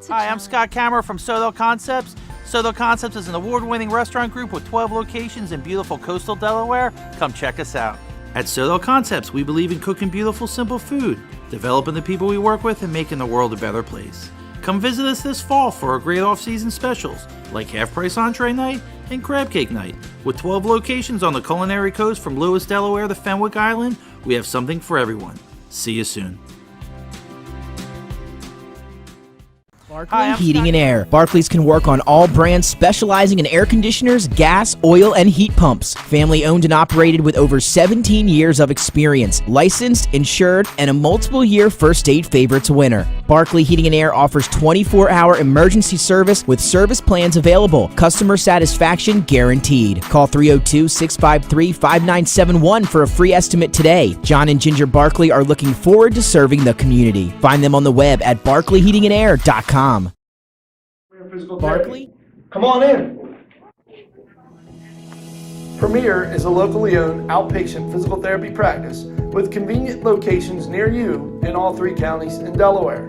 K: Hi, I'm Scott Kammerer from SUDLER Concepts. SUDLER Concepts is an award-winning restaurant group with 12 locations in beautiful coastal Delaware. Come check us out. At SUDLER Concepts, we believe in cooking beautiful, simple food, developing the people we work with, and making the world a better place. Come visit us this fall for our great off-season specials, like half-price entree night and crab cake night. With 12 locations on the culinary coast from Lewis, Delaware to Fenwick Island, we have something for everyone. See you soon.
G: Heating and Air. Barclays can work on all brands specializing in air conditioners, gas, oil, and heat pumps. Family owned and operated with over 17 years of experience. Licensed, insured, and a multiple-year First State Favorites winner. Barclay Heating and Air offers 24-hour emergency service with service plans available. Customer satisfaction guaranteed. Call 302-653-5971 for a free estimate today. John and Ginger Barclay are looking forward to serving the community. Find them on the web at barclayheatingandair.com.
J: Barclay? Come on in. Premier is a locally owned outpatient physical therapy practice with convenient locations near you in all 3 counties in Delaware.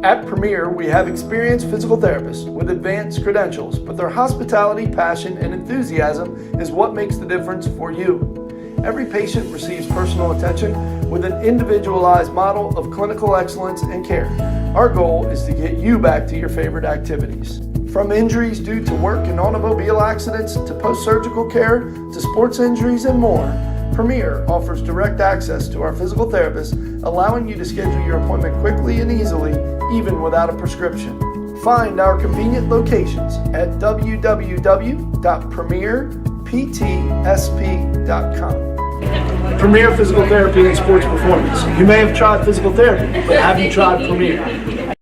J: At Premier, we have experienced physical therapists with advanced credentials, but their hospitality, passion, and enthusiasm is what makes the difference for you. Every patient receives personal attention with an individualized model of clinical excellence and care. Our goal is to get you back to your favorite activities. From injuries due to work and automobile accidents to post-surgical care to sports injuries and more, Premier offers direct access to our physical therapists, allowing you to schedule your appointment quickly and easily, even without a prescription. Find our convenient locations at www.premierptsp.com. Premier Physical Therapy and Sports Performance. You may have tried physical therapy, but have you tried Premier?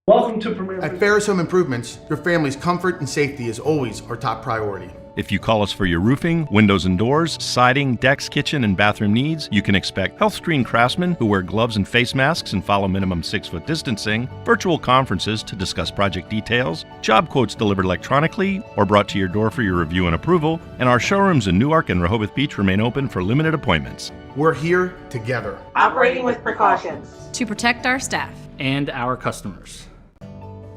J: Welcome to Premier.
D: At Ferris Home Improvements, your family's comfort and safety is always our top priority.
E: If you call us for your roofing, windows and doors, siding, decks, kitchen, and bathroom needs, you can expect health screen craftsmen who wear gloves and face masks and follow minimum 6-foot distancing, virtual conferences to discuss project details, job quotes delivered electronically or brought to your door for your review and approval, and our showrooms in Newark and Rehoboth Beach remain open for limited appointments.
D: We're here together.
F: Operating with precautions.
P: To protect our staff.
H: And our customers.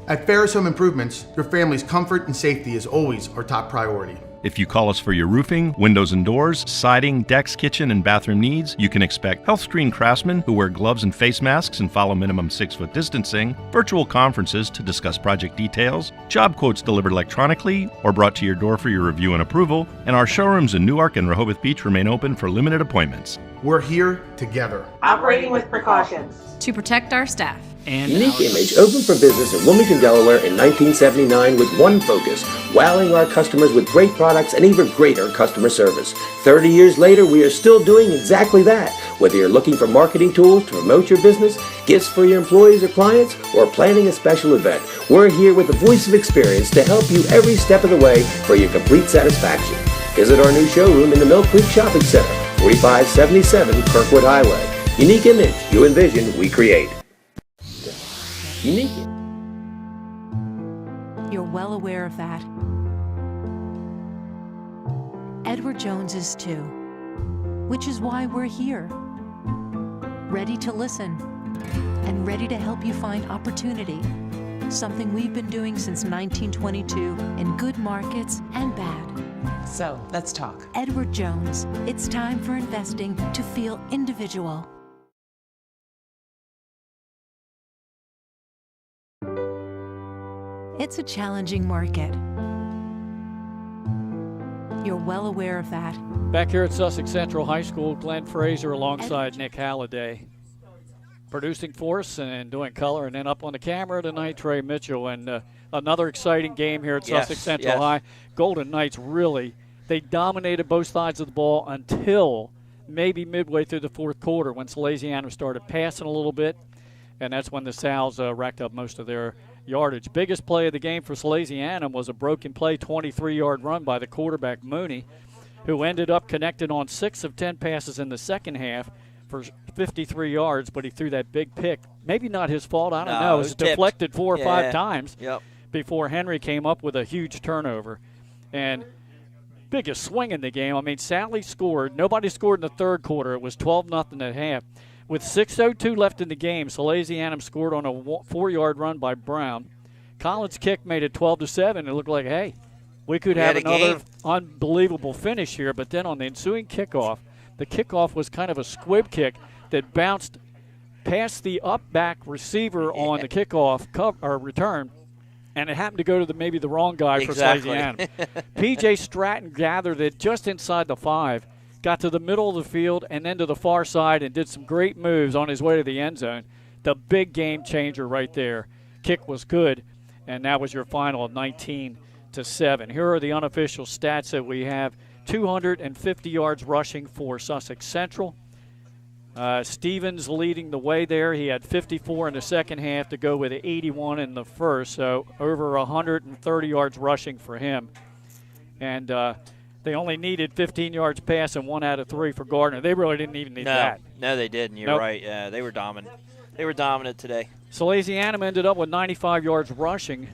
D: At Ferris Home Improvements, your family's comfort and safety is always our top priority.
E: If you call us for your roofing, windows and doors, siding, decks, kitchen, and bathroom needs, you can expect health screen craftsmen who wear gloves and face masks and follow minimum 6-foot distancing, virtual conferences to discuss project details, job quotes delivered electronically or brought to your door for your review and approval, and our showrooms in Newark and Rehoboth Beach remain open for limited appointments.
D: We're here together.
F: Operating with precautions.
P: To protect our staff.
B: And Unique Image opened for business in Wilmington, Delaware in 1979 with one focus, wowing our customers with great products and even greater customer service. 30 years later, we are still doing exactly that. Whether you're looking for marketing tools to promote your business, gifts for your employees or clients, or planning a special event, we're here with the voice of experience to help you every step of the way for your complete satisfaction. Visit our new showroom in the Mill Creek Shopping Center, 4577 Kirkwood Highway. Unique Image, you envision, we create. Unique.
L: You're well aware of that. Edward Jones is too, which is why we're here. Ready to listen and ready to help you find opportunity. Something we've been doing since 1922 in good markets and bad.
O: So, let's talk.
L: Edward Jones, it's time for investing to feel individual. It's a challenging market. You're well aware of that.
A: Back here at Sussex Central High School, Glenn Fraser alongside Nick Halliday, producing for us and doing color, and then up on the camera tonight, Trey Mitchell. And another exciting game here at Sussex Central High. Golden Knights really, they dominated both sides of the ball until maybe midway through the fourth quarter when Salesianum started passing a little bit, and that's when the Sals racked up most of their yardage. Biggest play of the game for Salesianum was a broken play, 23-yard run by the quarterback Mooney, who ended up connected on 6 of 10 passes in the second half for 53 yards, but he threw that big pick. Maybe not his fault, I don't know. It was deflected 4 or 5 times before Henry came up with a huge turnover. And biggest swing in the game. I mean, Sally scored. Nobody scored in the third quarter. It was 12-0 at half. With 6:02 left in the game, Salesianum scored on a 4-yard run by Brown. Collins' kick made it 12-7. It looked like, hey, we could have another unbelievable finish here. But then on the ensuing kickoff, the kickoff was kind of a squib kick that bounced past the up-back receiver on the kickoff return, and it happened to go to maybe the wrong guy for Salesianum. P.J. Stratton gathered it just inside the 5. Got to the middle of the field and then to the far side and did some great moves on his way to the end zone. The big game changer right there. Kick was good, and that was your final of 19-7. Here are the unofficial stats that we have. 250 yards rushing for Sussex Central. Stevens leading the way there. He had 54 in the second half to go with 81 in the first, so over 130 yards rushing for him. And they only needed 15 yards pass and 1 out of 3 for Gardner. They really didn't even need that.
I: No, they didn't. You're right. Yeah, they were dominant. They were dominant today.
A: Salesianum ended up with 95 yards rushing.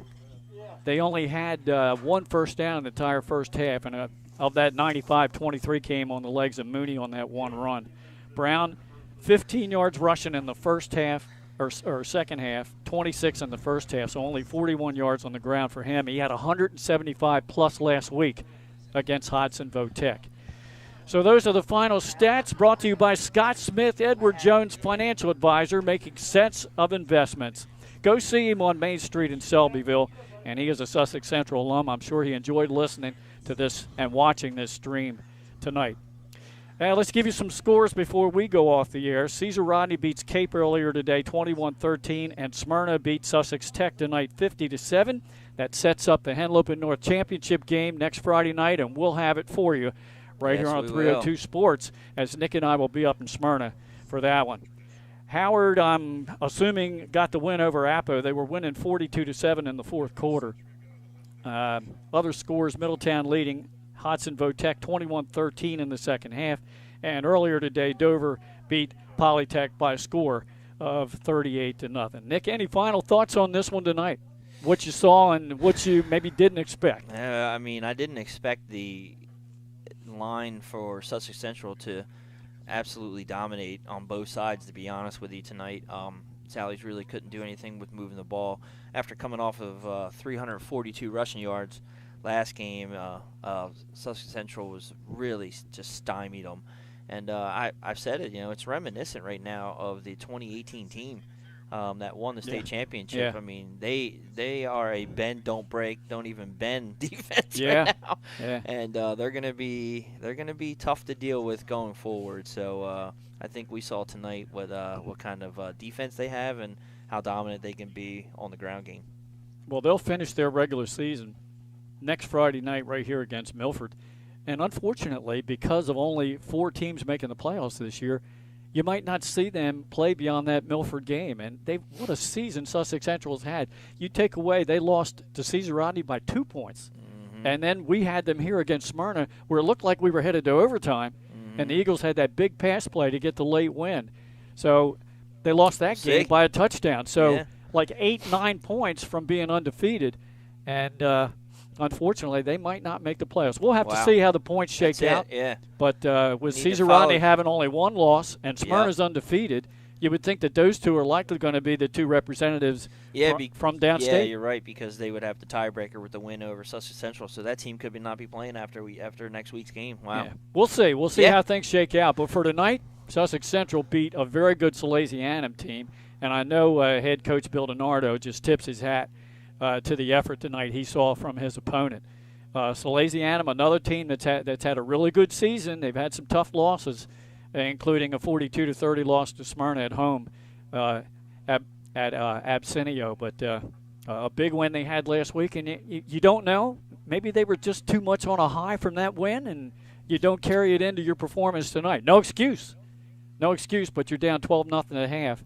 A: They only had 1 first down in the entire first half, and of that 95, 23 came on the legs of Mooney on that one run. Brown, 15 yards rushing in the first half, or second half, 26 in the first half, so only 41 yards on the ground for him. He had 175 plus last week against Hodson Votech. So those are the final stats brought to you by Scott Smith, Edward Jones Financial Advisor, making sense of investments. Go see him on Main Street in Selbyville, and he is a Sussex Central alum. I'm sure he enjoyed listening to this and watching this stream tonight. Let's give you some scores before we go off the air. Cesar Rodney beats Cape earlier today, 21-13, and Smyrna beat Sussex Tech tonight, 50-7. That sets up the Henlopen North Championship game next Friday night, and we'll have it for you right here on 302 Sports, as Nick and I will be up in Smyrna for that one. Howard, I'm assuming, got the win over Apo. They were winning 42-7 in the fourth quarter. Other scores, Middletown leading Hodson Votech 21-13 in the second half. And earlier today, Dover beat Polytech by a score of 38-0. Nick, any final thoughts on this one tonight? What you saw and what you maybe didn't expect?
I: I mean, I didn't expect the line for Sussex Central to absolutely dominate on both sides, to be honest with you, tonight. Sally's really couldn't do anything with moving the ball. After coming off of 342 rushing yards last game, Sussex Central was really just stymied them. And I've said it, it's reminiscent right now of the 2018 team that won the state championship.
A: Yeah.
I: I mean, they are a bend, don't break, don't even bend defense right now.
A: Yeah.
I: And they're gonna be tough to deal with going forward. So I think we saw tonight what kind of defense they have and how dominant they can be on the ground game.
A: Well, they'll finish their regular season next Friday night right here against Milford. And unfortunately, because of only 4 teams making the playoffs this year, you might not see them play beyond that Milford game. And what a season Sussex Central has had. You take away, they lost to Caesar Rodney by 2 points. Mm-hmm. And then we had them here against Smyrna where it looked like we were headed to overtime. Mm-hmm. And the Eagles had that big pass play to get the late win. So they lost that game by a touchdown. So like 8-9 points from being undefeated. And unfortunately, they might not make the playoffs. We'll have to see how the points shake out.
I: Yeah.
A: But with Caesar Rodney having only 1 loss and Smyrna's undefeated, you would think that those 2 are likely going to be the 2 representatives from downstate.
I: Yeah, you're right, because they would have the tiebreaker with the win over Sussex Central. So that team could not be playing after next week's game. Wow.
A: Yeah. We'll see. We'll see how things shake out. But for tonight, Sussex Central beat a very good Salesianum team. And I know head coach Bill DiNardo just tips his hat to the effort tonight he saw from his opponent. Salesianum, another team that's had a really good season. They've had some tough losses, including a 42-30 loss to Smyrna at home at Absinio. But a big win they had last week, and you don't know. Maybe they were just too much on a high from that win, and you don't carry it into your performance tonight. No excuse, but you're down 12-0 at half.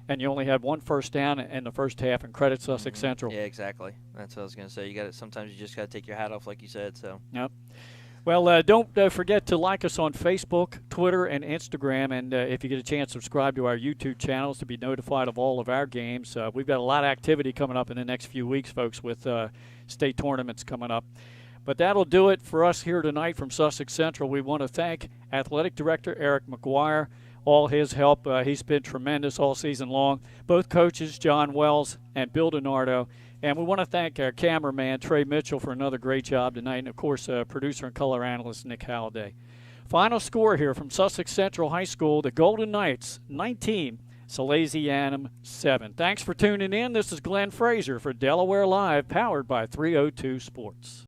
A: And you only had 1 first down in the first half, and credit Sussex Central.
I: Yeah, exactly. That's what I was going to say. Sometimes you just got to take your hat off, like you said. So.
A: Yep. Well, don't forget to like us on Facebook, Twitter, and Instagram. And if you get a chance, subscribe to our YouTube channels to be notified of all of our games. We've got a lot of activity coming up in the next few weeks, folks, with state tournaments coming up. But that'll do it for us here tonight from Sussex Central. We want to thank Athletic Director Eric McGuire. All his help. He's been tremendous all season long. Both coaches, John Wells and Bill DiNardo. And we want to thank our cameraman, Trey Mitchell, for another great job tonight. And, of course, producer and color analyst, Nick Halliday. Final score here from Sussex Central High School, the Golden Knights, 19, Salesianum 7. Thanks for tuning in. This is Glenn Frazier for Delaware Live, powered by 302 Sports.